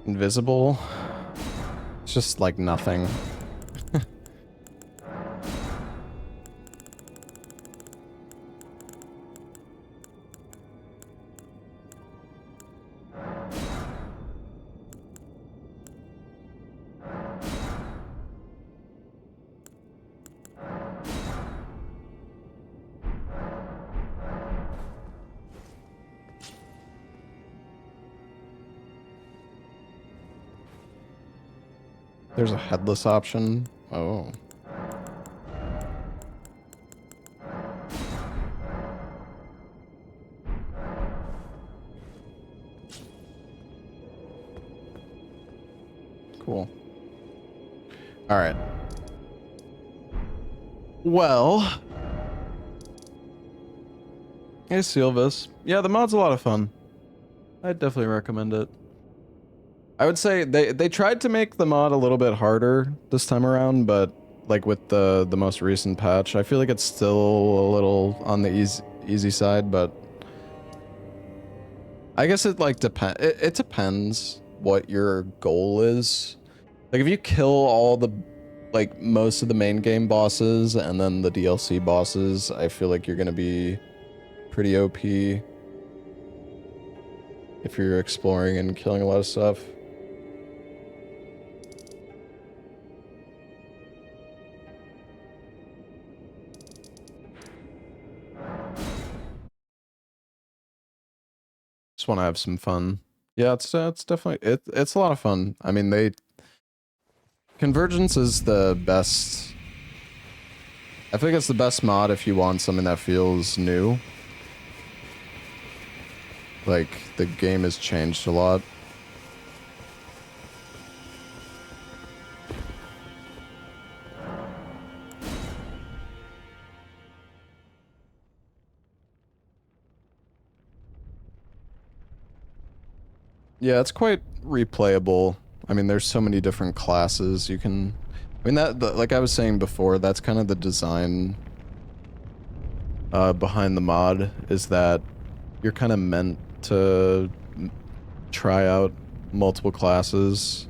Invisible. It's just like nothing. There's a headless option. Oh. Cool. All right. Well. Hey, Silvis. Yeah, the mod's a lot of fun. I'd definitely recommend it. I would say they tried to make the mod a little bit harder this time around, but like with the most recent patch, I feel like it's still a little on the easy side, but I guess it like it depends what your goal is. Like if you kill all the like most of the main game bosses and then the DLC bosses, I feel like you're gonna be pretty OP if you're exploring and killing a lot of stuff. Just want to have some fun. Yeah, it's definitely it's a lot of fun. I mean, Convergence is the best. I think it's the best mod if you want something that feels new. Like the game has changed a lot. Yeah, it's quite replayable. I mean, there's so many different classes you can... I mean, like I was saying before, that's kind of the design behind the mod, is that you're kind of meant to try out multiple classes.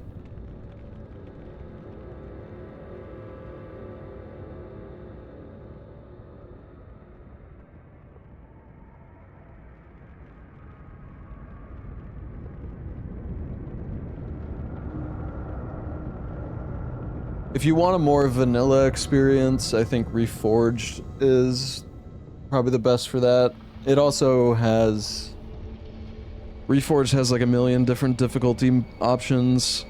If you want a more vanilla experience, I think Reforged is probably the best for that. It also has... Reforged has like a million different difficulty options.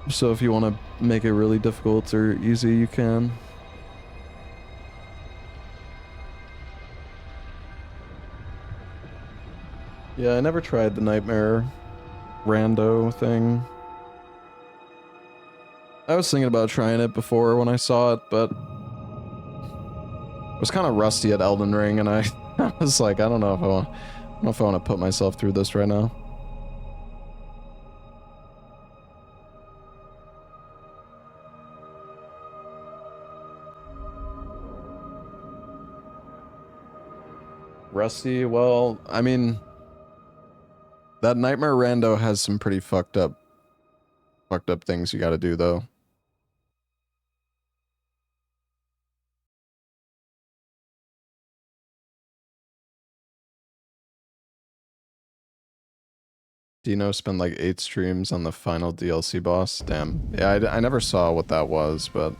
So if you want to make it really difficult or easy, you can. Yeah, I never tried the Nightmare rando thing. I was thinking about trying it before when I saw it, but I was kind of rusty at Elden Ring, and I was like, I don't know if I want to put myself through this right now. Rusty, well, I mean, That Nightmare Rando has some pretty fucked up things you gotta do, though. Dino spent like 8 streams on the final DLC boss. Damn. Yeah, I never saw what that was, but...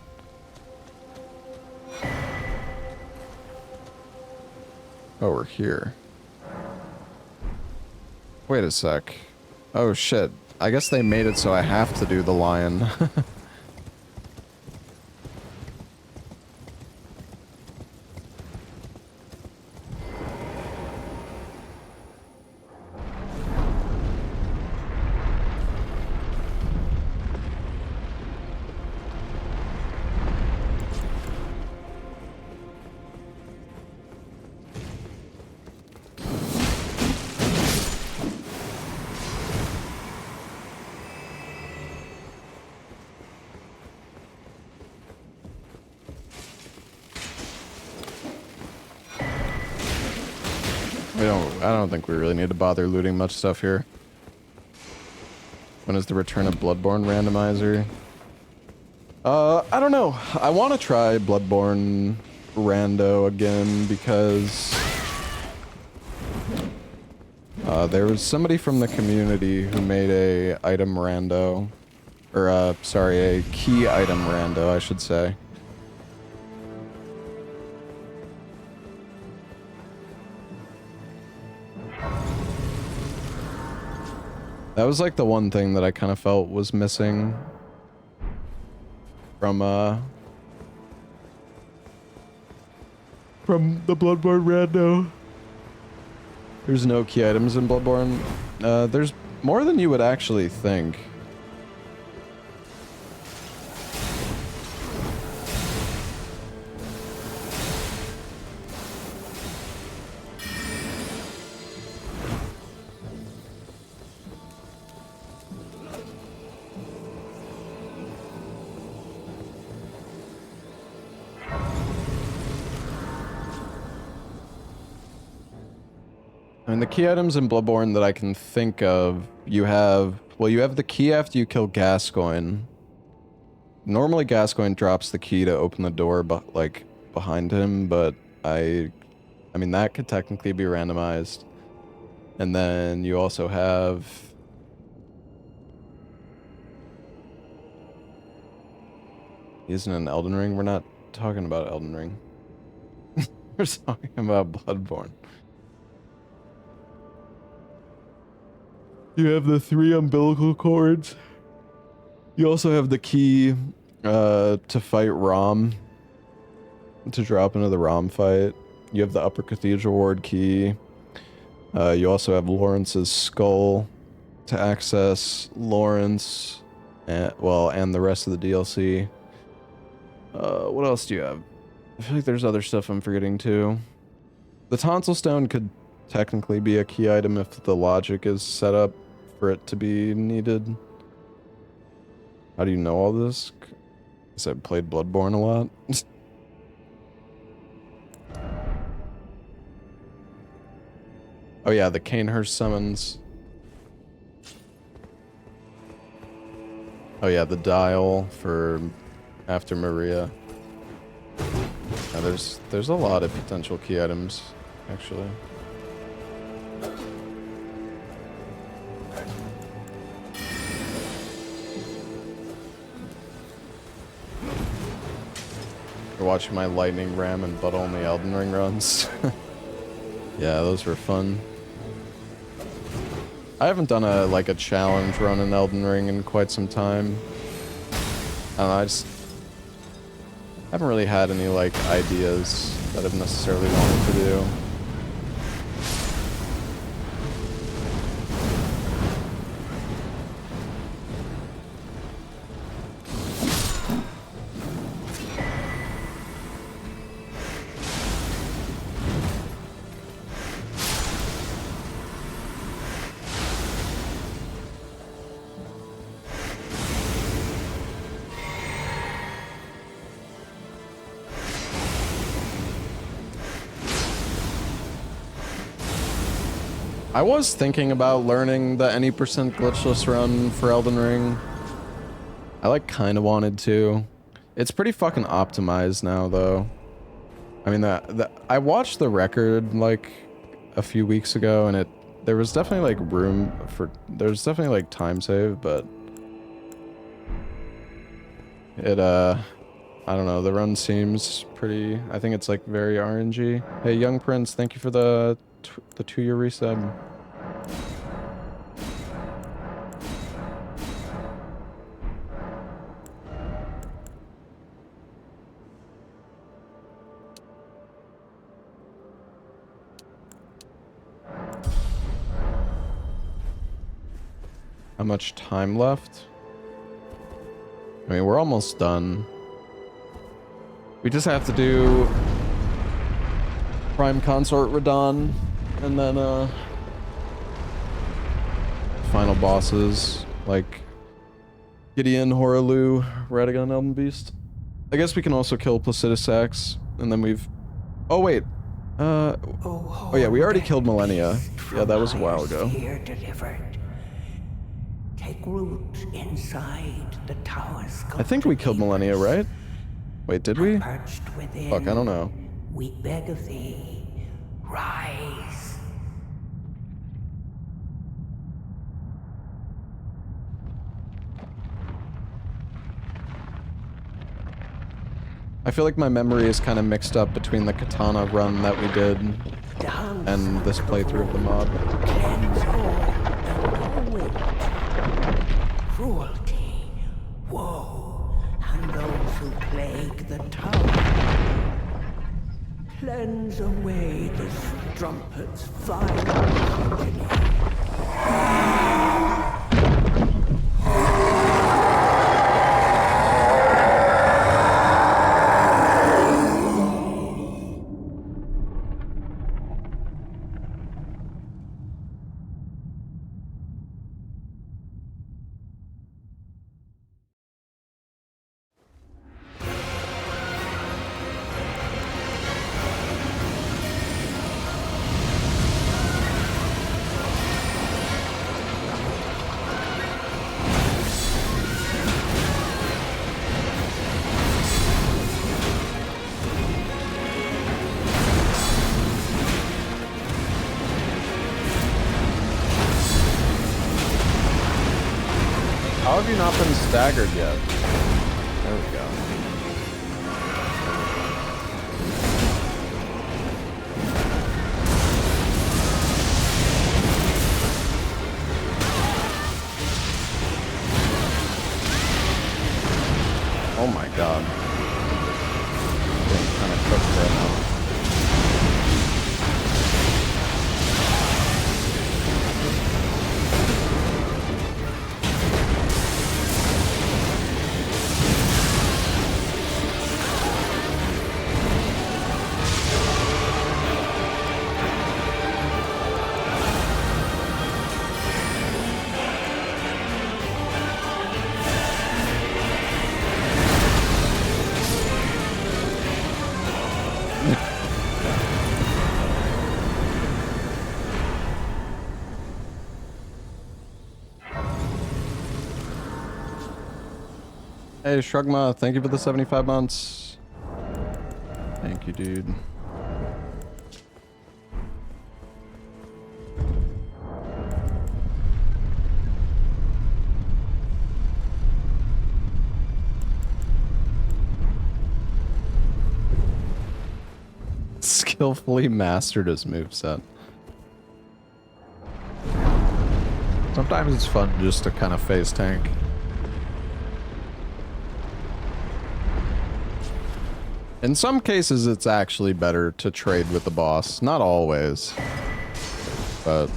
Oh, we're here. Wait a sec. Oh shit. I guess they made it so I have to do the lion. I don't think we really need to bother looting much stuff here. When is the return of Bloodborne randomizer? I don't know. I want to try Bloodborne rando again because there was somebody from the community who made a item rando, or sorry, a key item rando, I should say. That was like the one thing that I kind of felt was missing from the Bloodborne rando. There's no key items in Bloodborne. There's more than you would actually think. I mean, the key items in Bloodborne that I can think of, you have the key after you kill Gascoigne. Normally Gascoigne drops the key to open the door, but like behind him, but I mean, that could technically be randomized. And then you also have... Isn't it an Elden Ring? We're not talking about Elden Ring. We're talking about Bloodborne. You have the 3 umbilical cords. You also have the key to fight Rom. To drop into the Rom fight. You have the Upper Cathedral Ward key. You also have Lawrence's skull to access Lawrence. And the rest of the DLC. What else do you have? I feel like there's other stuff I'm forgetting too. The Tonsil Stone could technically be a key item if the logic is set up for it to be needed. How do you know all this? Because I've played Bloodborne a lot. Oh yeah, the Canehurst summons. Oh yeah, the dial for after Maria. Yeah, there's a lot of potential key items, actually. You're watching my lightning ram and but only Elden Ring runs. Yeah, those were fun. I haven't done a challenge run in Elden Ring in quite some time. I don't know, I just haven't really had any ideas that I've necessarily wanted to do. I was thinking about learning the any percent glitchless run for Elden Ring. I like kind of wanted to. It's pretty fucking optimized now though. I mean I watched the record like a few weeks ago and there was definitely like there's definitely like time save, but I don't know, the run seems pretty, I think it's like very RNG. Hey Young Prince, thank you for the 2-year resub. How much time left? I mean, we're almost done. We just have to do Prime Consort Radon, and then, final bosses, like Gideon, Horalu, Radagon, Elden Beast. I guess we can also kill Placidus Axe, and then we've... Oh, wait. Oh yeah, we already killed Millennia. Yeah, that was a while ago. Here delivered. Take root inside the tower's I think we killed Millennia, right? Wait, did we? perched within. Fuck, I don't know. We beg of thee, rise. I feel like my memory is kind of mixed up between the Katana run that we did and this playthrough of the mod. Cleanse all and await. Cruelty, woe, and those who plague the tower. Cleanse away the strumpet's vile progeny. How have you not been staggered yet? There we go. Oh my god. Getting kind of cooked right now. Hey, Shrugma, thank you for the 75 months. Thank you, dude. Skillfully mastered his moveset. Sometimes it's fun just to kind of phase tank. In some cases, it's actually better to trade with the boss. Not always, but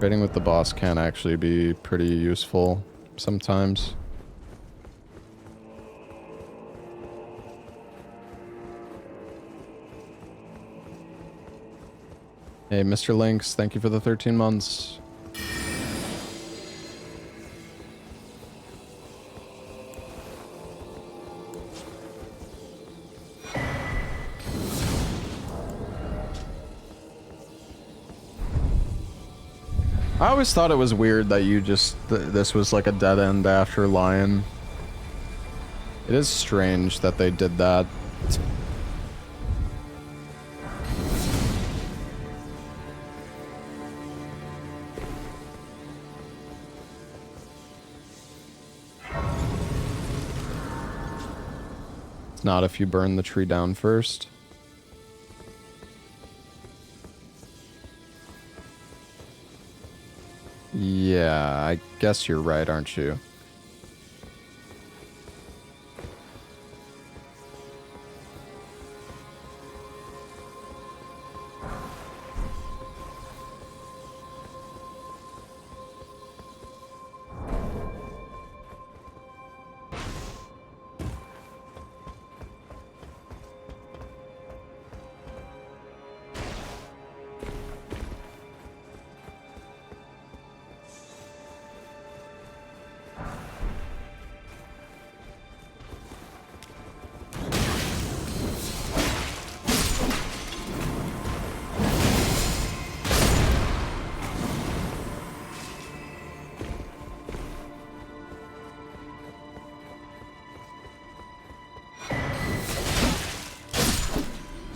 trading with the boss can actually be pretty useful sometimes. Hey, Mr. Lynx, thank you for the 13 months. I always thought it was weird that you just... this was like a dead end after Lion. It is strange that they did that. It's not if you burn the tree down first. Yeah, I guess you're right, aren't you?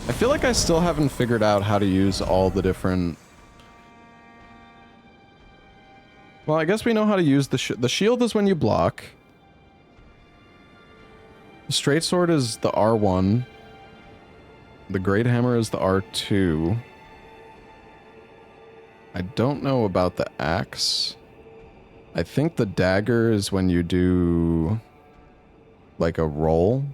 I feel like I still haven't figured out how to use all the different... Well, I guess we know how to use the shield is when you block. The straight sword is the R1. The great hammer is the R2. I don't know about the axe. I think the dagger is when you do like a roll.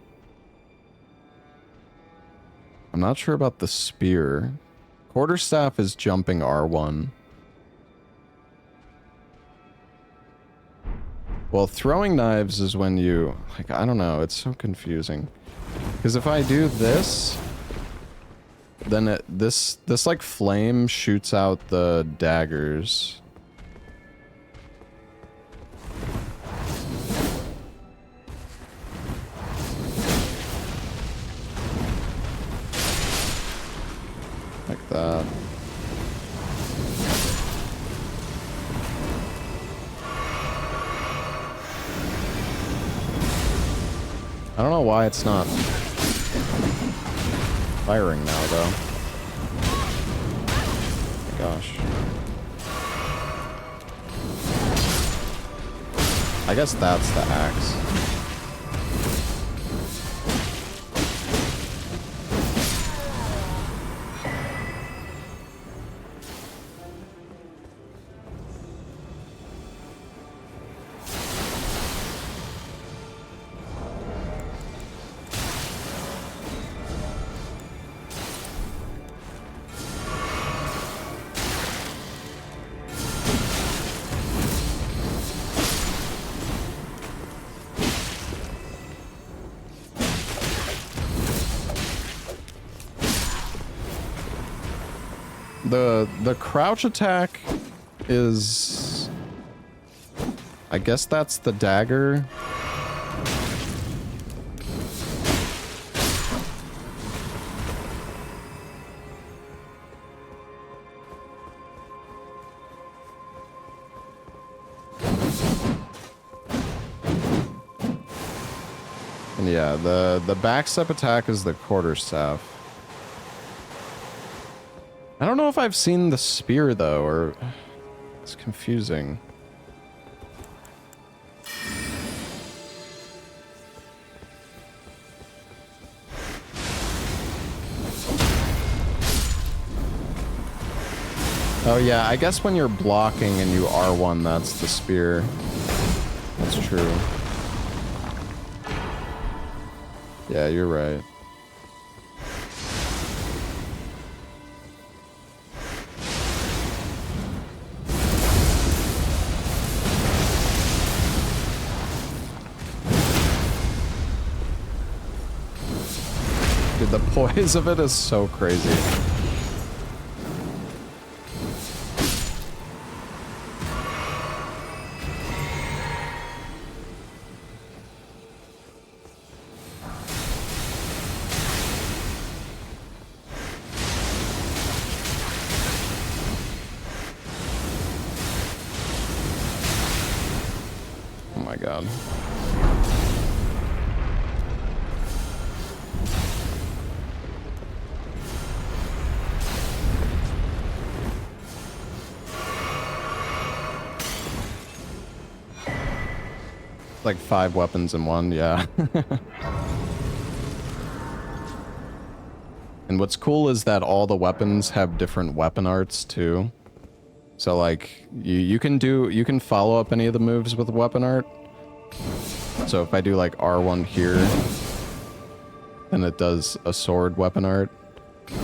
I'm not sure about the spear. Quarterstaff is jumping R1. Well, throwing knives is when you... like, I don't know. It's so confusing. Because if I do this, then this like flame shoots out the daggers. Like that. I don't know why it's not firing now, though. Oh my gosh. I guess that's the axe. The crouch attack is... I guess that's the dagger. And yeah, the backstep attack is the quarterstaff. I don't know if I've seen the spear, though, or... it's confusing. Oh, yeah, I guess when you're blocking and you R1, that's the spear. That's true. Yeah, you're right. Dude, the poise of it is so crazy. my god. Like 5 weapons in one, yeah. And what's cool is that all the weapons have different weapon arts too. So like you can follow up any of the moves with weapon art. So if I do like R1 here, then it does a sword weapon art.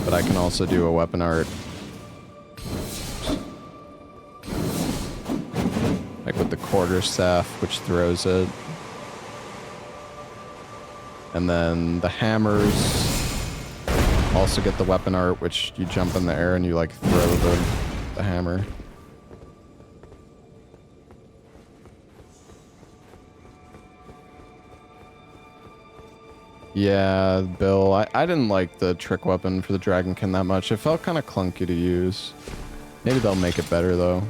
But I can also do a weapon art like with the quarterstaff, which throws it. And then the hammers also get the weapon art, which you jump in the air and you like throw the hammer. Yeah, Bill, I didn't like the trick weapon for the Dragonkin that much. It felt kind of clunky to use. Maybe they'll make it better though.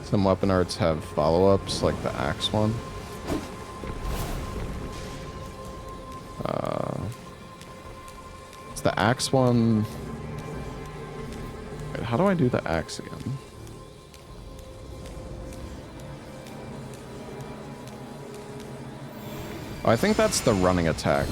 Some weapon arts have follow-ups, like the axe one. Is the axe one... Wait, how do I do the axe again? Oh, I think that's the running attack.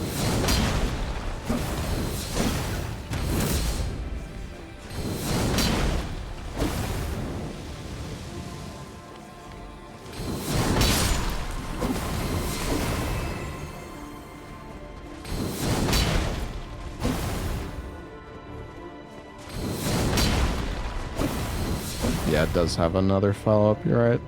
Yeah, it does have another follow-up, you're right.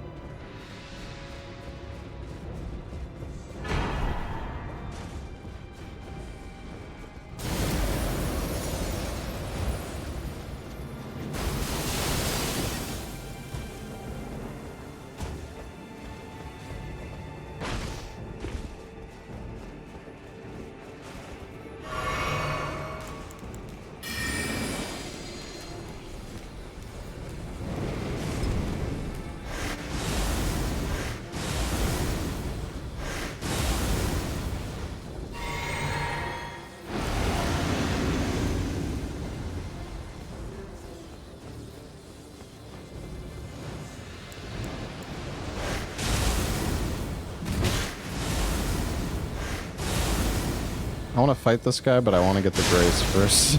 I want to fight this guy, but I want to get the grace first.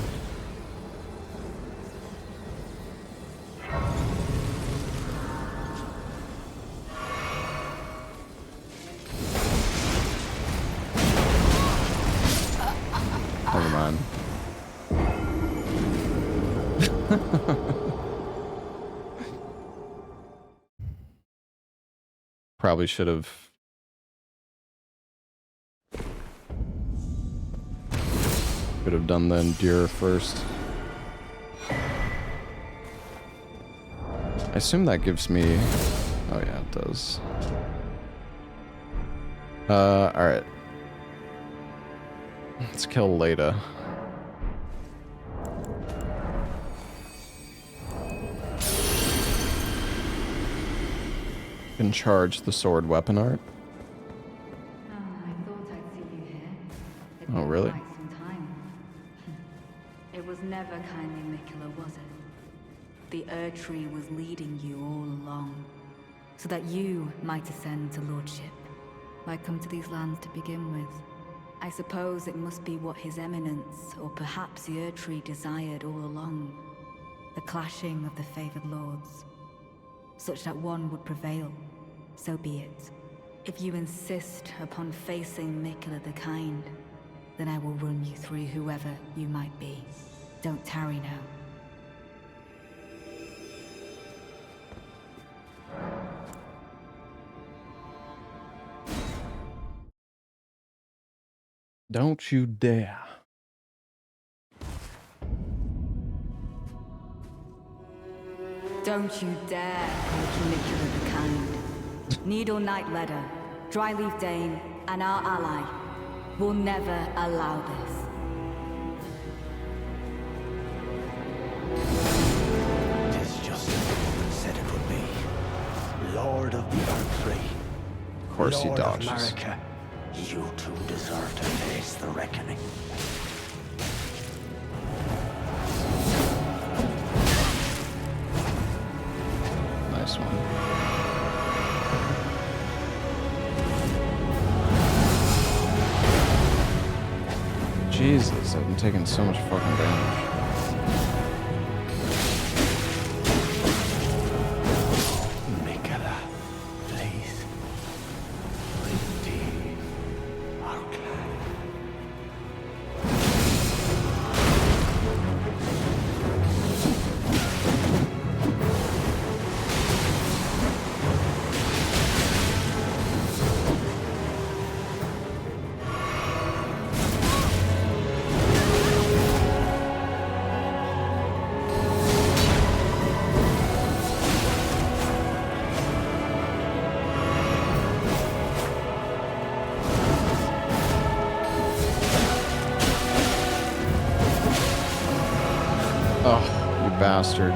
Never mind. Probably should have... Could have done the endure first. I assume that gives me... Oh yeah, it does. Alright. Let's kill Leda. Can charge the sword weapon art. I thought I'd see you here. It'd Oh, been really? quite some time. It was never kindly Miquella, was it? The Erdtree was leading you all along, so that you might ascend to lordship. Why come to these lands to begin with? I suppose it must be what His Eminence, or perhaps the Erdtree desired all along. The clashing of the favored lords. Such that one would prevail, so be it. If you insist upon facing Miquella the Kind, then I will run you through whoever you might be. Don't tarry now. Don't you dare. Don't you dare call Caligula the kind. Needle Knight Ledder, Dryleaf Dane, and our ally will never allow this. Tis just as the woman said it would be. Lord of the Earth Of course he Lord of dodges. America, you two deserve to face the reckoning. Nice one. Jesus, I've been taking so much fucking damage. Mikala, please. Redeem our clan. Oh, you bastard.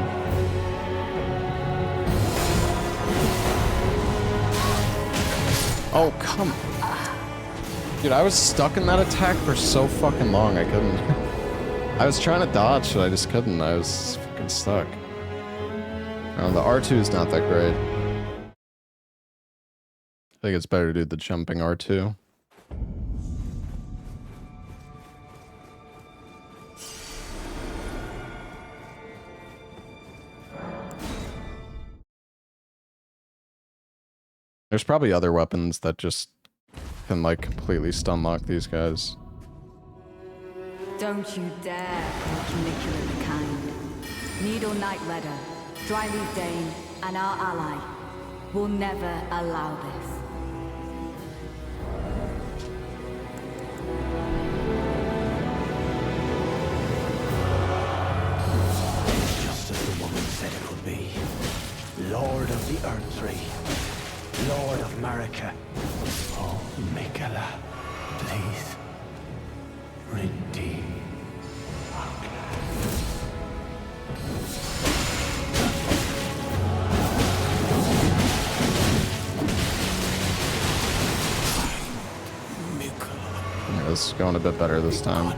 Oh, come. Dude, I was stuck in that attack for so fucking long, I couldn't. I was trying to dodge, but I just couldn't. I was fucking stuck. The R2 is not that great. I think it's better to do the jumping R2. There's probably other weapons that just can, like, completely stun lock these guys. Don't you dare call Caligula the kind. Needle Knight Ledder, Dryleaf Dane, and our ally will never allow this. Just as the woman said it would be. Lord of the Earth Tree. Lord of America. Oh, Mikala, please. Redeem our clan. Yeah, this is going a bit better this time.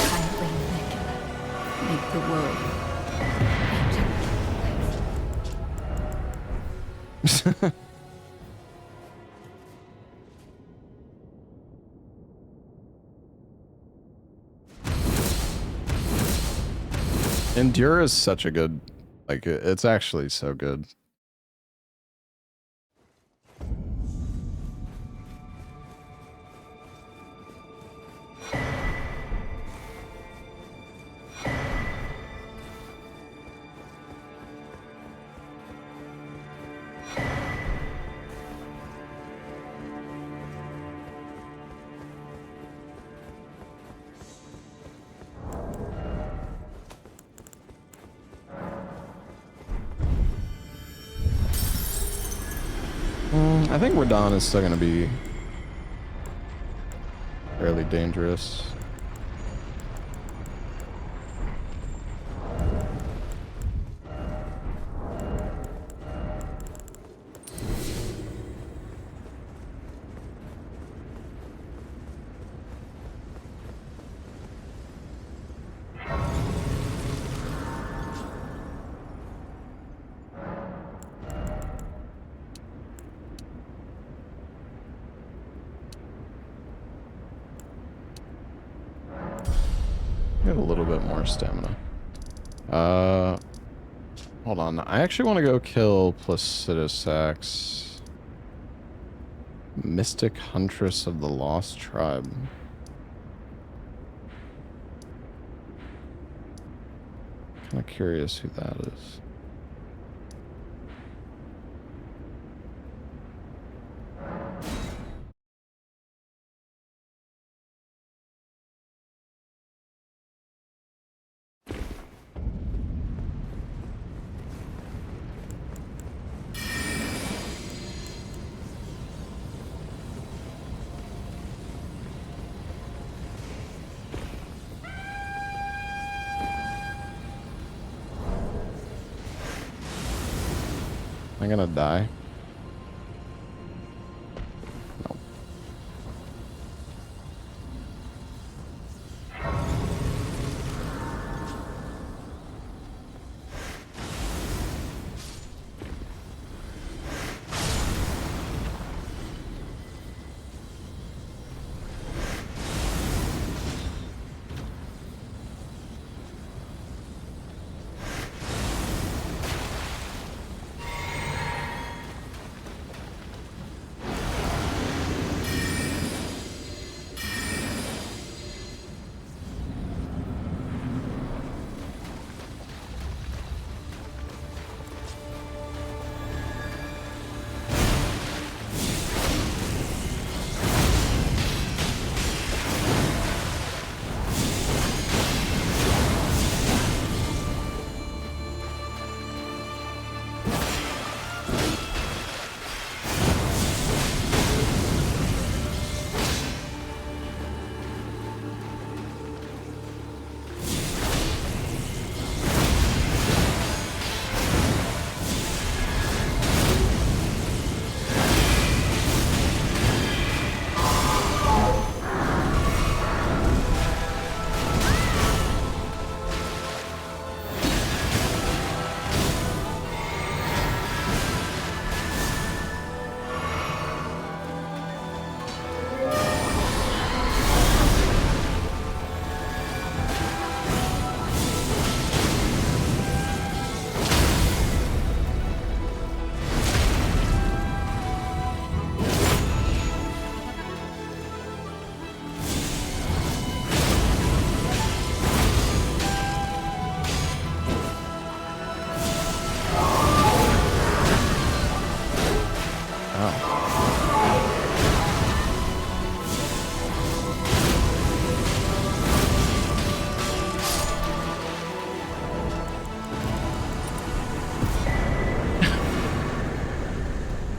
Kindly, Nicola, make the world a gentle place. Endure is such a good, like, it's actually so good. I think Radon is still going to be fairly dangerous. I have a little bit more stamina. Hold on. I actually want to go kill Placidusax. Mystic Huntress of the Lost Tribe. Kind of curious who that is. Am I gonna die? No.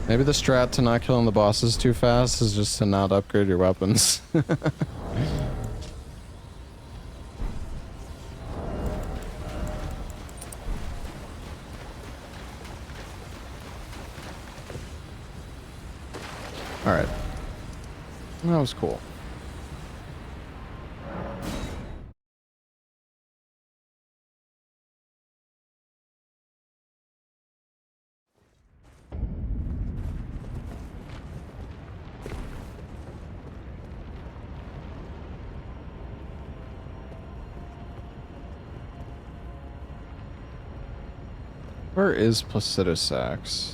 Maybe the strat to not killing the bosses too fast is just to not upgrade your weapons. Alright. That was cool. Where is Placidusax?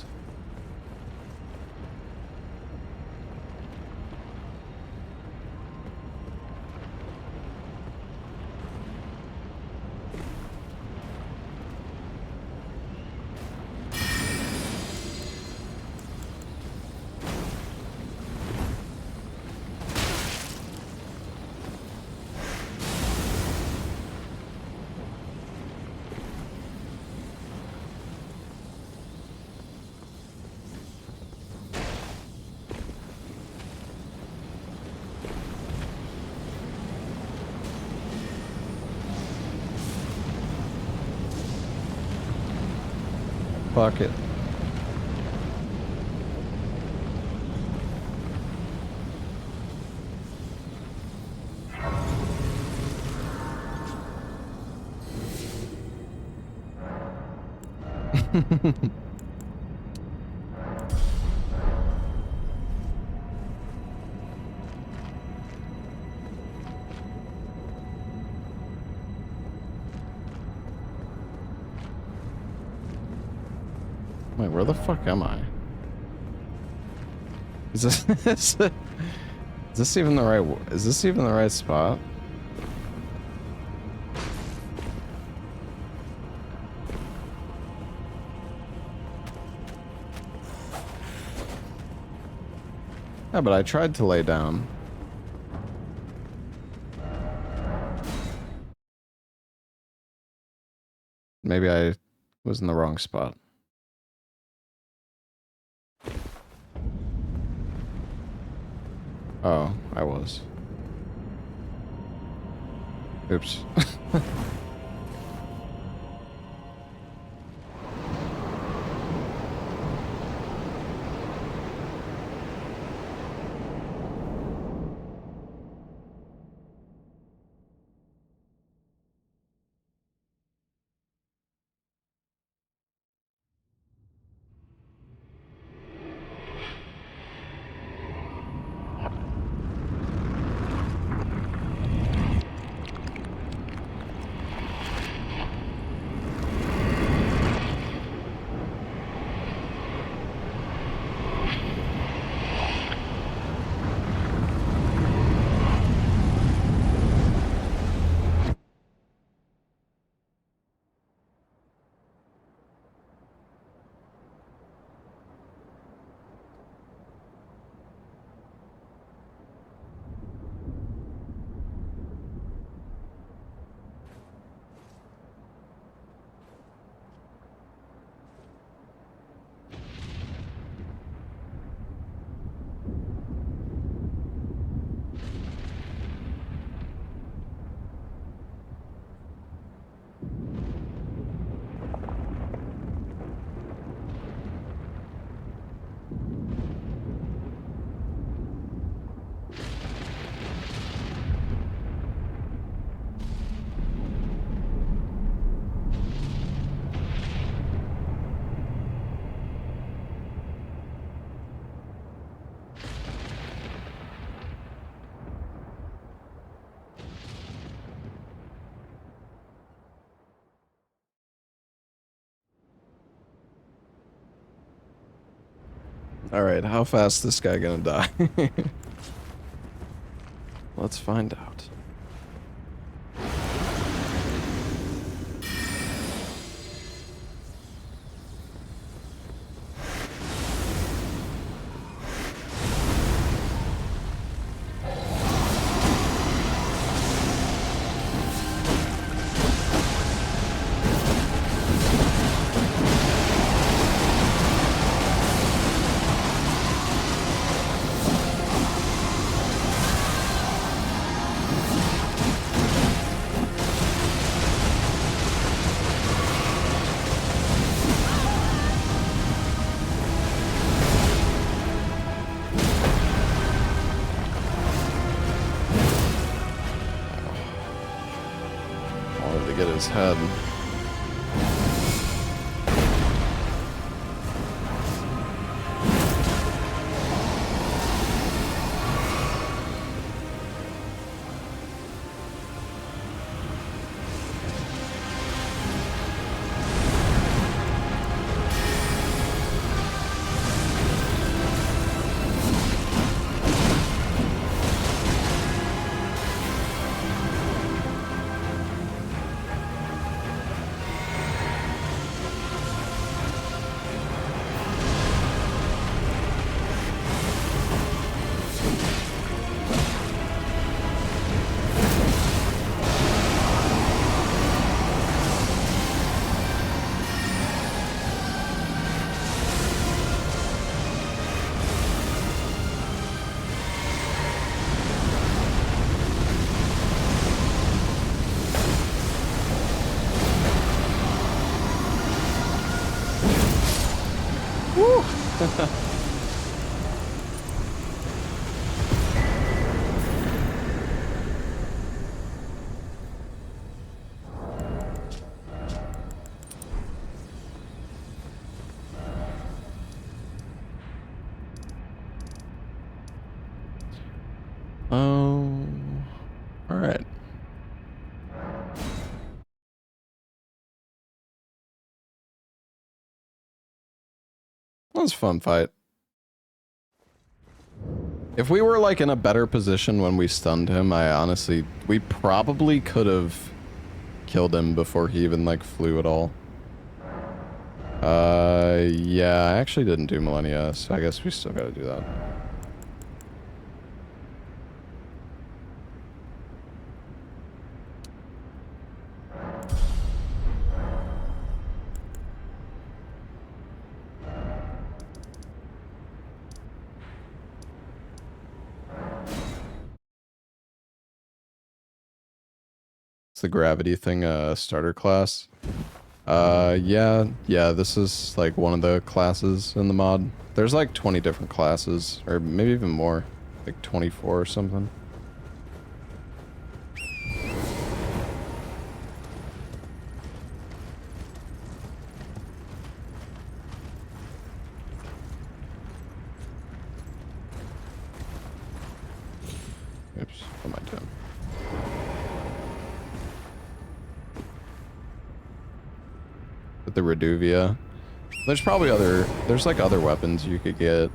Bucket. Wait, where the fuck am I? Is this is this even the right? Is this even the right spot? Yeah, but I tried to lay down. Maybe I was in the wrong spot. Oh, I was. Oops. Alright, how fast is this guy gonna die? Let's find out. Wanted to get his head. Oh, all right. That was a fun fight. If we were like in a better position when we stunned him, we probably could have killed him before he even like flew at all. Yeah, I actually didn't do Millennia, so I guess we still gotta do that. It's the gravity thing, starter class. Yeah, this is like one of the classes in the mod. There's like 20 different classes, or maybe even more, like 24 or something. Oops, what am I doing? With the Reduvia. There's probably there's like other weapons you could get.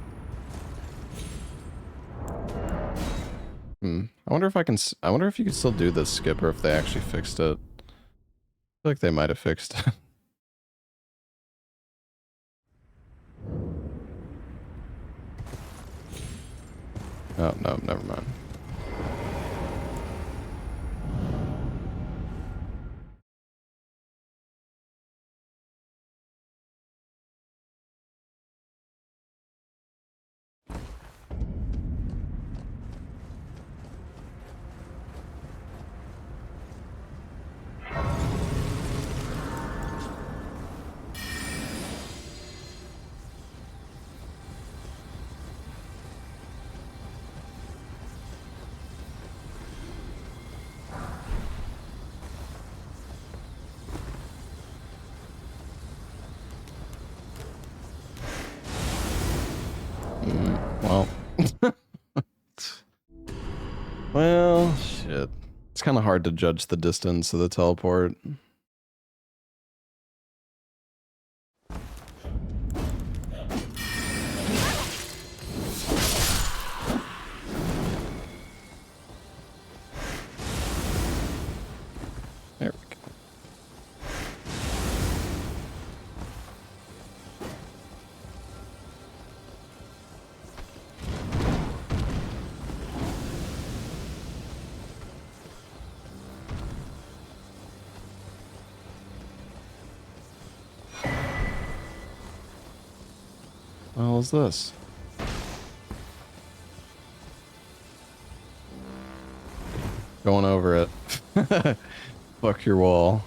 I wonder if I wonder if you could still do this skip or if they actually fixed it. I feel like they might have fixed it. Oh, no, never mind. Well. Well, shit. It's kind of hard to judge the distance of the teleport. There we go. What the hell is this? Going over it. Fuck your wall.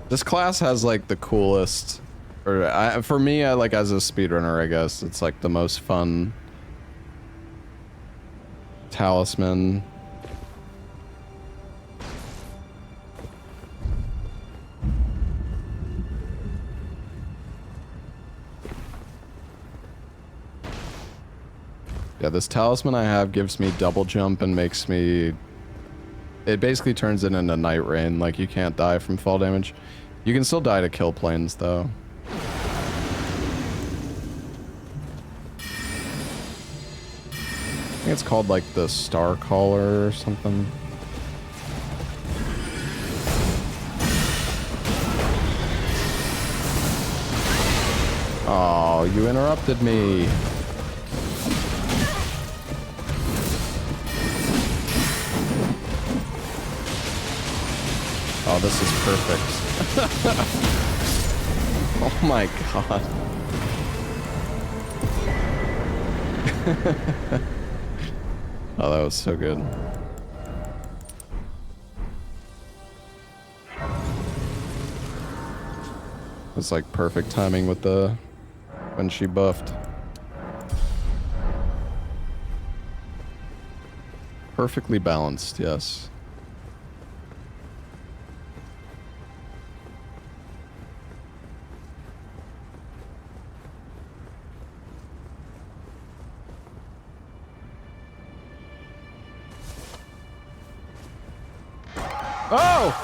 This class has like the coolest, or for me, I like as a speedrunner, I guess it's like the most fun talisman. Yeah, this talisman I have gives me double jump and makes me... It basically turns it into Night Rain, like you can't die from fall damage. You can still die to kill planes, though. I think it's called, like, the Star Caller or something. Oh, you interrupted me. Oh, this is perfect. Oh my god. Oh, that was so good. It's like perfect timing with the... when she buffed. Perfectly balanced, yes. Oh!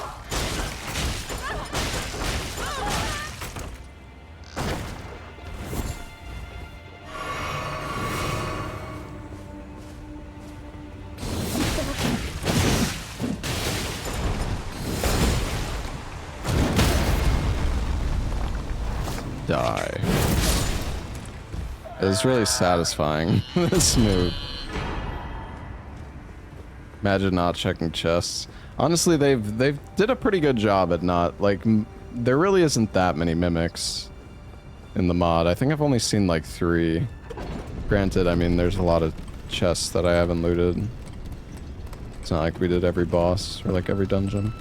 Die. It's really satisfying, this move. Imagine not checking chests. Honestly, they've did a pretty good job at not, like, there really isn't that many mimics in the mod. I think I've only seen like 3. Granted, I mean, there's a lot of chests that I haven't looted. It's not like we did every boss or like every dungeon.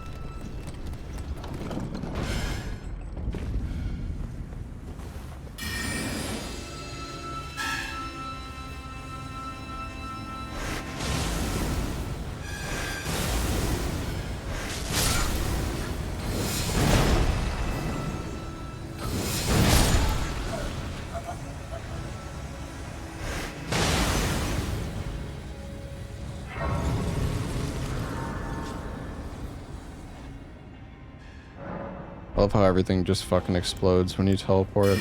I love how everything just fucking explodes when you teleport.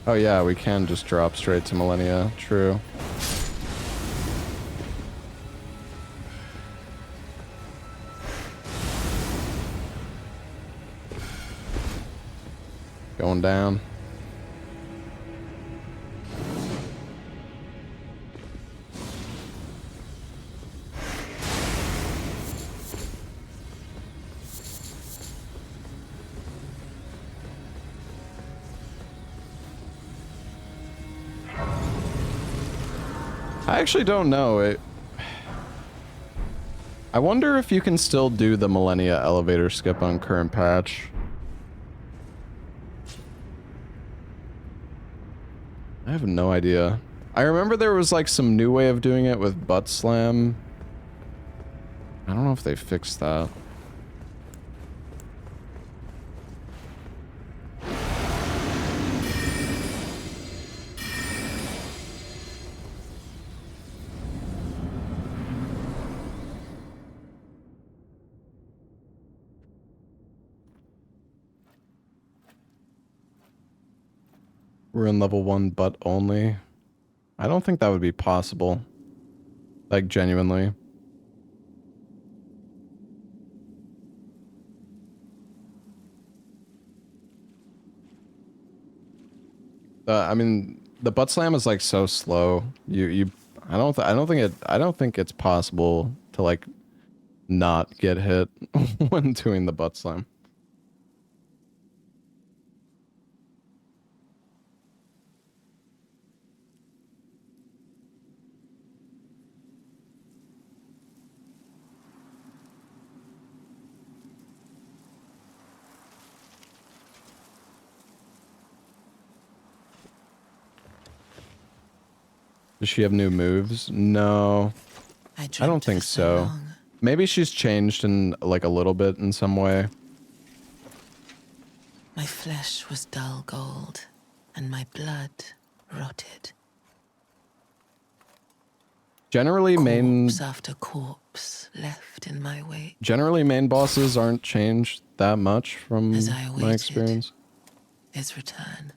Oh yeah, we can just drop straight to Millennia. True. Going down. I actually don't know. I wonder if you can still do the Millennia elevator skip on current patch. I have no idea. I remember there was like some new way of doing it with butt slam. I don't know if they fixed that. We're in level 1 but only. I don't think that would be possible. Like, genuinely. I mean, the butt slam is like so slow. I don't think it's possible to like not get hit when doing the butt slam. Does she have new moves? No. I don't think so. Maybe she's changed in like a little bit in some way. My flesh was dull gold, and my blood rotted. Generally, corpse after corpse left in my wake. Generally, main bosses aren't changed that much from my experience. His return.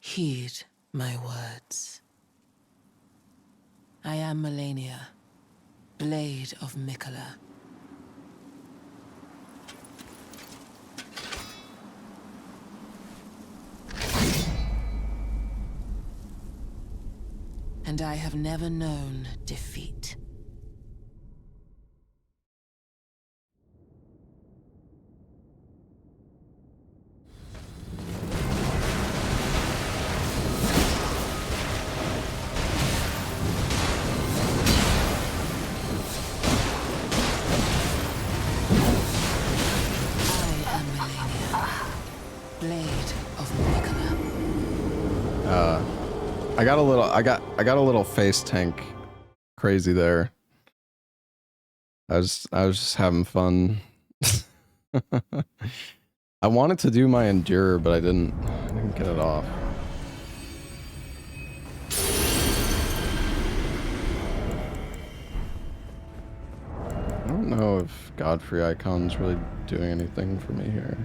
Heed my words. I am Melania, Blade of Mikola. And I have never known defeat. I got a little face tank crazy there. I was just having fun. I wanted to do my endure, but I didn't get it off. I don't know if Godfrey Icon's really doing anything for me here.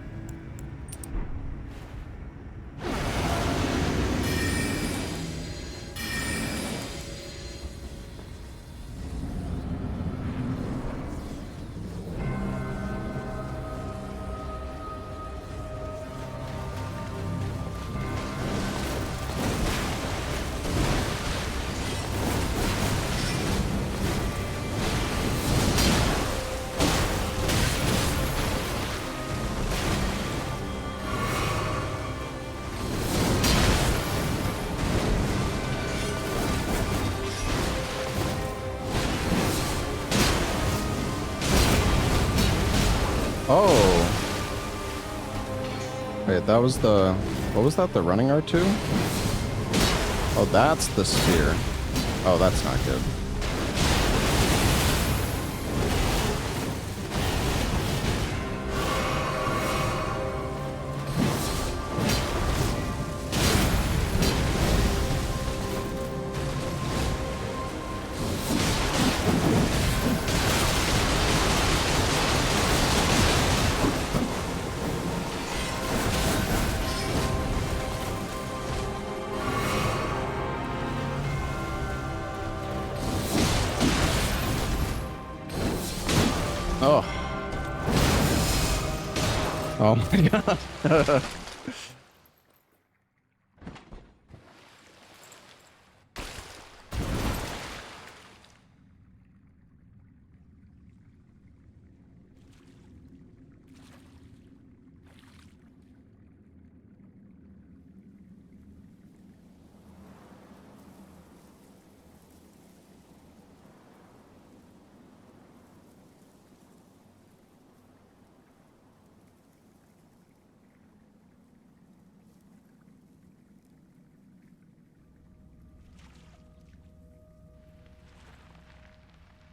Oh. Wait, that was the... What was that? The running R2? Oh, that's the spear. Oh, that's not good. Oh. Oh my god.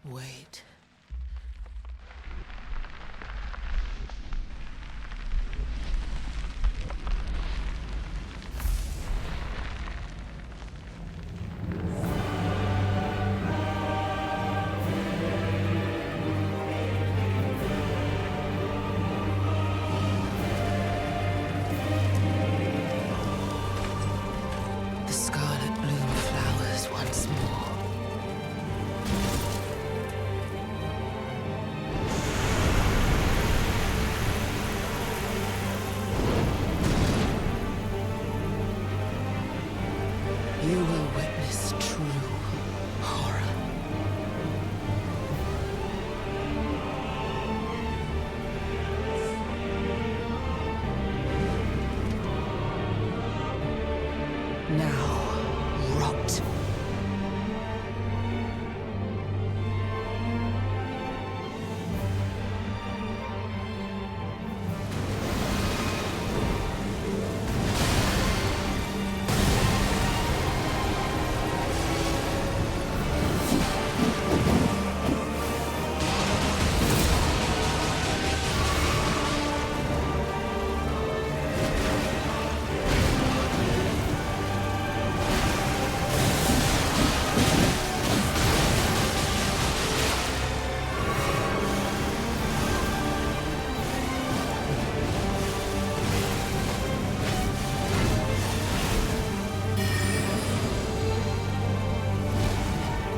Wait. The scarlet bloom flowers once more. You will witness true horror. Now, rot.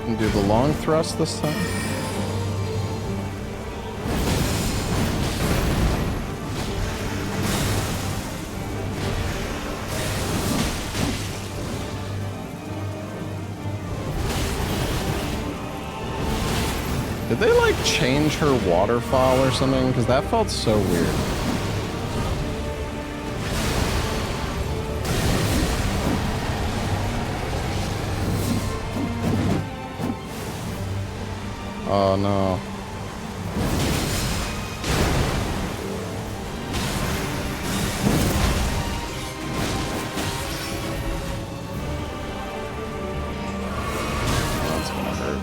And do the long thrust this time? Did they like change her waterfall or something? Because that felt so weird. Oh no. That's gonna hurt.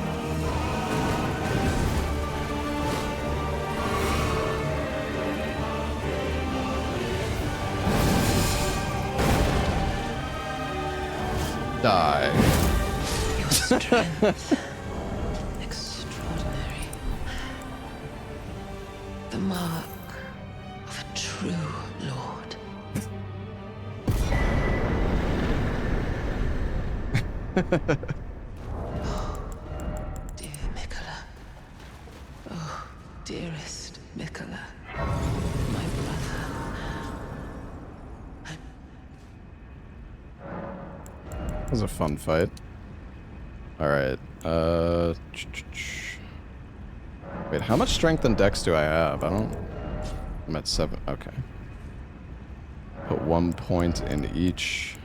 Die. Your strength. Extraordinary. The mark of a true lord. Oh, dear Mikola. Oh, dearest Mikola. My brother. That was a fun fight. Alright, wait, how much strength and dex do I have? I don't... I'm at 7, okay. Put 1 point in each.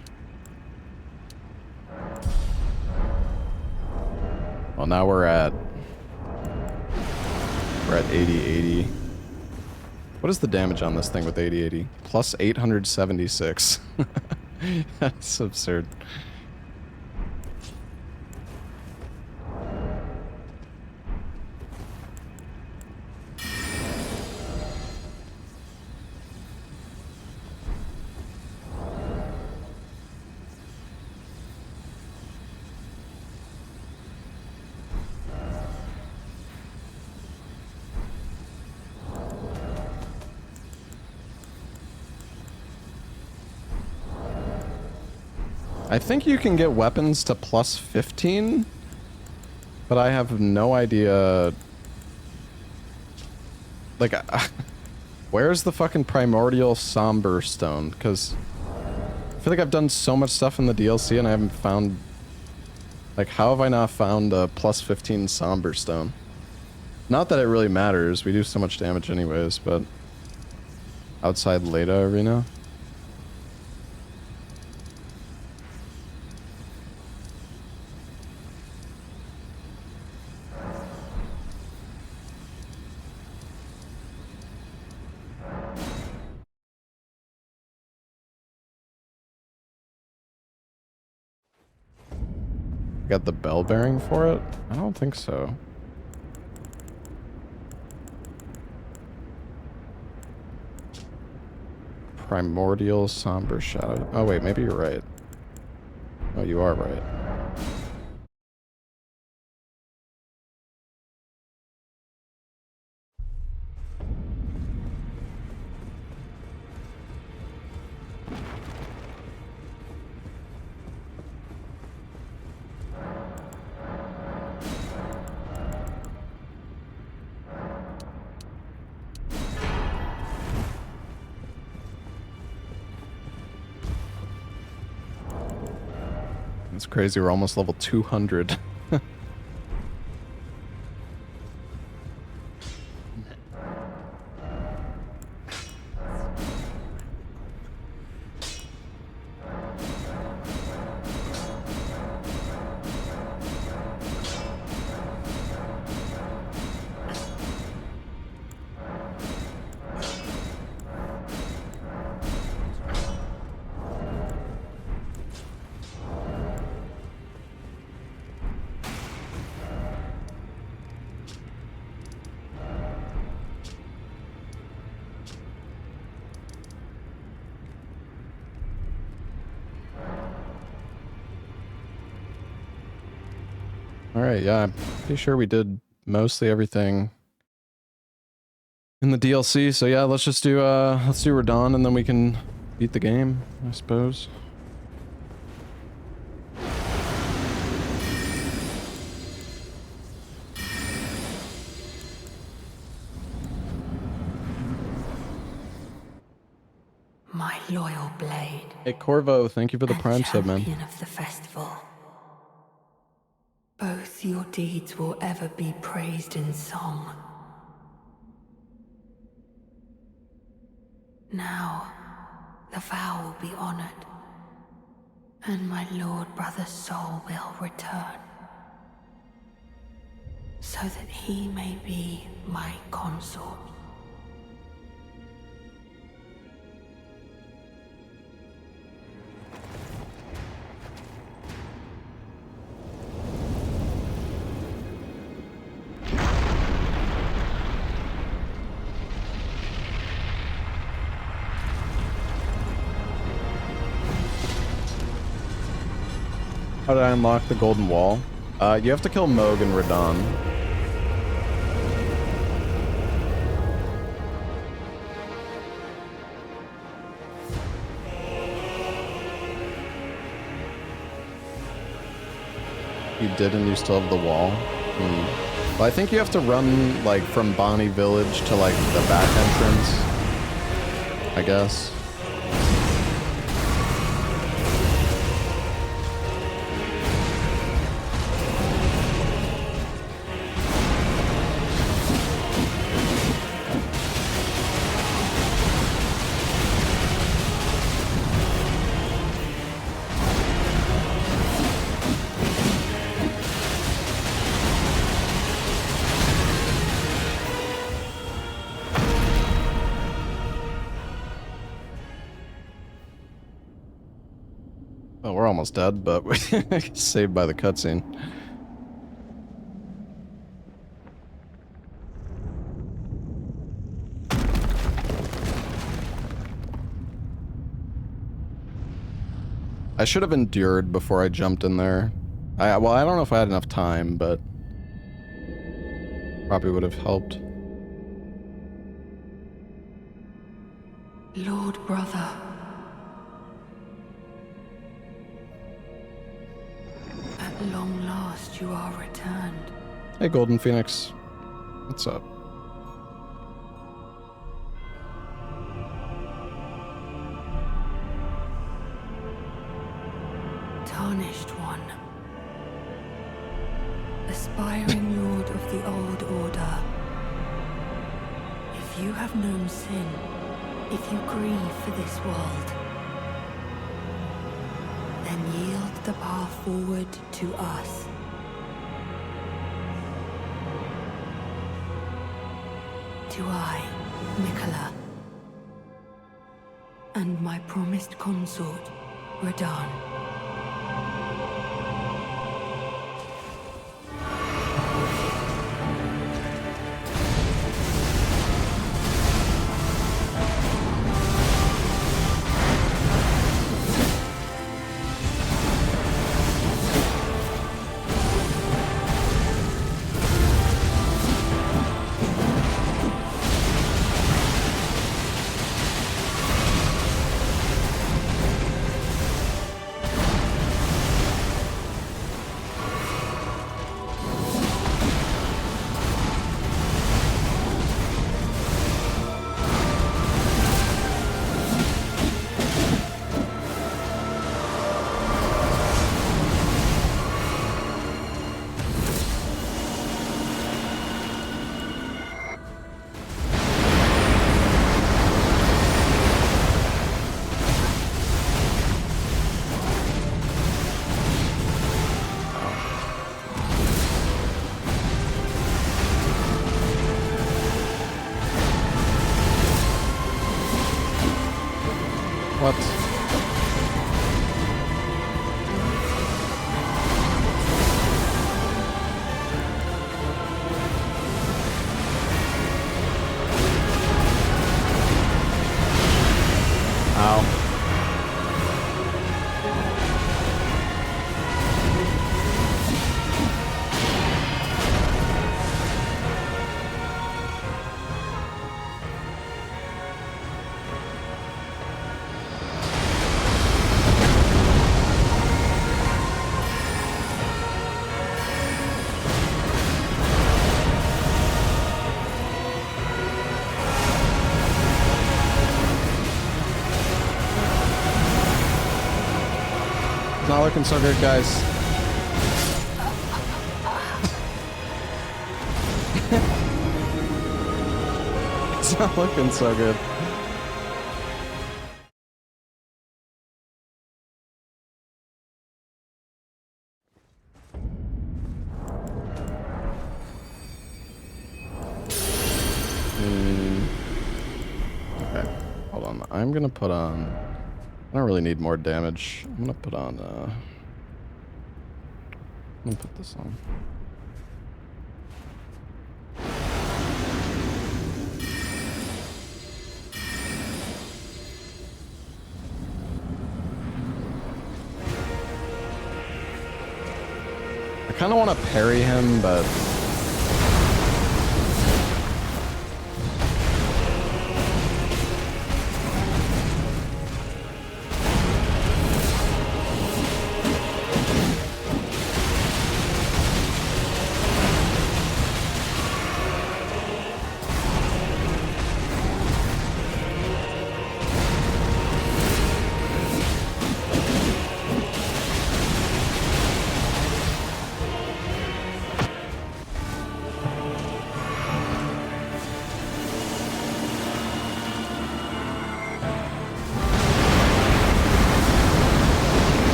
Well, now we're at 80. What is the damage on this thing with 8080? Plus 876. That's absurd. I think you can get weapons to plus 15, but I have no idea. Like, where's the fucking primordial somber stone? Because I feel like I've done so much stuff in the DLC and I haven't found... Like, how have I not found a plus 15 somber stone? Not that it really matters, we do so much damage anyways, but... Outside Leda Arena? Got the bell bearing for it? I don't think so. Primordial somber shadow. Oh wait, maybe you're right. Oh, you are right. It's crazy, we're almost level 200. Alright, yeah, I'm pretty sure we did mostly everything in the DLC, so yeah, let's do Radon and then we can beat the game, I suppose. My loyal blade. Hey Corvo, thank you for the Prime sub, man. Champion of the festival. Both your deeds will ever be praised in song. Now, the vow will be honored, and my lord brother's soul will return, so that he may be my consort. How did I unlock the golden wall? You have to kill Moog and Radon. You did and you still have the wall? Well, I think you have to run, like, from Bonnie Village to, like, the back entrance, I guess. we're almost dead, but we're saved by the cutscene. I should have endured before I jumped in there. Well, I don't know if I had enough time, but probably would have helped. Lord brother. At long last you are returned. Hey, Golden Phoenix. What's up? Tarnished one. Aspiring lord of the old order. If you have known sin, if you grieve for this world, then yield the path forward to us. To I, Miquella, and my promised consort, Radahn. What? Ow. Not looking so good, guys. It's not looking so good. Okay, hold on. I'm gonna put on... I don't really need more damage. I'm gonna put on, I'm gonna put this on. I kinda wanna parry him, but...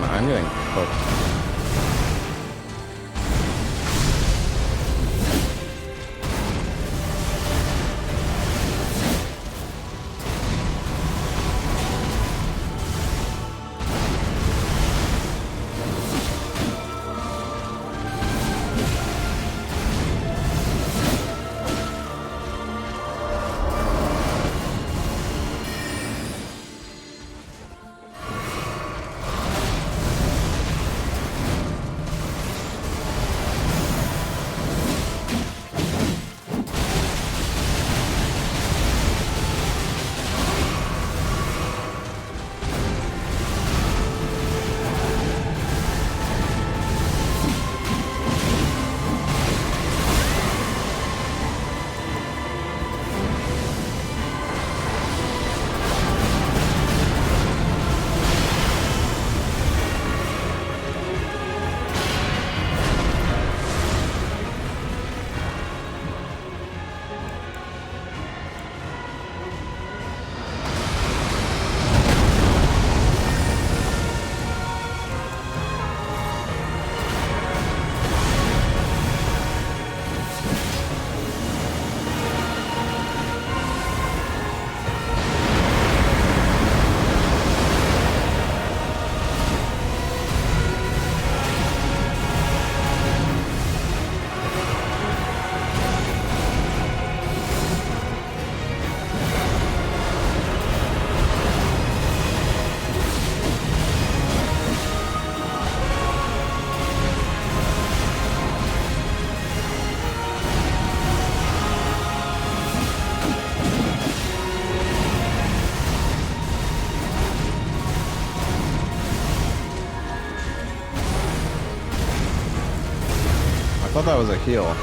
I'm getting cooked. thought that was a heal.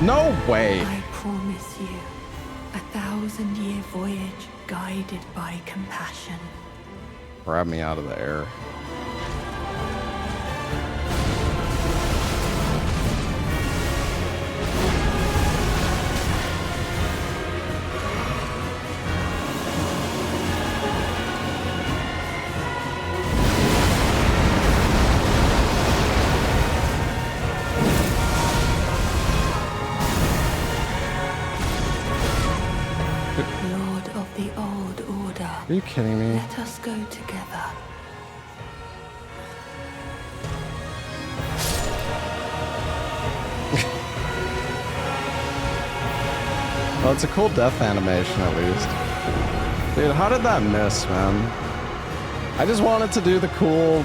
No way! I promise you, 1,000-year voyage guided by compassion. Grab me out of the air. Lord of the old order. Are you kidding me? Let us go together. Well, it's a cool death animation at least. Dude, how did that miss, man? I just wanted to do the cool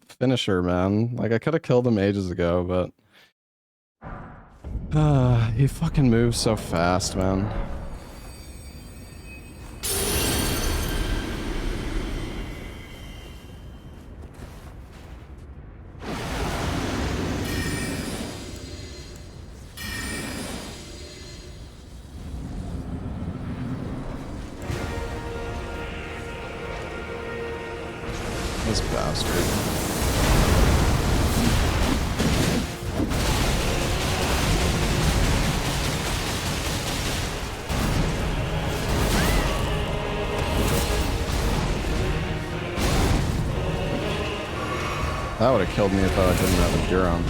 finisher, man. Like, I could have killed him ages ago, but... he fucking moves so fast, man. This bastard. That would have killed me if I didn't have a Huron.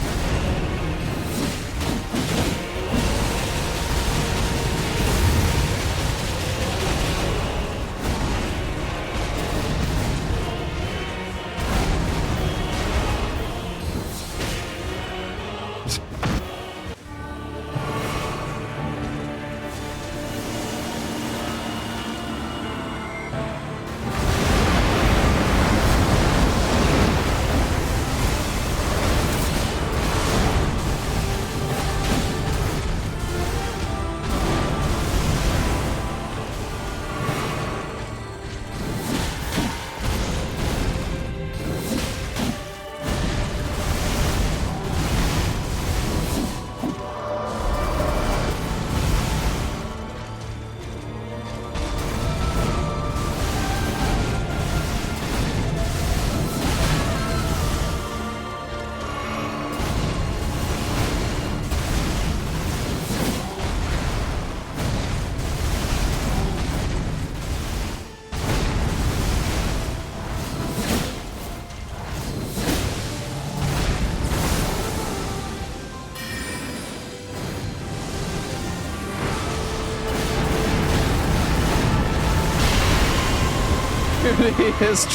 His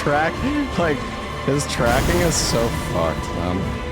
his tracking is so fucked, man.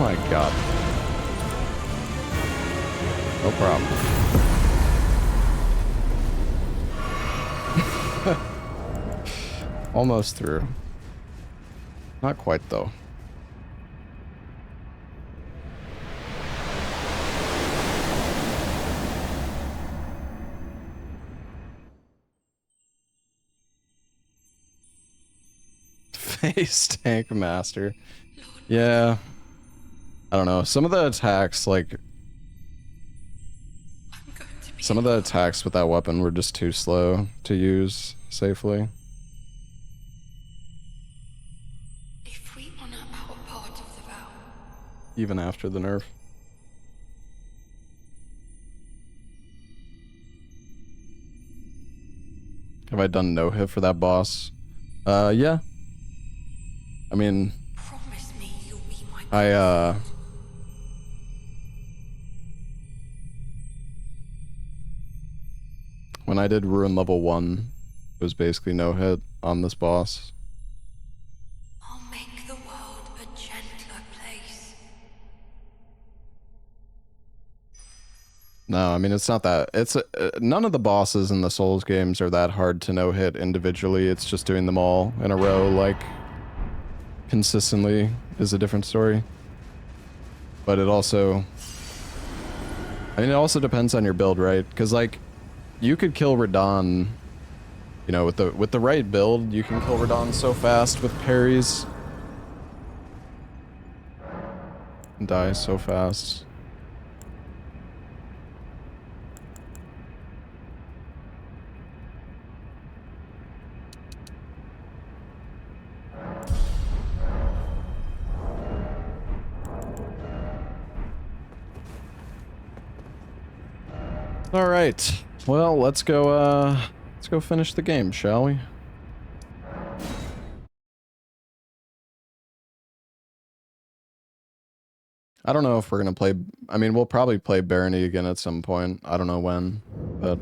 my god. No problem. Almost through. Not quite though. Face tank master. Yeah. I don't know. Some of the attacks, like... Some of the attacks with that weapon were just too slow to use safely. If we honor our part of the vow, Even after the nerf. Have I done no hit for that boss? Yeah. I mean, promise me you'll be my when I did ruin level 1, it was basically no hit on this boss. I'll make the world a gentler place. No, I mean, it's not that. It's none of the bosses in the Souls games are that hard to no hit individually. It's just doing them all in a row, like, consistently is a different story. But it also... I mean, it also depends on your build, right? Because, like, you could kill Radahn, you know, with the right build, you can kill Radahn so fast with parries. And die so fast. All right. Well, let's go finish the game, shall we? I don't know if we're gonna play... I mean, we'll probably play Barony again at some point. I don't know when, but...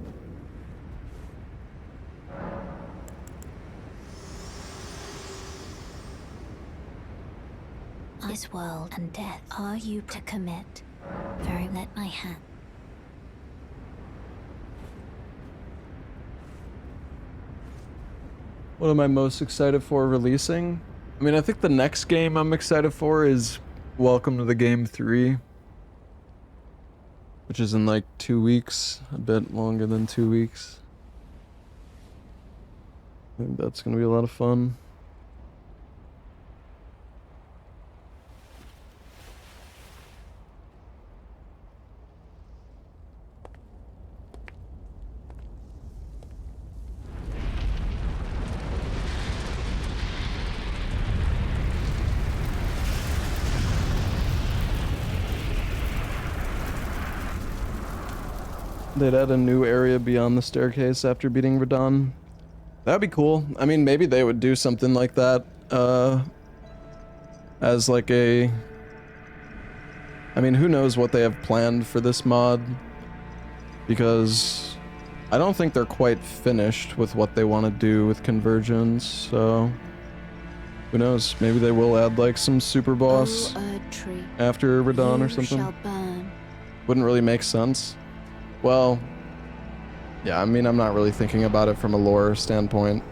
This world and death are you to commit. Very let my hand. What am I most excited for releasing? I mean, I think the next game I'm excited for is Welcome to the Game 3. Which is in like 2 weeks. A bit longer than 2 weeks. I think that's gonna be a lot of fun. They'd add a new area beyond the staircase after beating Radahn. That'd be cool. I mean, maybe they would do something like that, as like a... I mean, who knows what they have planned for this mod? Because I don't think they're quite finished with what they want to do with Convergence, so... Who knows? Maybe they will add like some super boss after Radahn or something. Wouldn't really make sense. Well, yeah, I mean, I'm not really thinking about it from a lore standpoint.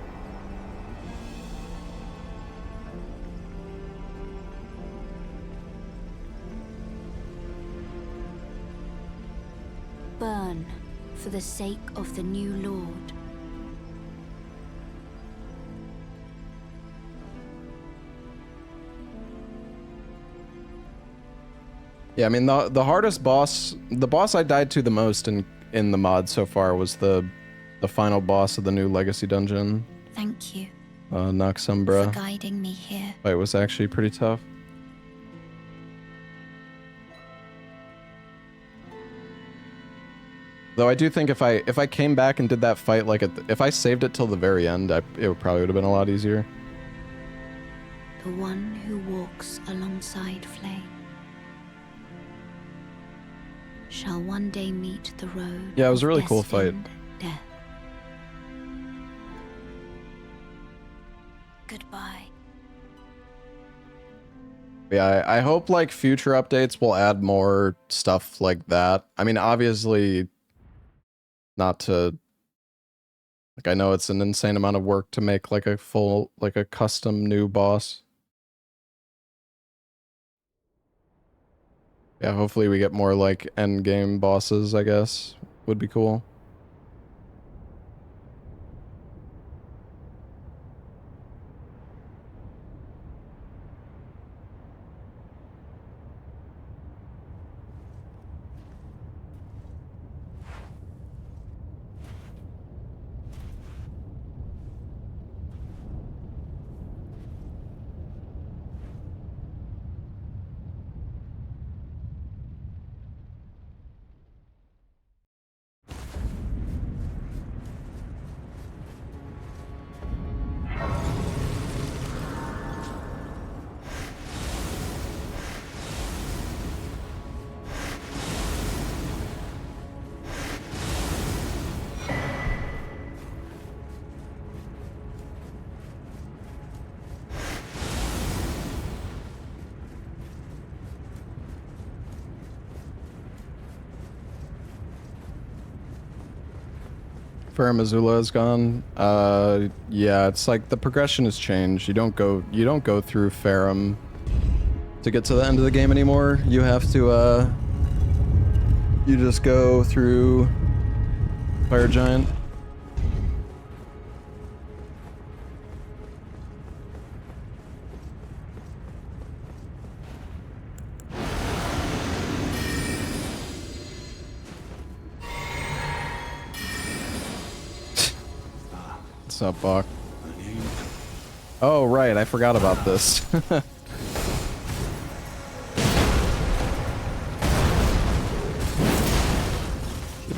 Burn for the sake of the new Lord. Yeah, I mean, the hardest boss, the boss I died to the most in the mod so far was the final boss of the new Legacy dungeon. Thank you. Noxumbra. For guiding me here. Fight was actually pretty tough. Though I do think if I came back and did that fight like if I saved it till the very end, it probably would have been a lot easier. The one who walks alongside flame shall one day meet the road. Yeah, it was a really cool fight. Death. Goodbye. Yeah, I hope like future updates will add more stuff like that. I mean, obviously, not to like I know it's an insane amount of work to make like a full like a custom new boss. Yeah, hopefully we get more like end game bosses, I guess. Would be cool. Farum Azula is gone. Yeah, it's like the progression has changed. You don't go through Farum to get to the end of the game anymore. You have to you just go through Fire Giant. What's up, Buck? Oh, right, I forgot about this.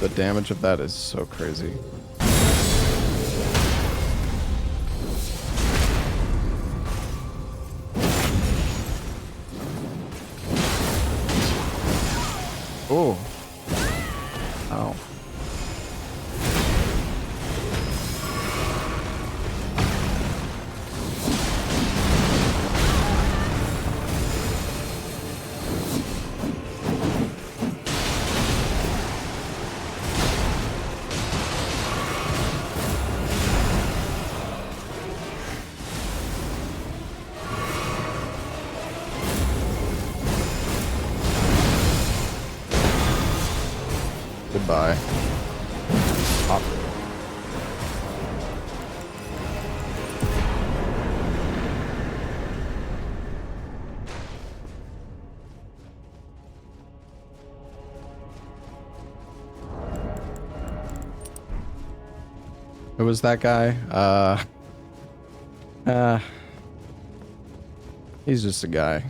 The damage of that is so crazy. Oh. Ow. Goodbye. Pop. Who was that guy? He's just a guy.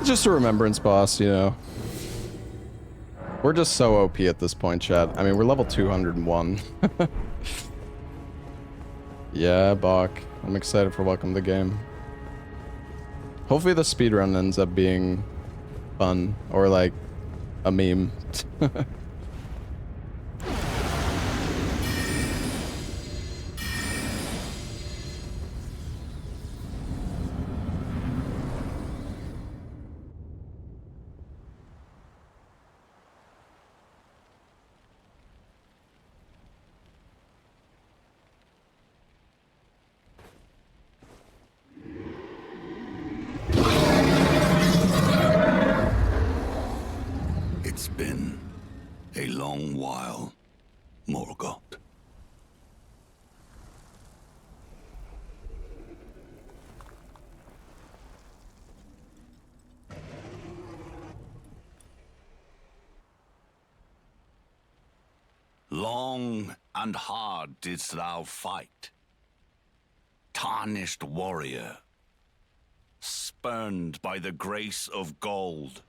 Just a remembrance boss, you know. We're just so OP at this point, chat. I mean, we're level 201. Yeah, Bach. I'm excited for Welcome to the Game. Hopefully the speedrun ends up being fun, or like a meme. It's been a long while, Morgoth. Long and hard didst thou fight, tarnished warrior, spurned by the grace of gold.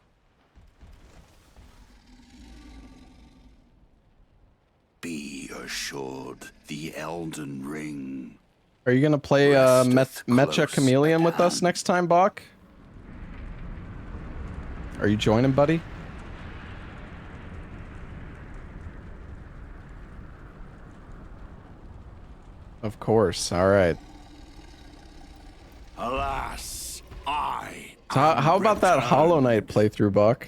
Be assured, the Elden Ring. Are you gonna play Mecha Chameleon with us next time, Bach? Are you joining, buddy? Of course. All right. Alas, I. So how about that Hollow Knight playthrough, Buck?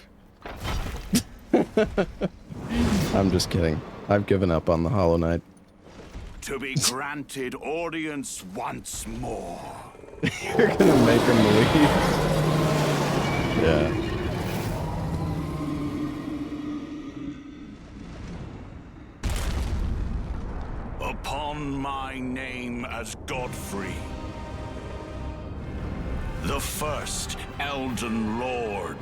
I'm just kidding. I've given up on the Hollow Knight. To be granted audience once more. You're gonna make him leave. Yeah. Upon my name as Godfrey, the first Elden Lord.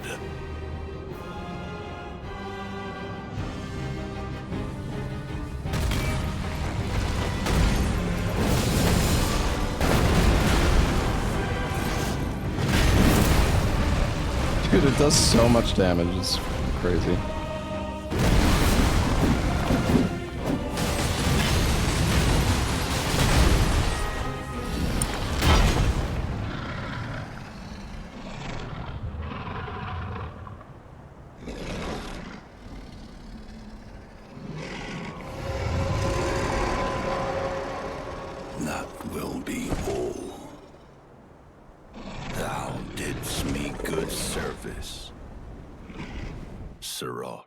Dude, it does so much damage. It's crazy. That will be all. Thou didst me good service, Siraj.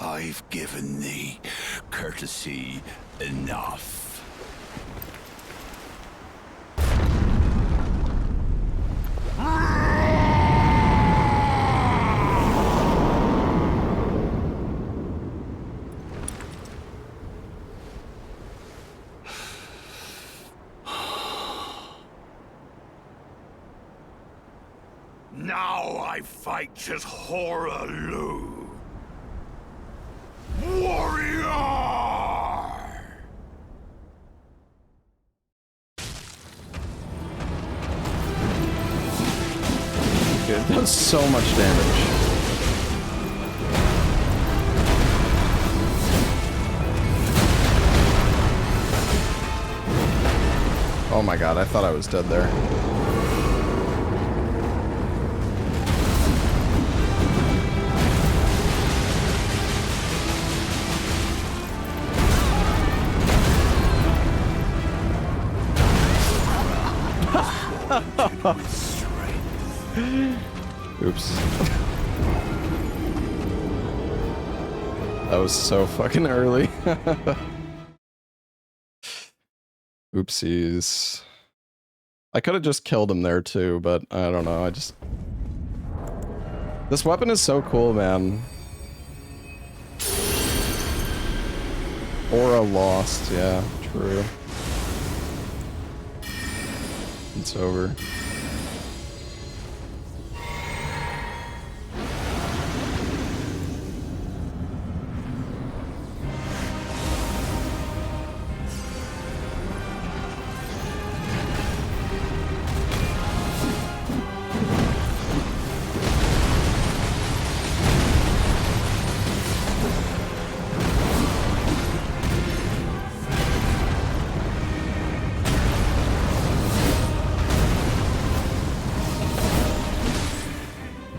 I've given thee courtesy enough. Now I fight as Horaloo. Warrior! Dude, it does so much damage. Oh my god, I thought I was dead there. Oops. That was so fucking early. Oopsies. I could have just killed him there too, but I don't know, This weapon is so cool, man. Aura lost, yeah, true. It's over.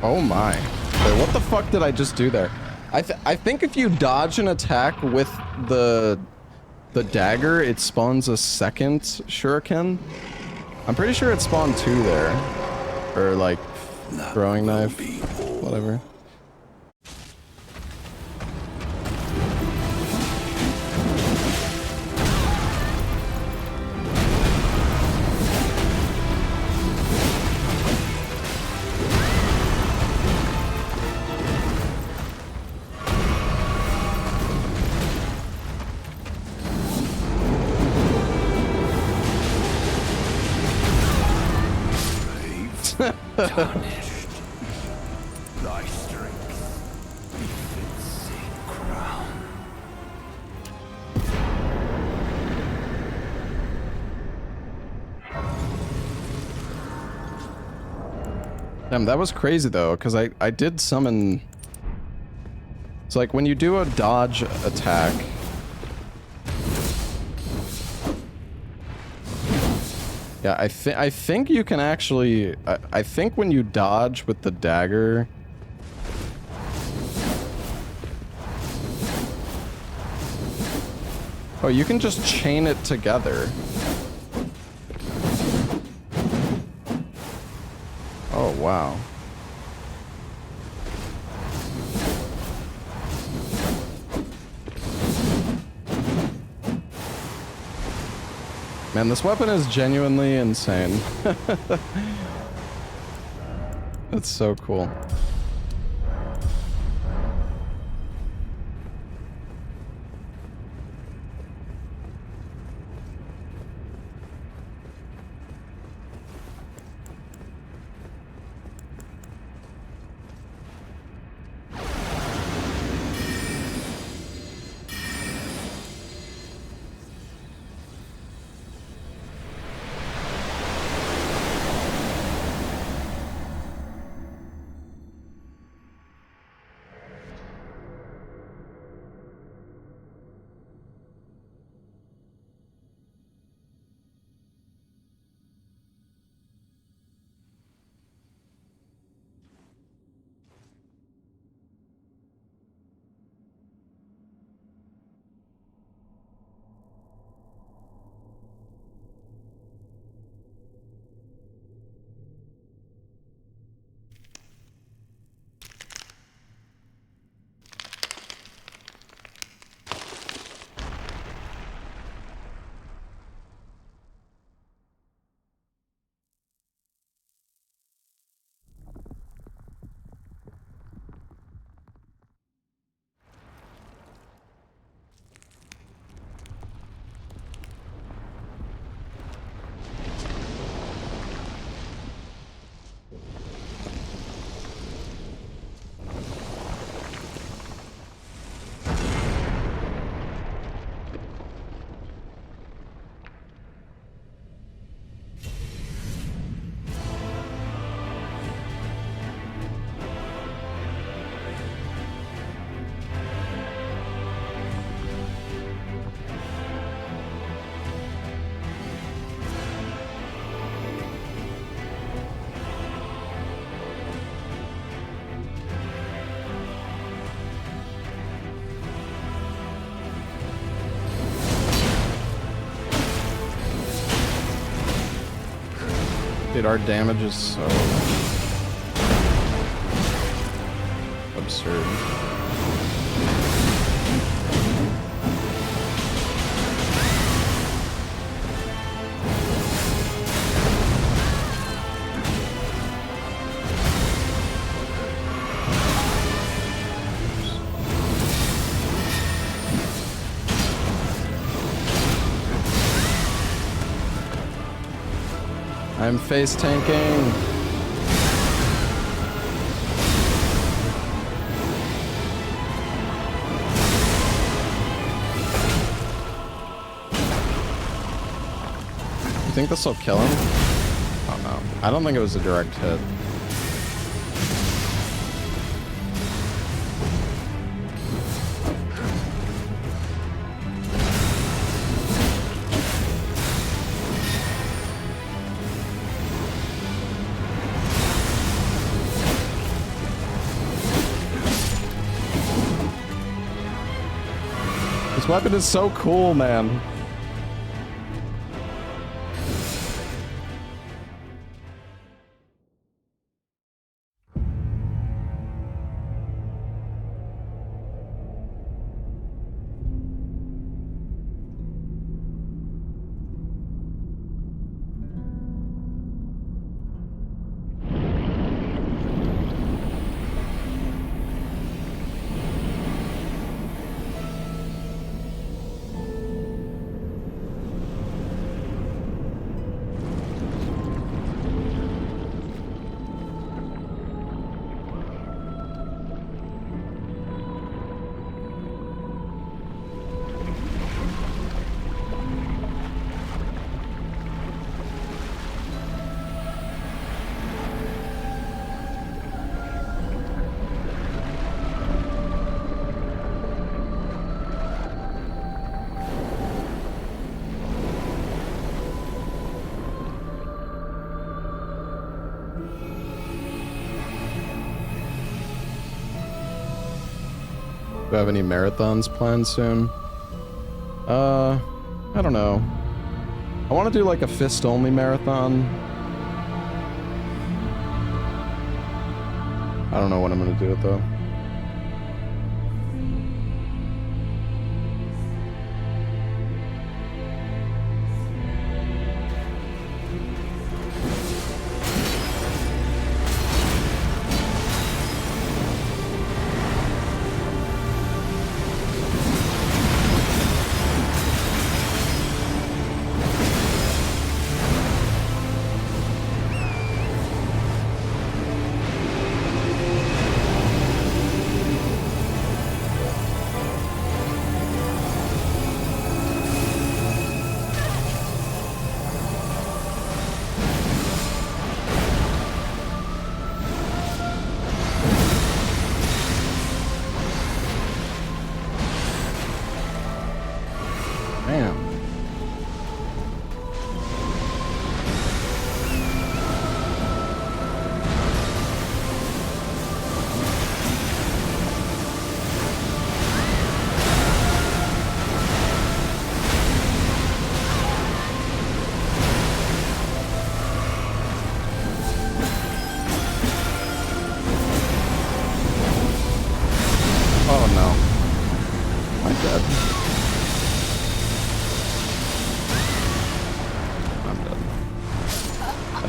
Oh my. Wait, what the fuck did I just do there? I think if you dodge an attack with the dagger, it spawns a second shuriken. I'm pretty sure it spawned 2 there. Or like throwing knife, whatever. Tarnished. Thy strength befits a crown. Damn, that was crazy though, because I did summon... It's like when you do a dodge attack... Yeah, I think you can actually... I think when you dodge with the dagger... Oh, you can just chain it together. Oh, wow. Man, this weapon is genuinely insane. That's so cool. Dude, our damage is so absurd. I'm face tanking. You think this will kill him? Oh no. I don't think it was a direct hit. This weapon is so cool, man. have any marathons planned soon. I don't know. I want to do like a fist-only marathon. I don't know when I'm gonna do it though.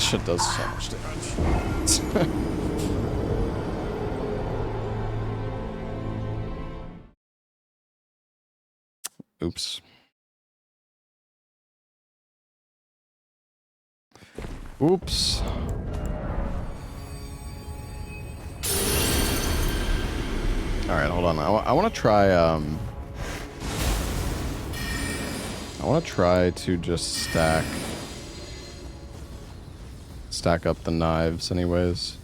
Shit does so much damage. Oops. Oops. Alright, hold on. I want to try, I want to try to just stack up the knives anyways.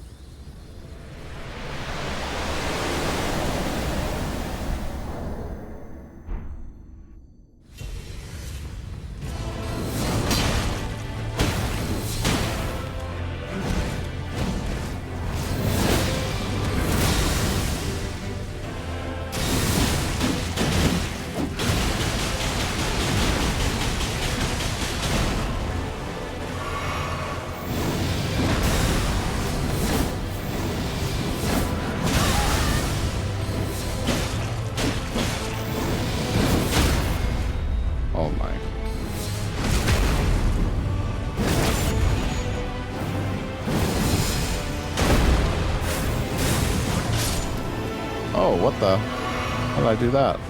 What the? How did I do that?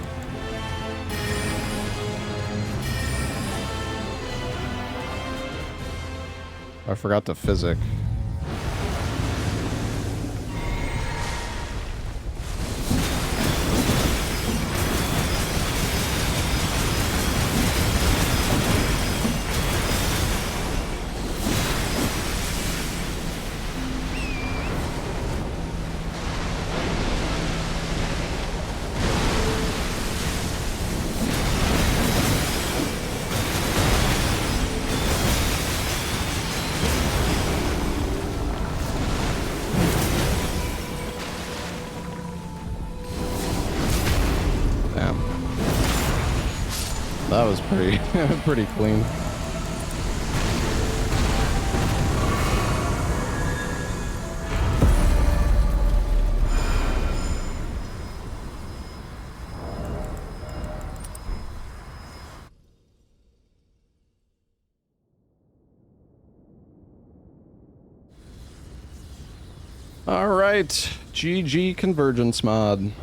I forgot to physic. That was pretty pretty clean. All right, GG Convergence mod. This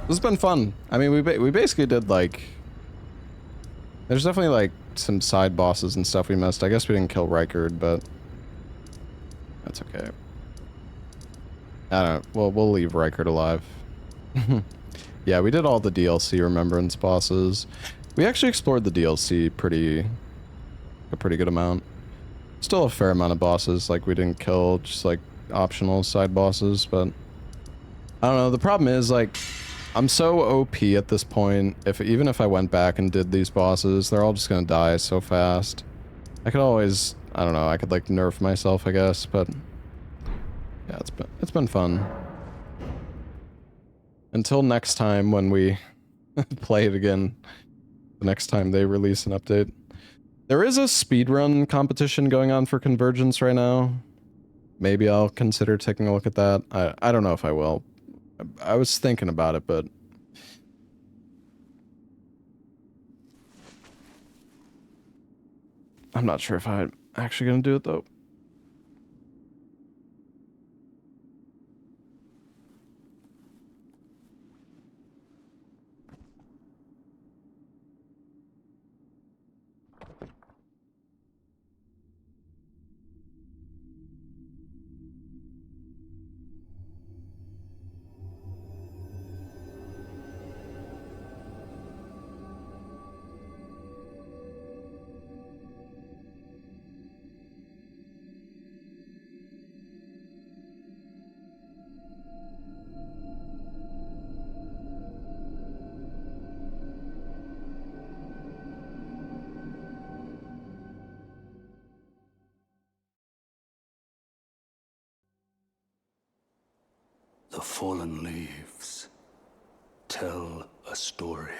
has been fun. I mean, we basically did like. There's definitely like some side bosses and stuff we missed. I guess we didn't kill Rykard, but that's okay. I don't. Well, we'll leave Rykard alive. Yeah, we did all the DLC Remembrance bosses. We actually explored the DLC a pretty good amount. Still a fair amount of bosses like we didn't kill, just like optional side bosses, but I don't know. The problem is like I'm so OP at this point. Even if I went back and did these bosses, they're all just gonna die so fast. I could always, I don't know, I could like nerf myself, I guess, but yeah, it's been fun. Until next time when we play it again the next time they release an update. There is a speedrun competition going on for Convergence right now. Maybe I'll consider taking a look at that. I don't know if I will. I was thinking about it, but I'm not sure if I'm actually gonna do it though. The fallen leaves tell a story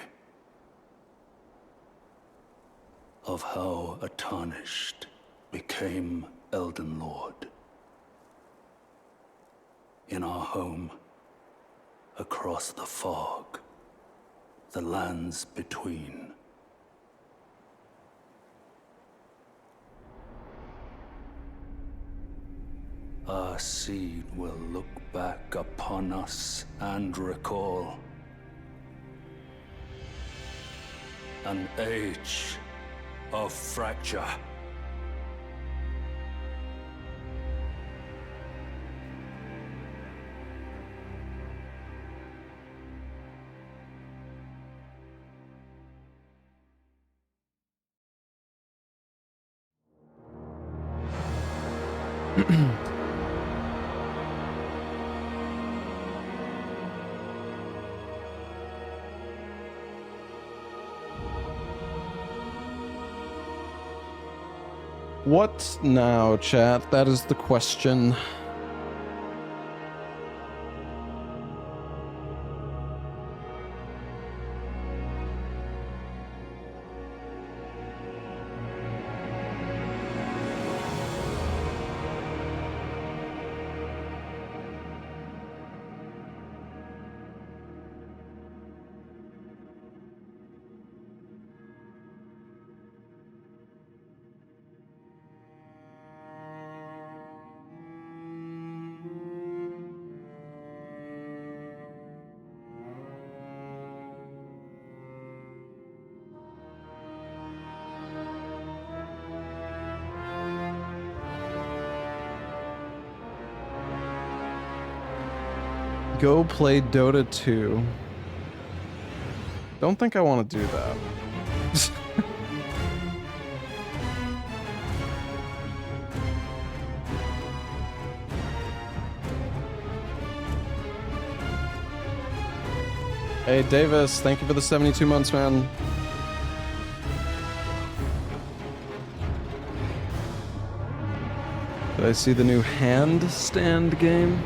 of how a tarnished became Elden Lord. In our home, across the fog, the lands between. Our seed will look back upon us and recall an age of fracture. What now, chat? That is the question. Go play Dota 2. Don't think I want to do that. Hey Davis, thank you for the 72 months, man. Did I see the new handstand game?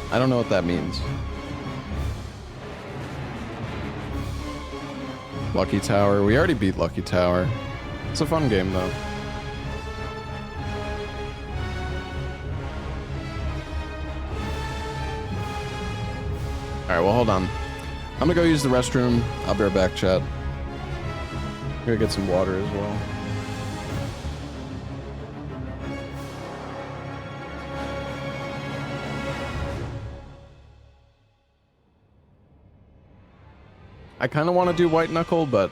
I don't know what that means. Lucky Tower. We already beat Lucky Tower. It's a fun game, though. Alright, well, hold on. I'm gonna go use the restroom. I'll be right back, chat. I'm gonna get some water as well. I kind of want to do White Knuckle, but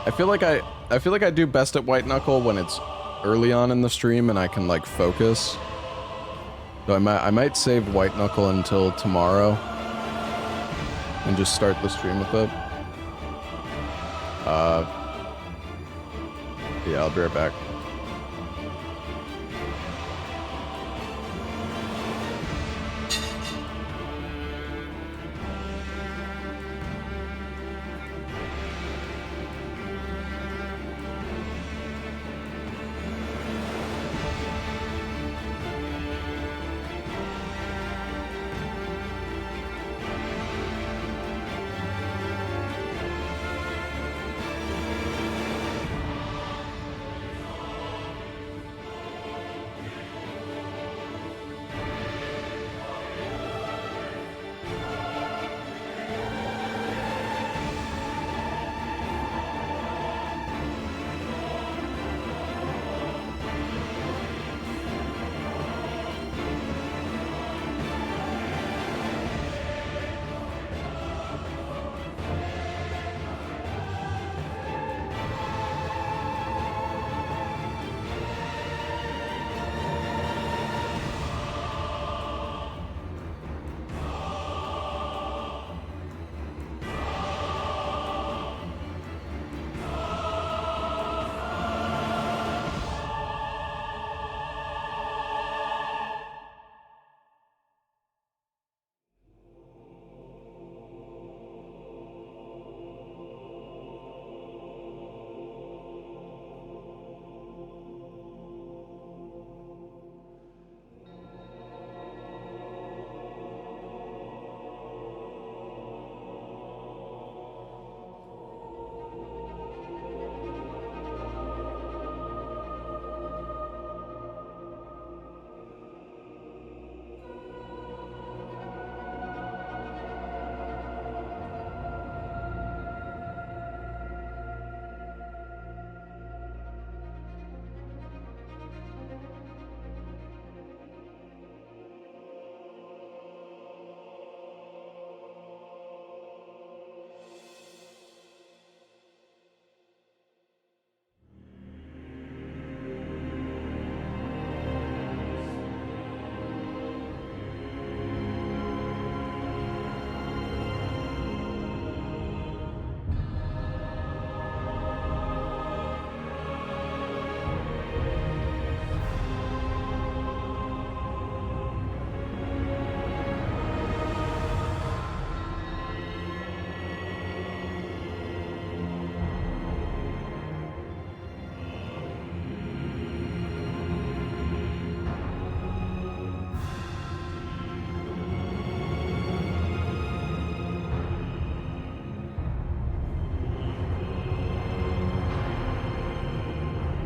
I feel like I do best at White Knuckle when it's early on in the stream and I can like focus. So I might save White Knuckle until tomorrow and just start the stream with it. Yeah, I'll be right back.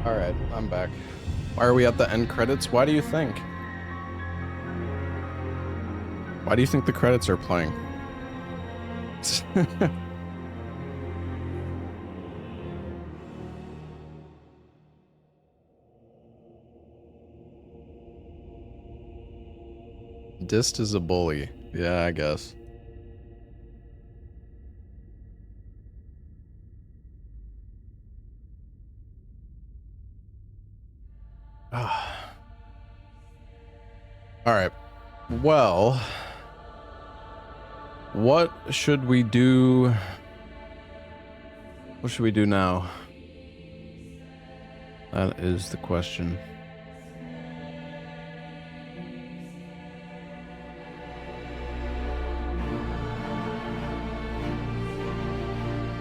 Alright, I'm back. Why are we at the end credits? Why do you think? Why do you think the credits are playing? Dist is a bully. Yeah, I guess. Alright. Well, what should we do? What should we do now? That is the question.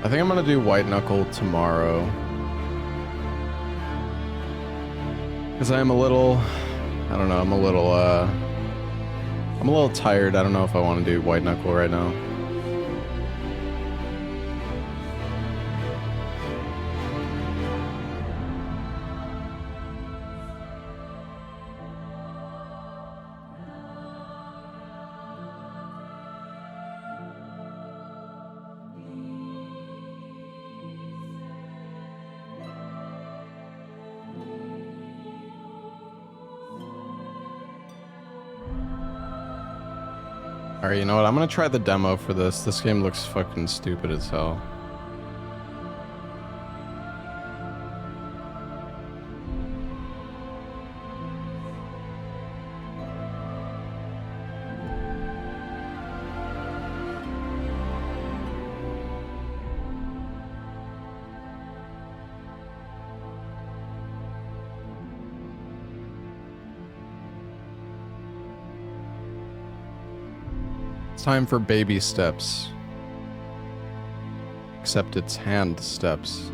I think I'm gonna do White Knuckle tomorrow. Because I am a little, I don't know, I'm a little tired. I don't know if I want to do White Knuckle right now. Alright, you know what? I'm gonna try the demo for this. This game looks fucking stupid as hell. Time for baby steps. Except it's hand steps.